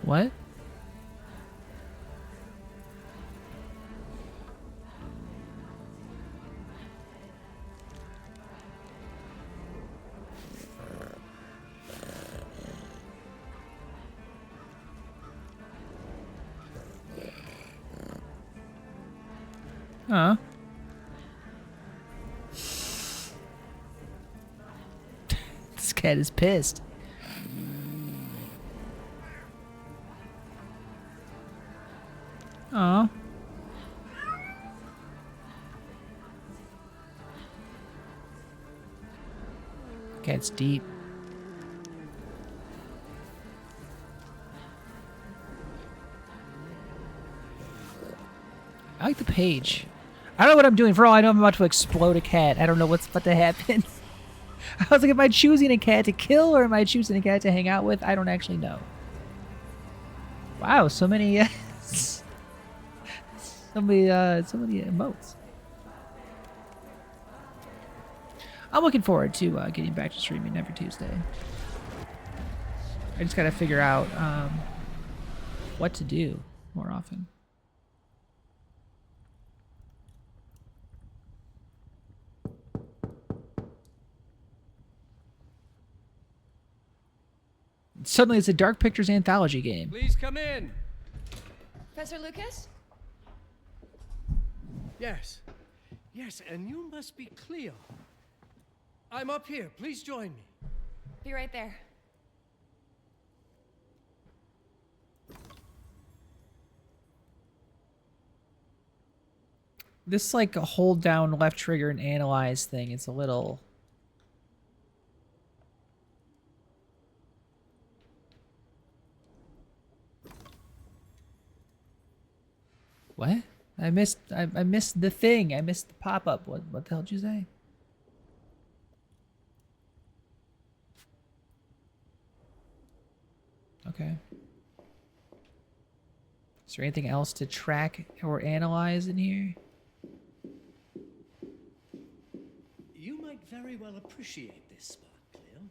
What? Huh? This cat is pissed. Aw. Cat's deep. I like the page. I don't know what I'm doing. For all I know, I'm about to explode a cat. I don't know what's about to happen. I was like, am I choosing a cat to kill or am I choosing a cat to hang out with? I don't actually know. Wow, so many, so many emotes. I'm looking forward to getting back to streaming every Tuesday. I just gotta figure out what to do more often. Suddenly it's a Dark Pictures anthology game. Please come in. Professor Lucas? Yes. Yes, and you must be Cleo. I'm up here. Please join me. Be right there. This like a hold down left trigger and analyze thing. It's a little. What? I missed the thing. I missed the pop-up. What the hell did you say? Okay. Is there anything else to track or analyze in here? You might very well appreciate this spot, Cleo.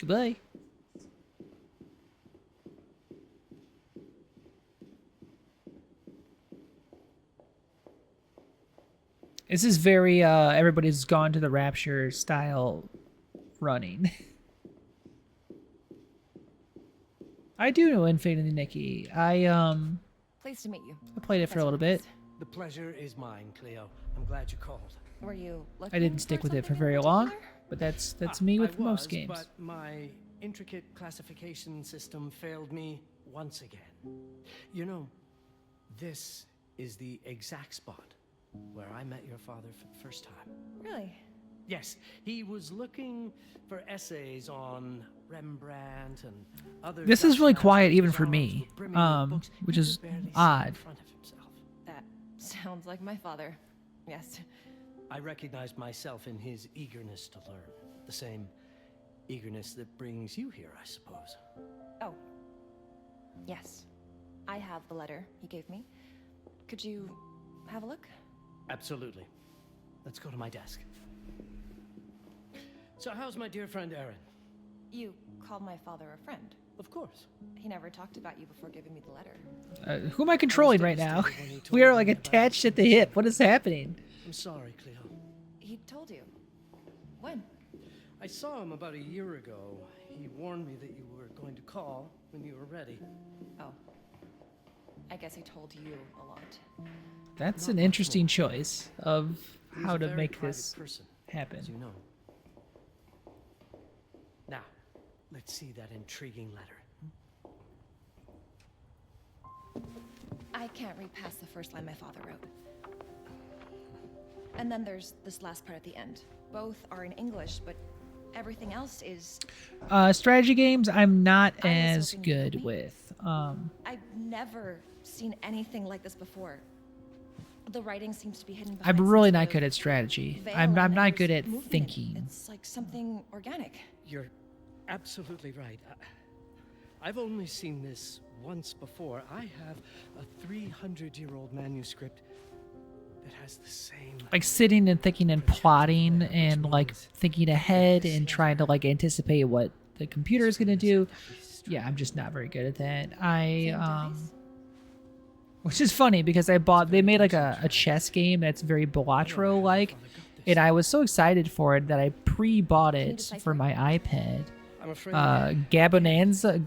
Goodbye. This is very everybody's gone to the Rapture style running. I do know Infinity Nikki. Pleased to meet you. I played it for a little bit. The pleasure is mine, Cleo. I'm glad you called. Were you looking I didn't stick with it for very long, but that's me with most games. But my intricate classification system failed me once again. You know, this is the exact spot where I met your father for the first time. Really? Yes, he was looking for essays on Rembrandt and other... This is really quiet even for me, which is odd. That sounds like my father. Yes. I recognized myself in his eagerness to learn. The same eagerness that brings you here, I suppose. Oh. Yes. I have the letter he gave me. Could you have a look? Absolutely. Let's go to my desk. So how's my dear friend Aaron? You called my father a friend. Of course. He never talked about you before giving me the letter. Who am I controlling right now? We are like attached at the hip. What is happening? I'm sorry, Cleo. He told you. When? I saw him about a year ago. He warned me that you were going to call when you were ready. Oh. I guess he told you a lot. That's an interesting choice of how to make this happen. As you know. Now, let's see that intriguing letter. I can't read past the first line my father wrote. And then there's this last part at the end. Both are in English, but everything else is... Strategy games I'm not as good with. I've never seen anything like this before. The writing seems to be hidden behind... I'm really not good at strategy. I'm not good at thinking. It's like something organic. You're absolutely right. I've only seen this once before. I have a 300-year-old manuscript that has the same... Like sitting and thinking and plotting and like thinking ahead and trying to like anticipate what the computer is going to do. Yeah, I'm just not very good at that. Which is funny because they made like a chess game that's very Balatro-like, and I was so excited for it that I pre-bought it for my iPad. Gabonanza,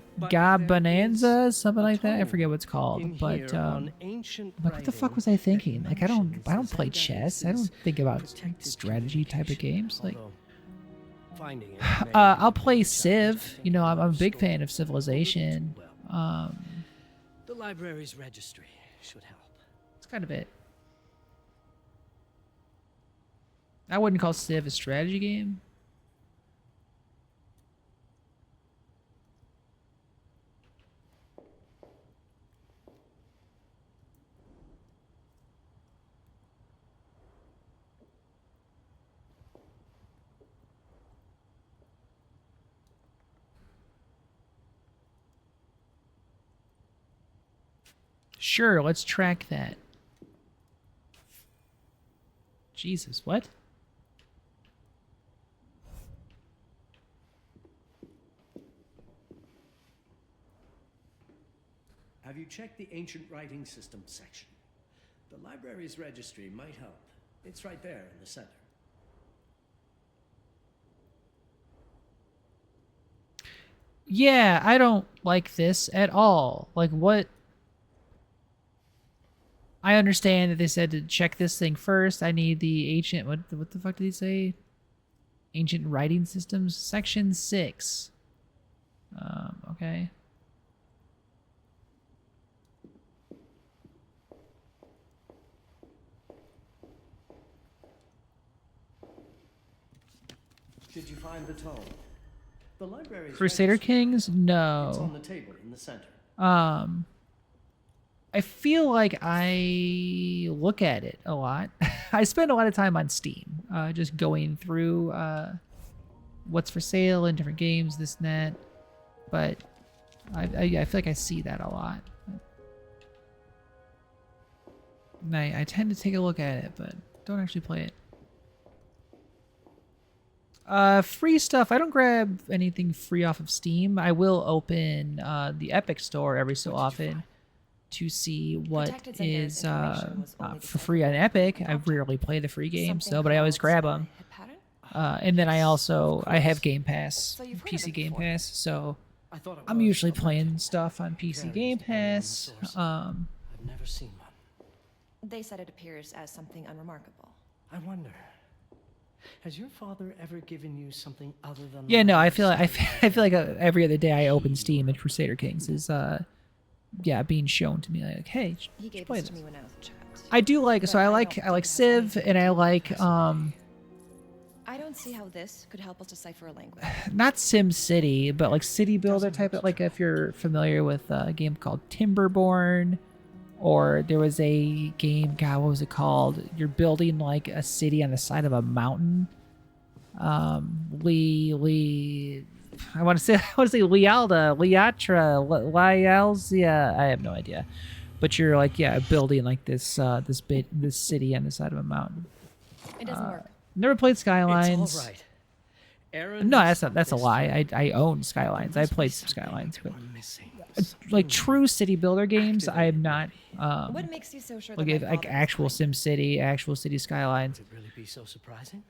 something like that. I forget what it's called, but like what the fuck was I thinking? Like I don't play chess. I don't think about strategy type of games. Like I'll play Civ. You know, I'm a big fan of Civilization. The library's registry should help. That's kind of it. I wouldn't call Civ a strategy game. Sure, let's track that. Jesus, what? Have you checked the ancient writing system section? The library's registry might help. It's right there in the center. Yeah, I don't like this at all. Like, what? I understand that they said to check this thing first. I need the ancient... What the fuck did he say? Ancient writing systems? Section 6. Okay. Did you find the tome? The library's Crusader Kings? No. It's on the table in the center. I feel like I look at it a lot. I spend a lot of time on Steam, just going through what's for sale in different games, this and that. But I feel like I see that a lot. And I tend to take a look at it, but don't actually play it. Free stuff. I don't grab anything free off of Steam. I will open the Epic Store every so often to see what is for free on Epic. I rarely play the free games, though, but I always grab them. And then I have Game Pass, PC Game Pass, so I'm usually playing stuff on PC Game Pass. I've never seen one. They said it appears as something unremarkable. I wonder, has your father ever given you something other than... Yeah, no, I feel like every other day I open Steam and Crusader Kings is yeah, being shown to me like, hey, He gave play this to this. me when I was a child. I do like, so I like Civ, and I like I don't see how this could help us decipher a language. not Sim City, but like city builder type of, like if you're familiar with a game called Timberborn, or there was a game, God, what was it called? You're building like a city on the side of a mountain. I want to say Lialda, Liatra, Lialzia. I have no idea, but you're like, yeah, building like this city on the side of a mountain. It doesn't work. Never played Skylines. It's all right. Aaron, No, that's a lie. I own Skylines. I played some Skylines, but like true city builder games, I am not. What makes you so sure Like that like actual Sim City, actual City Skylines. Could it really be so surprising?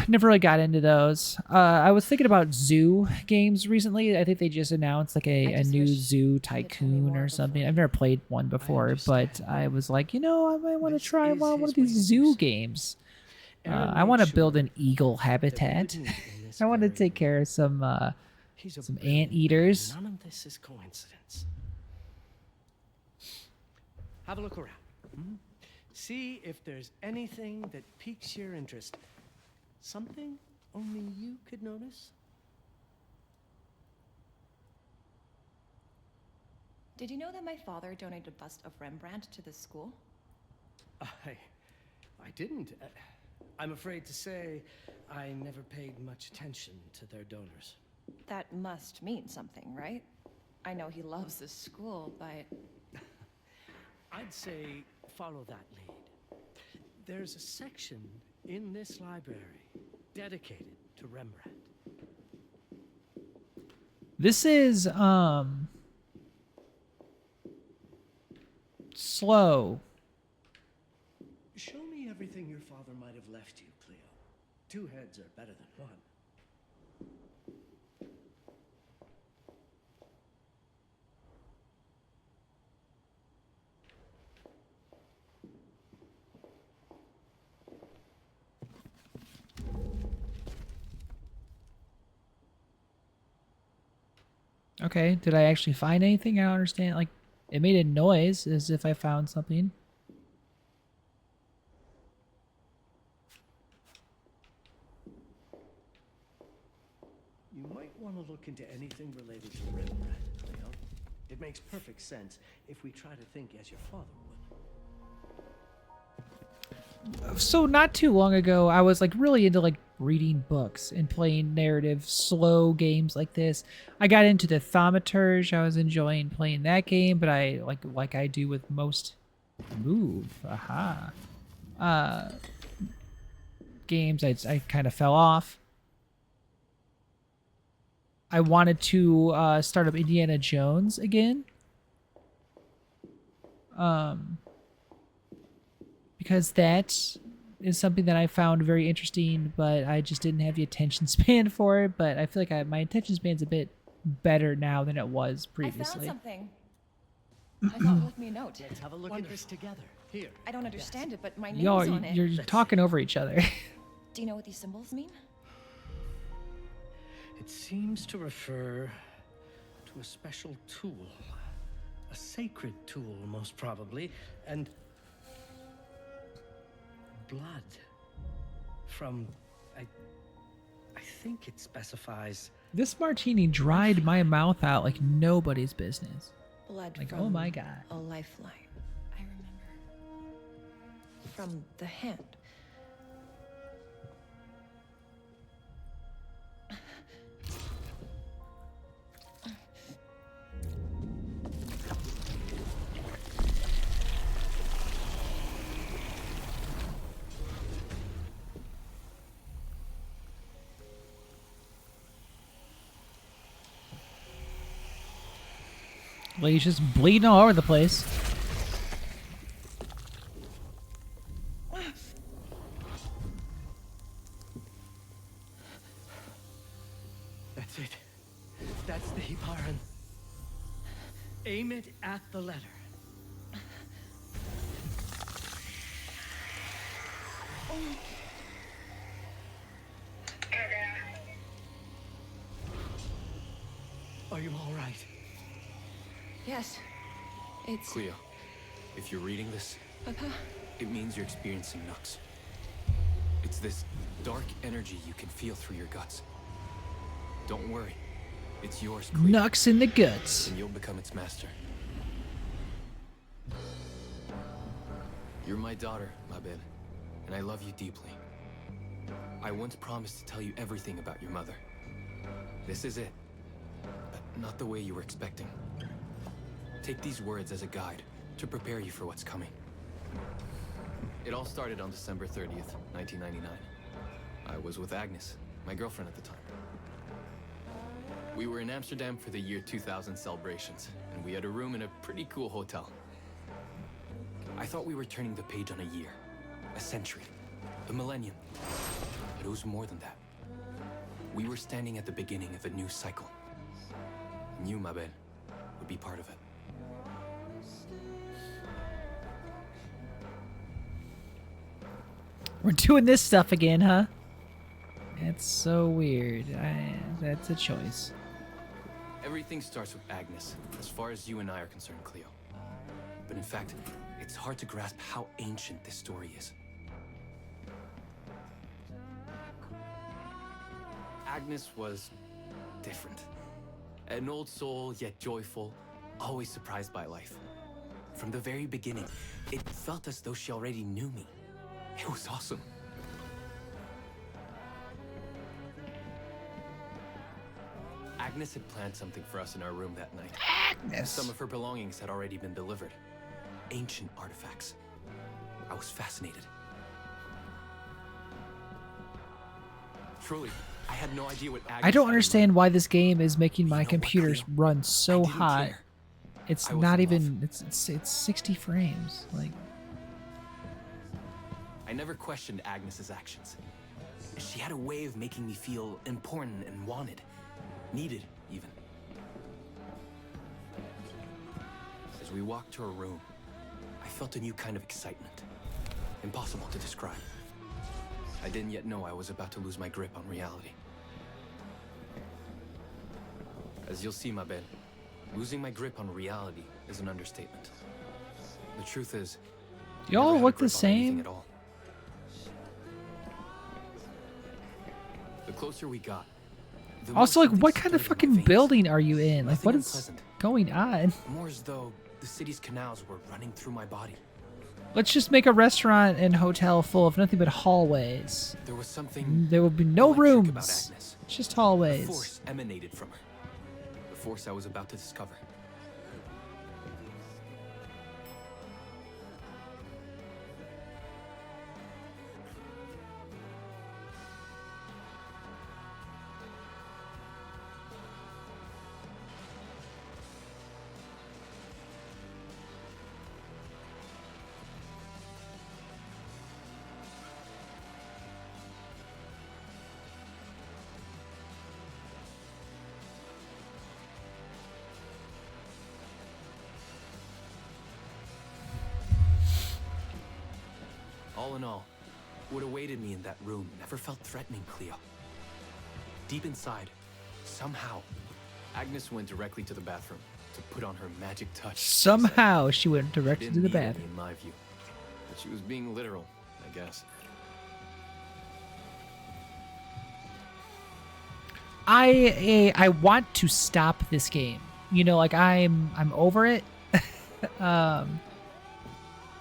Never really got into those. I was thinking about zoo games recently. I think they just announced like a new Zoo Tycoon or something. I've never played one before, but I was like, you know, I might want to try one of these zoo games. I want to build an eagle habitat. I want to take care of some anteaters. None of this is coincidence. Have a look around. See if there's anything that piques your interest. Something only you could notice. Did you know that my father donated a bust of Rembrandt to this school? I didn't. I'm afraid to say I never paid much attention to their donors. That must mean something, right? I know he loves this school, but... I'd say follow that lead. There's a section in this library dedicated to Rembrandt. This is slow. Show me everything your father might have left you, Cleo. 2 heads are better than 1. Okay, did I actually find anything? I don't understand. Like, it made a noise as if I found something. You might want to look into anything related to Rembrandt, Cleo. It makes perfect sense if we try to think as your father would. So not too long ago, I was like really into like reading books and playing narrative slow games like this. I got into the Thaumaturge. I was enjoying playing that game, but I like I do with most games, I kind of fell off. I wanted to start up Indiana Jones again. Because that is something that I found very interesting, but I just didn't have the attention span for it. But I feel like my attention span's a bit better now than it was previously. I found something. I thought it left me a note. Let's have a look at this together. Here. I don't understand it, but my name's on it. You're talking over each other. Do you know what these symbols mean? It seems to refer to a special tool. A sacred tool, most probably, and blood from, I think it specifies... This martini dried my mouth out like nobody's business. Blood like, from oh my God. A lifeline. I remember. From the hand. Well, he's just bleeding all over the place. That's it. That's the Baron. Aim it at the letter. Are you all right? Yes. It's... Cleo, if you're reading this, Papa? it means you're experiencing Nux. It's this dark energy you can feel through your guts. Don't worry. It's yours, Cleo. Nux in the guts. And you'll become its master. You're my daughter, Mabel, and I love you deeply. I once promised to tell you everything about your mother. This is it, but not the way you were expecting. Take these words as a guide to prepare you for what's coming. It all started on December 30th, 1999. I was with Agnes, my girlfriend at the time. We were in Amsterdam for the year 2000 celebrations, and we had a room in a pretty cool hotel. I thought we were turning the page on a year, a century, a millennium. But it was more than that. We were standing at the beginning of a new cycle. And you, Mabel, would be part of it. We're doing this stuff again, huh? That's so weird. That's a choice. Everything starts with Agnes, as far as you and I are concerned, Cleo. But in fact, it's hard to grasp how ancient this story is. Agnes was different. An old soul, yet joyful, always surprised by life. From the very beginning, it felt as though she already knew me. It was awesome. Agnes had planned something for us in our room that night. Agnes! Some of her belongings had already been delivered. Ancient artifacts. I was fascinated. Truly, I had no idea what Agnes I don't had in understand why this game is making my computers run so hot. care. It's I was not in love. even. It's 60 frames. Like, I never questioned Agnes's actions. She had a way of making me feel important and wanted. Needed, even. As we walked to her room, I felt a new kind of excitement. Impossible to describe. I didn't yet know I was about to lose my grip on reality. As you'll see, Mabel, losing my grip on reality is an understatement. The truth is, y'all look the grip on anything same. at all. The closer we got, the more Also, like, something what kind of stirred in my fucking veins. building are you in? Like, Nothing what is unpleasant. going on? More as though the city's canals were running through my body. Let's just make a restaurant and hotel full of nothing but hallways. There was something There will be no electric about rooms. Agnes. Just A hallways. force emanated from her. The force I was about to discover. All in all, what awaited me in that room never felt threatening, Cleo. Deep inside, somehow, Agnes went directly to the bathroom to put on her magic touch. Somehow she went She directly didn't to the need any, bathroom. in my view, but she was being literal, I guess. I want to stop this game. You know, like I'm over it.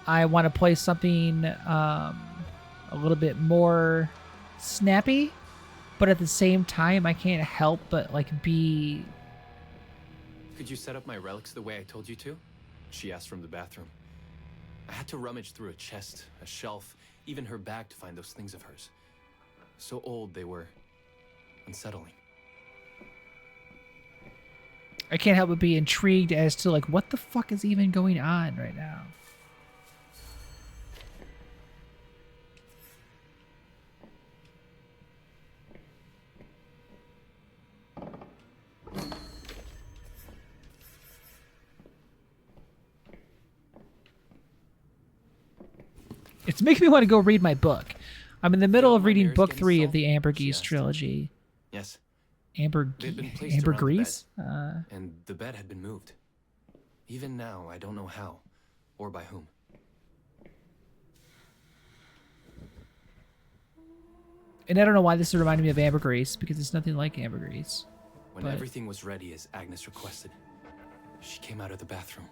I want to play something a little bit more snappy, but at the same time, I can't help but like be. Could you set up my relics the way I told you to? She asked from the bathroom. I had to rummage through a chest, a shelf, even her bag to find those things of hers. So old they were unsettling. I can't help but be intrigued as to like what the fuck is even going on right now. It's making me want to go read my book. I'm in the middle of reading book 3 of the Ambergris trilogy. They'd been placed around the Ambergris? bed, and the bed had been moved. Even now, I don't know how, or by whom. And I don't know why this is reminding me of ambergris, because it's nothing like ambergris. When everything was ready as Agnes requested, she came out of the bathroom.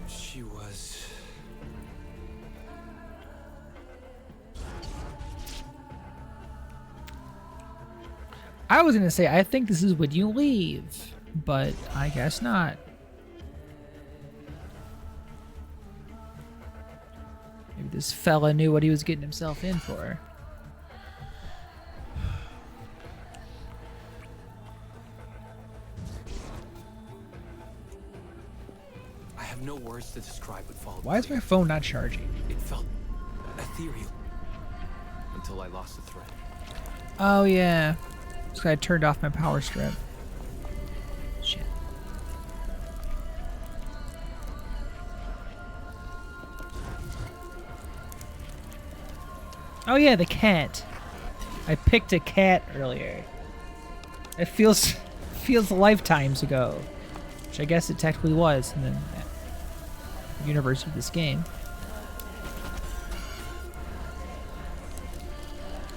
She was... I was gonna say, I think this is when you leave, but I guess not. Maybe this fella knew what he was getting himself in for. I have no words to describe what followed. Why is my phone not charging? It felt ethereal until I lost the thread. Oh yeah, because I turned off my power strip. Shit. Oh yeah, the cat. I picked a cat earlier. It feels lifetimes ago, which I guess it technically was in the universe of this game.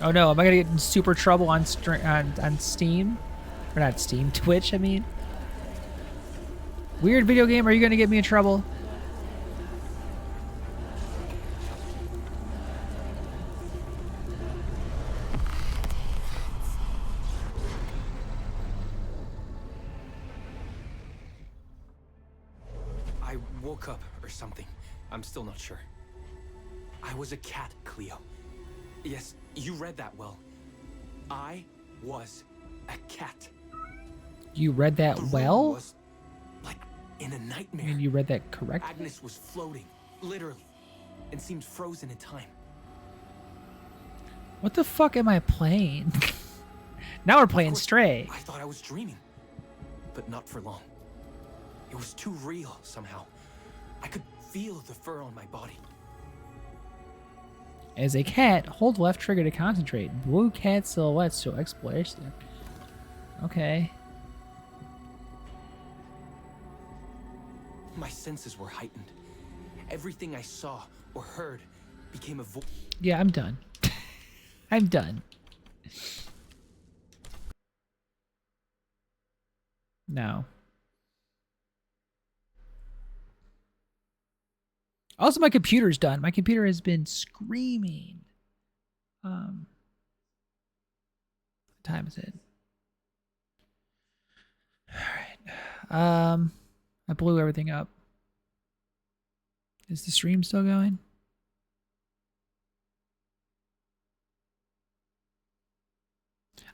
Oh no, am I gonna get in super trouble on Steam? Or not Steam, Twitch, I mean. Weird video game, are you gonna get me in trouble? I woke up or something. I'm still not sure. I was a cat, Cleo. Yes, you read that well. I was a cat. You read that well? Was like in a nightmare. I mean, you read that correctly? Agnes was floating, literally, and seemed frozen in time. What the fuck am I playing? Now we're playing Stray. I thought I was dreaming, but not for long. It was too real somehow. I could feel the fur on my body. As a cat, hold left trigger to concentrate. Blue cat silhouettes to exploration. Okay. My senses were heightened. Everything I saw or heard became a voice. Yeah, I'm done. I'm done. No. Also, my computer's done. My computer has been screaming. What time is it? All right. I blew everything up. Is the stream still going?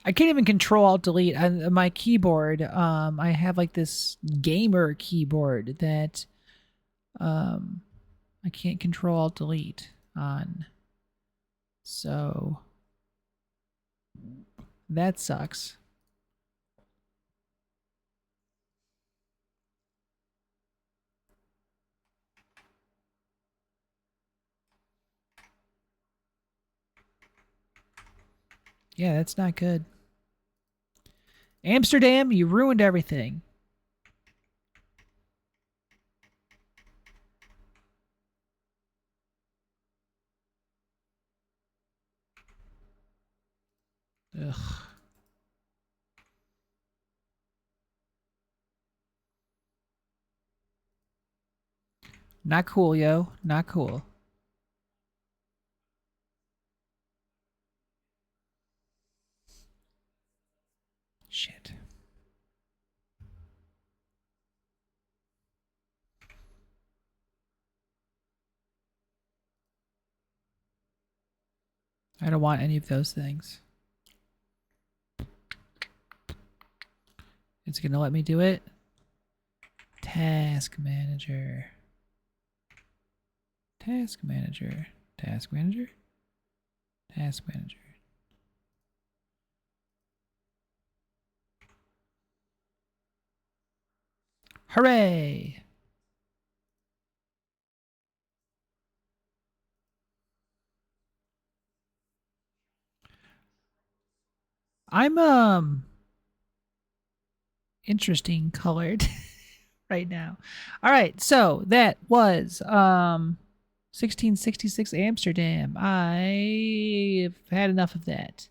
I can't even control alt delete on my keyboard. I have like this gamer keyboard that I can't control alt delete on. So that sucks. Yeah, that's not good. Amsterdam, you ruined everything. Ugh. Not cool, yo. Not cool. Shit. I don't want any of those things. It's gonna let me do it. Task manager. Task manager. Task manager. Task manager. Hooray! I'm interesting colored right now. All right, so that was 1666 Amsterdam. I've had enough of that.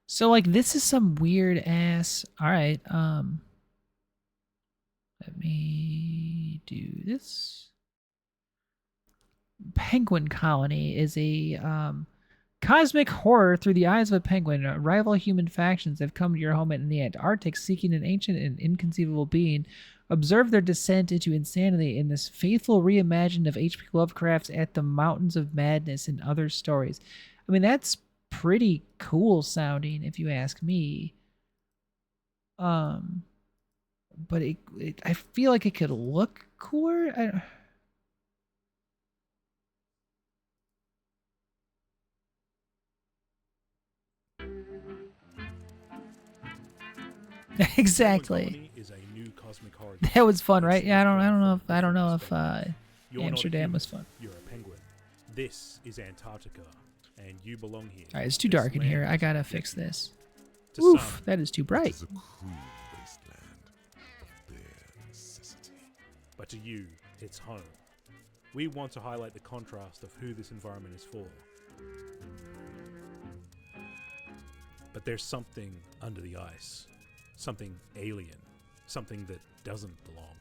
So like this is some weird ass. All right, let me do this. Penguin Colony is a cosmic horror through the eyes of a penguin. Rival human factions have come to your home in the Antarctic, seeking an ancient and inconceivable being. Observe their descent into insanity in this faithful reimagining of H.P. Lovecraft's At the Mountains of Madness and other stories. I mean, that's pretty cool sounding, if you ask me. But I feel like it could look cooler. Exactly. That was fun, right? Yeah, I don't know if Amsterdam was fun. You're a penguin. This is Antarctica, and you belong here. All right, it's too dark in here. I gotta fix this. Oof, that is too bright. It is a cruel wasteland of bare necessity. But to you, it's home. We want to highlight the contrast of who this environment is for. But there's something under the ice. Something alien. Something that doesn't belong.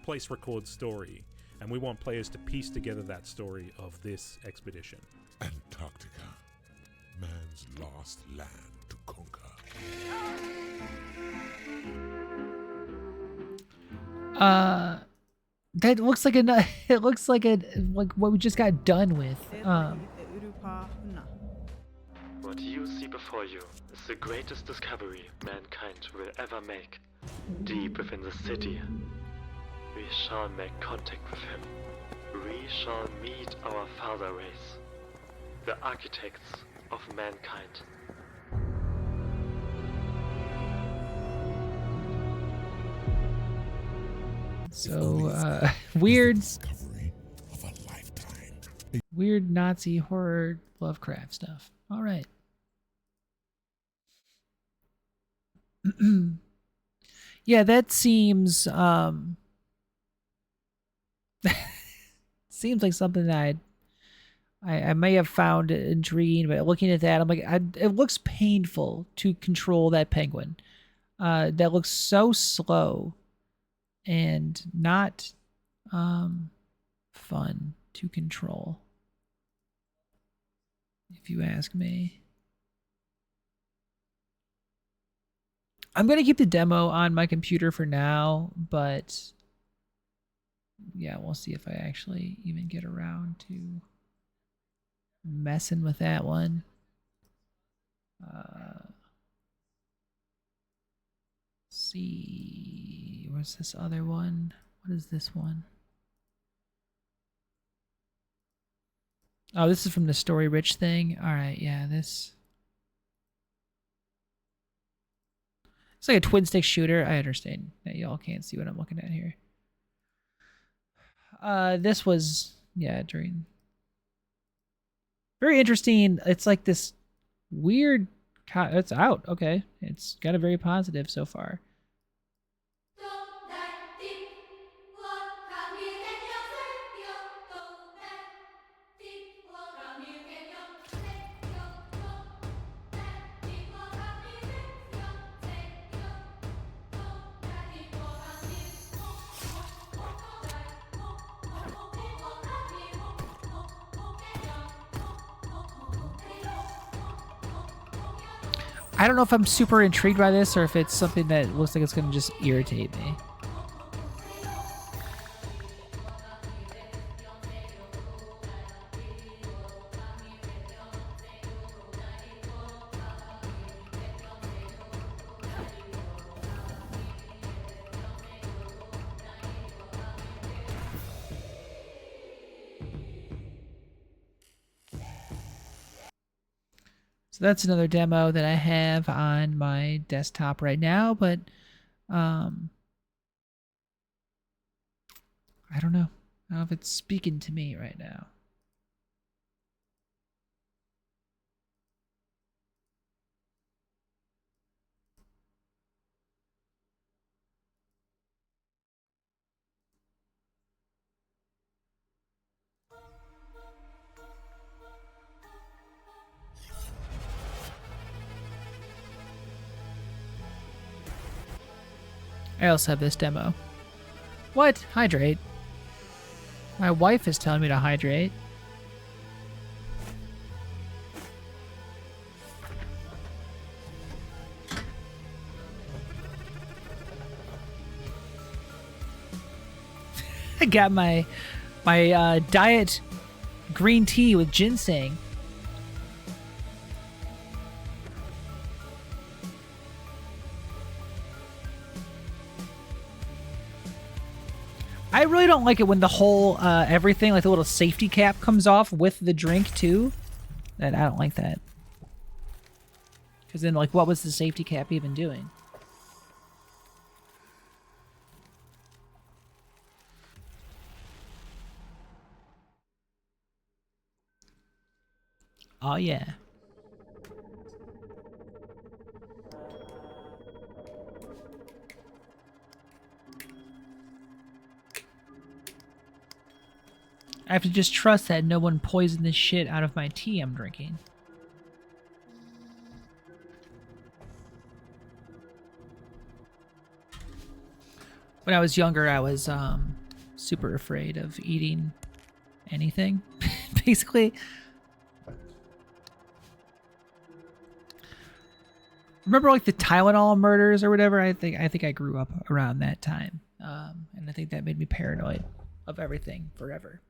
Place records story, and we want players to piece together that story of this expedition. Antarctica. Man's lost land to conquer. That looks like it looks like what we just got done with. What you see before you is the greatest discovery mankind will ever make. Deep within the city, we shall make contact with him. We shall meet our father race, the architects of mankind. So, weird Nazi horror Lovecraft stuff. All right. Yeah, that seems seems like something that I may have found intriguing, but looking at that, I'm like, it looks painful to control that penguin. That looks so slow and not fun to control, if you ask me. I'm going to keep the demo on my computer for now, but yeah, we'll see if I actually even get around to messing with that one. See, where's this other one? What is this one? Oh, this is from the Story Rich thing. All right, yeah, this. It's like a twin stick shooter. I understand that y'all can't see what I'm looking at here. This was, yeah, during. Very interesting. It's like this weird. It's out. Okay. It's got a very positive so far. I don't know if I'm super intrigued by this or if it's something that looks like it's going to just irritate me. So that's another demo that I have on my desktop right now, but I don't know. I don't know if it's speaking to me right now. I also have this demo. What? Hydrate? My wife is telling me to hydrate. I got my diet green tea with ginseng. I really don't like it when the whole everything, like the little safety cap, comes off with the drink too. I don't like that. Because then, like, what was the safety cap even doing? Oh yeah. I have to just trust that no one poisoned the shit out of my tea I'm drinking. When I was younger, I was super afraid of eating anything, basically. Remember, like, the Tylenol murders or whatever? I think I grew up around that time, and I think that made me paranoid of everything forever.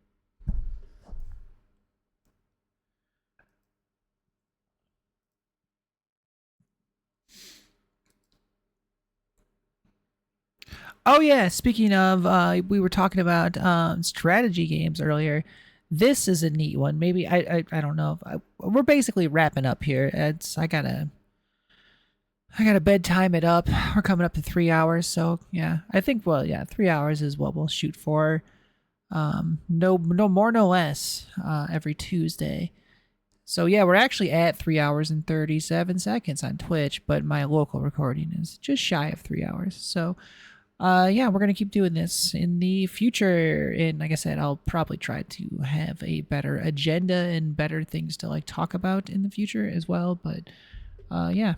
Oh yeah, speaking of, we were talking about strategy games earlier. This is a neat one. Maybe I don't know. We're basically wrapping up here. I gotta bedtime it up. We're coming up to 3 hours, so yeah. I think 3 hours is what we'll shoot for. No more, no less. Every Tuesday. So yeah, we're actually at 3 hours and 37 seconds on Twitch, but my local recording is just shy of 3 hours. So. Yeah, we're going to keep doing this in the future. And like I said, I'll probably try to have a better agenda and better things to like talk about in the future as well. But yeah,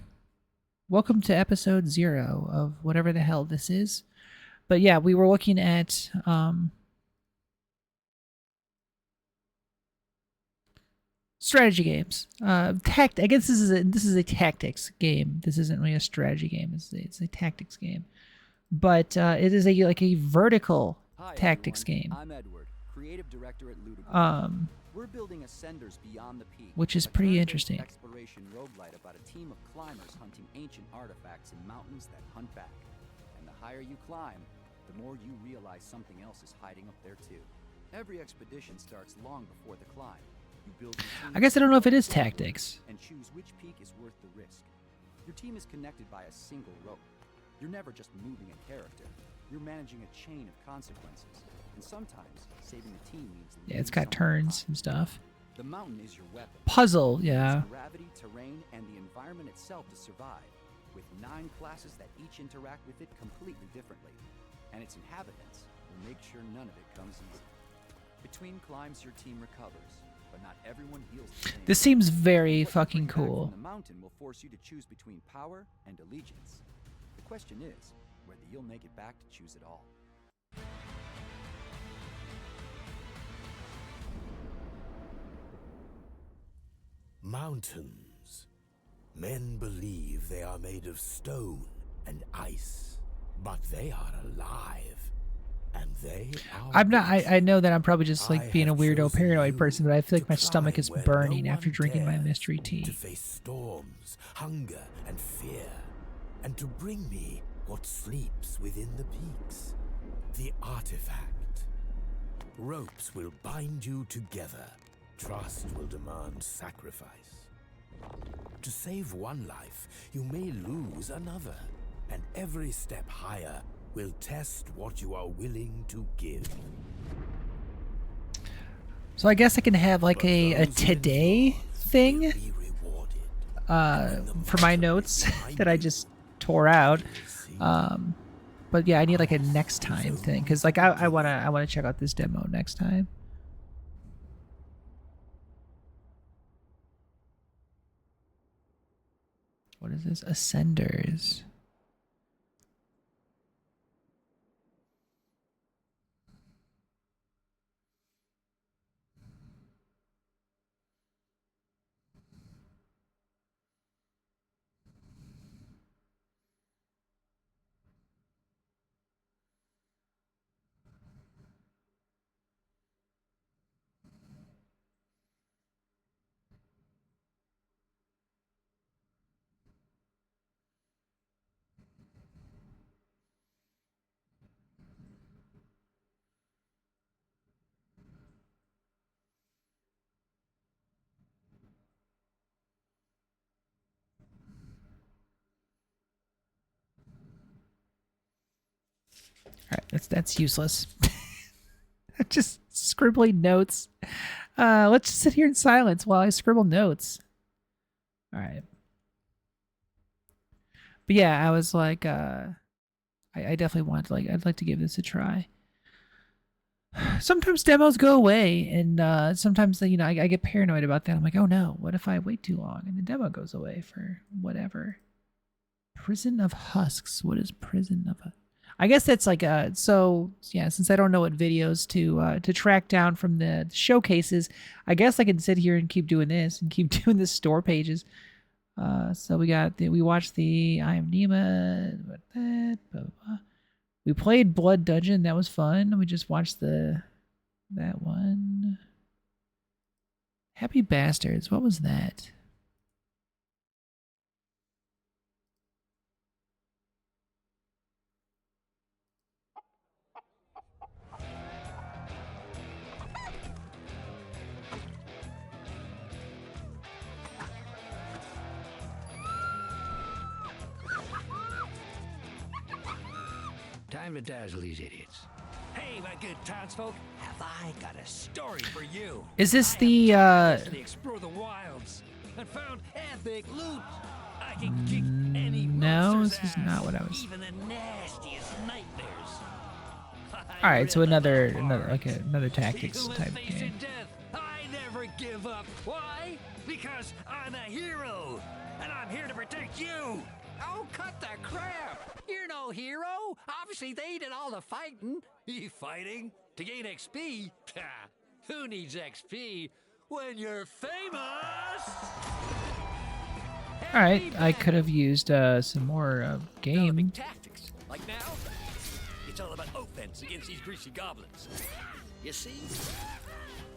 welcome to episode 0 of whatever the hell this is. But yeah, we were looking at strategy games. I guess this is a tactics game. This isn't really a strategy game. It's a tactics game. But it is a vertical tactics game. I'm Edward, creative director at Ludicrous. We're building Ascenders Beyond the Peak, which is pretty interesting. Exploration roguelite about a team of climbers hunting ancient artifacts in mountains that hunt back. And the higher you climb, the more you realize something else is hiding up there too. Every expedition starts long before the climb. You build I guess I don't know if it is tactics. And choose which peak is worth the risk. Your team is connected by a single rope. You're never just moving a character. You're managing a chain of consequences. And sometimes saving the team means it's got turns and stuff. The mountain is your weapon. Puzzle, yeah. Gravity, terrain, and the environment itself to survive, with 9 classes that each interact with it completely differently. And its inhabitants will make sure none of it comes easy. Between climbs, your team recovers, but not everyone heals the same. This seems very fucking cool. The mountain will force you to choose between power and allegiance. The question is whether you'll make it back to choose it all. Mountains. Men believe they are made of stone and ice, but they are alive. And they are I'm not. I know that I'm probably just like being a weirdo, paranoid person, but I feel like my stomach is burning after drinking my mystery tea. To face storms, hunger, and fear, and to bring me what sleeps within the peaks, the artifact. Ropes will bind you together. Trust will demand sacrifice. To save one life, you may lose another, and every step higher will test what you are willing to give. So I guess I can have like a today thing for my notes that I just tore out. But yeah, I need like a next time thing because like I wanna check out this demo next time. What is this? Ascenders. All right, that's useless. Just scribbling notes. Let's just sit here in silence while I scribble notes. All right. But yeah, I was like, I definitely want to I'd like to give this a try. Sometimes demos go away, and sometimes you know I get paranoid about that. I'm like, oh no, what if I wait too long and the demo goes away for whatever? Prison of Husks. What is Prison of Husks? I guess that's like so yeah, since I don't know what videos to track down from the showcases, I guess I can sit here and keep doing this and keep doing the store pages. So we watched the I Am Nema, blah, blah, blah. We played Blood Dungeon, that was fun. We just watched that one. Happy Bastards, what was that? Time to dazzle these idiots. Hey, my good townsfolk, have I got a story for you? Is this the explore the wilds and found epic loot. I can kick any no, this is not what I was. Even the nastiest nightmares. All right, so another tactics type game. I never give up. Why? Because I'm a hero, and I'm here to protect you. Oh, cut the crap. You're no hero. Obviously, they did all the fighting. You fighting? To gain XP? Who needs XP when you're famous? All right, I could have used some more game. Tactics. Like now, it's all about offense against these greasy goblins. You see?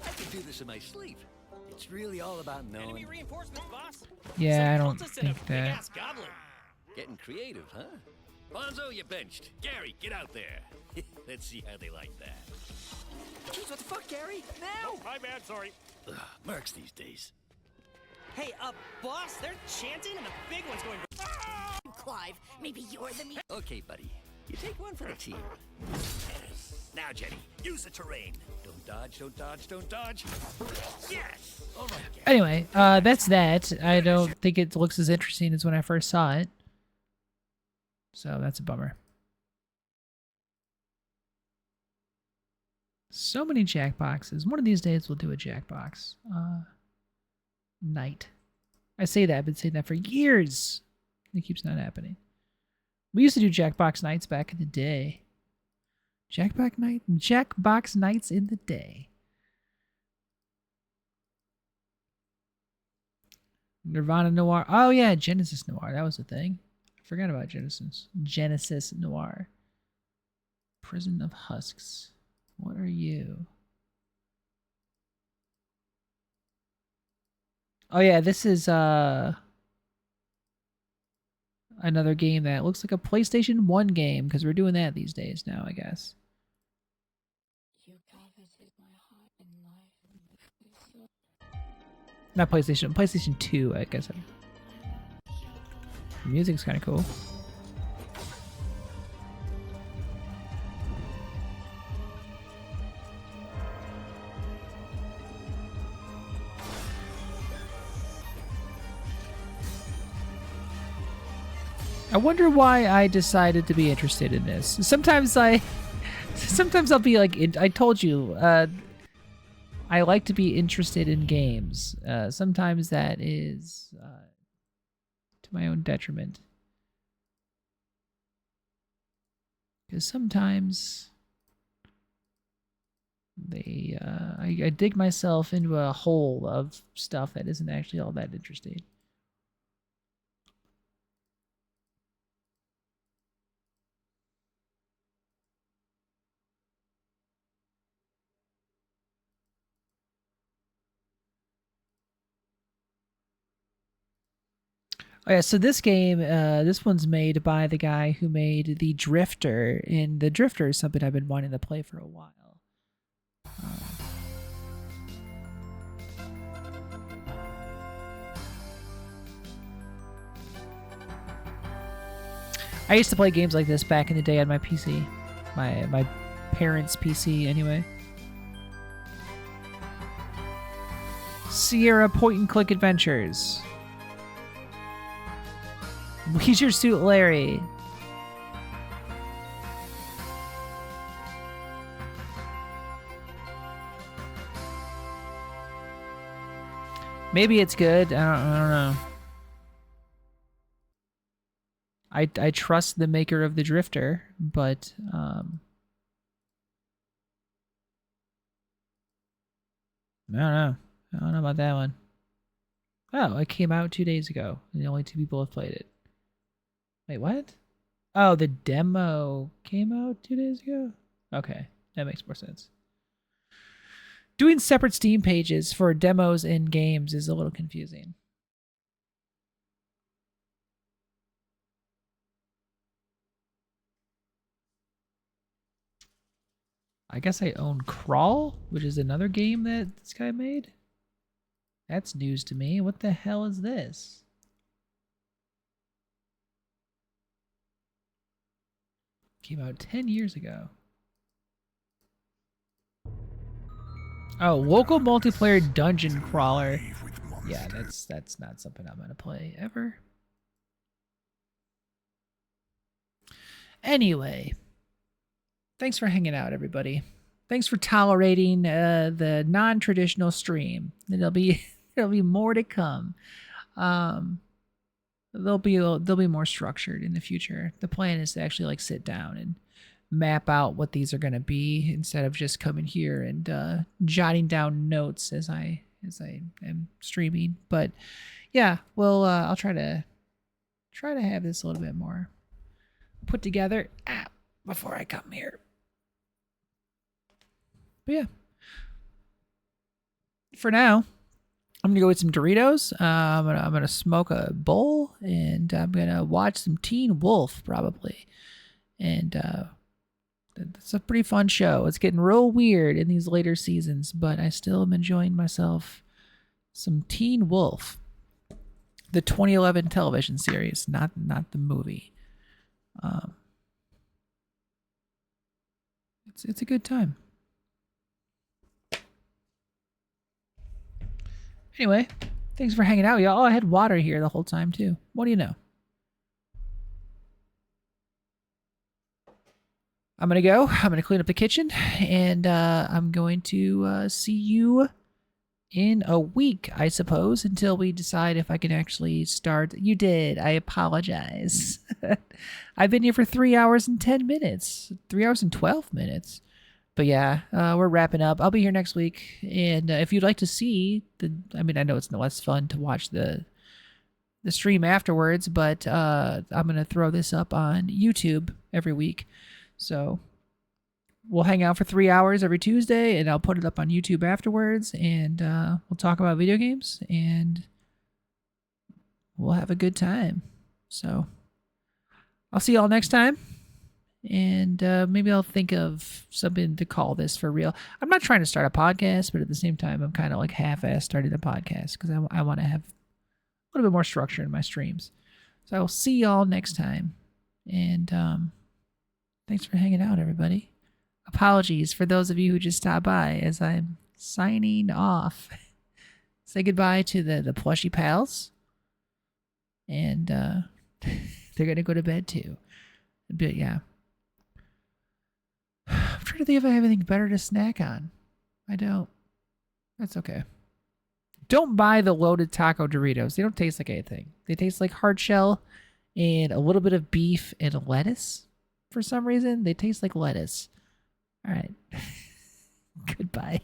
I can do this in my sleep. It's really all about knowing. Enemy reinforcements, boss. Yeah, I don't think that. Getting creative, huh? Bonzo, you benched. Gary, get out there. Let's see how they like that. Jeez, what the fuck, Gary? Now! Oh, my bad, sorry. Mercs these days. Hey, boss, they're chanting and the big one's going. Clive, maybe you're the me. Okay, buddy. You take one for the team. Now, Jenny, use the terrain. Don't dodge, don't dodge, don't dodge. Yes! All right, Gary. Anyway, that's that. I don't think it looks as interesting as when I first saw it. So that's a bummer. So many Jackboxes. One of these days we'll do a Jackbox night. I say that, I've been saying that for years. It keeps not happening. We used to do Jackbox nights back in the day. Jackbox nights in the day. Nirvana Noir. Oh yeah, Genesis Noir. That was the thing. I forgot about Genesis Noir. Prison of Husks. What are you? Oh yeah, this is another game that looks like a PlayStation 1 game because we're doing that these days now, I guess. Not PlayStation. PlayStation 2, I guess. The music's kind of cool. I wonder why I decided to be interested in this. Sometimes I'll be like, I told you, I like to be interested in games. Sometimes that is to my own detriment. Because sometimes I dig myself into a hole of stuff that isn't actually all that interesting. Oh yeah, so this game, this one's made by the guy who made the Drifter, and the Drifter is something I've been wanting to play for a while. I used to play games like this back in the day on my PC, my parents' PC anyway. Sierra point-and-click adventures. Leisure Suit Larry. Maybe it's good. I don't know. I trust the maker of the Drifter, but I don't know. I don't know about that one. Oh, it came out 2 days ago, and only 2 people have played it. Wait, what? Oh, the demo came out 2 days ago? Okay, that makes more sense. Doing separate Steam pages for demos and games is a little confusing. I guess I own Crawl, which is another game that this guy made. That's news to me. What the hell is this? Came out 10 years ago. Oh, local multiplayer dungeon crawler. Yeah, that's not something I'm gonna play ever. Anyway, thanks for hanging out, everybody. Thanks for tolerating the non-traditional stream. There'll be more to come. They'll be more structured in the future. The plan is to actually like sit down and map out what these are going to be instead of just coming here and jotting down notes as I am streaming. But yeah, well, I'll try to have this a little bit more put together before I come here. But yeah, for now, I'm gonna go eat some Doritos. I'm gonna smoke a bowl, and I'm gonna watch some Teen Wolf probably. And it's a pretty fun show. It's getting real weird in these later seasons, but I still am enjoying myself some Teen Wolf, the 2011 television series, not the movie. It's a good time. Anyway, thanks for hanging out, y'all. Oh, I had water here the whole time, too. What do you know? I'm going to go. I'm going to clean up the kitchen, and I'm going to see you in a week, I suppose, until we decide if I can actually start. You did. I apologize. I've been here for 3 hours and 10 minutes. 3 hours and 12 minutes. But yeah, we're wrapping up. I'll be here next week, and if you'd like to see I know it's no less fun to watch the stream afterwards, but I'm gonna throw this up on YouTube every week, so we'll hang out for 3 hours every Tuesday, and I'll put it up on YouTube afterwards, and we'll talk about video games, and we'll have a good time. So I'll see y'all next time, And maybe I'll think of something to call this for real. I'm not trying to start a podcast, but at the same time, I'm kind of like half-ass starting a podcast because I want to have a little bit more structure in my streams. So I will see y'all next time. And thanks for hanging out, everybody. Apologies for those of you who just stopped by as I'm signing off. Say goodbye to the plushy pals. And they're going to go to bed too. But yeah. I'm trying to think if I have anything better to snack on. I don't. That's okay. Don't buy the loaded taco Doritos. They don't taste like anything. They taste like hard shell and a little bit of beef and lettuce. For some reason, they taste like lettuce. All right. Goodbye.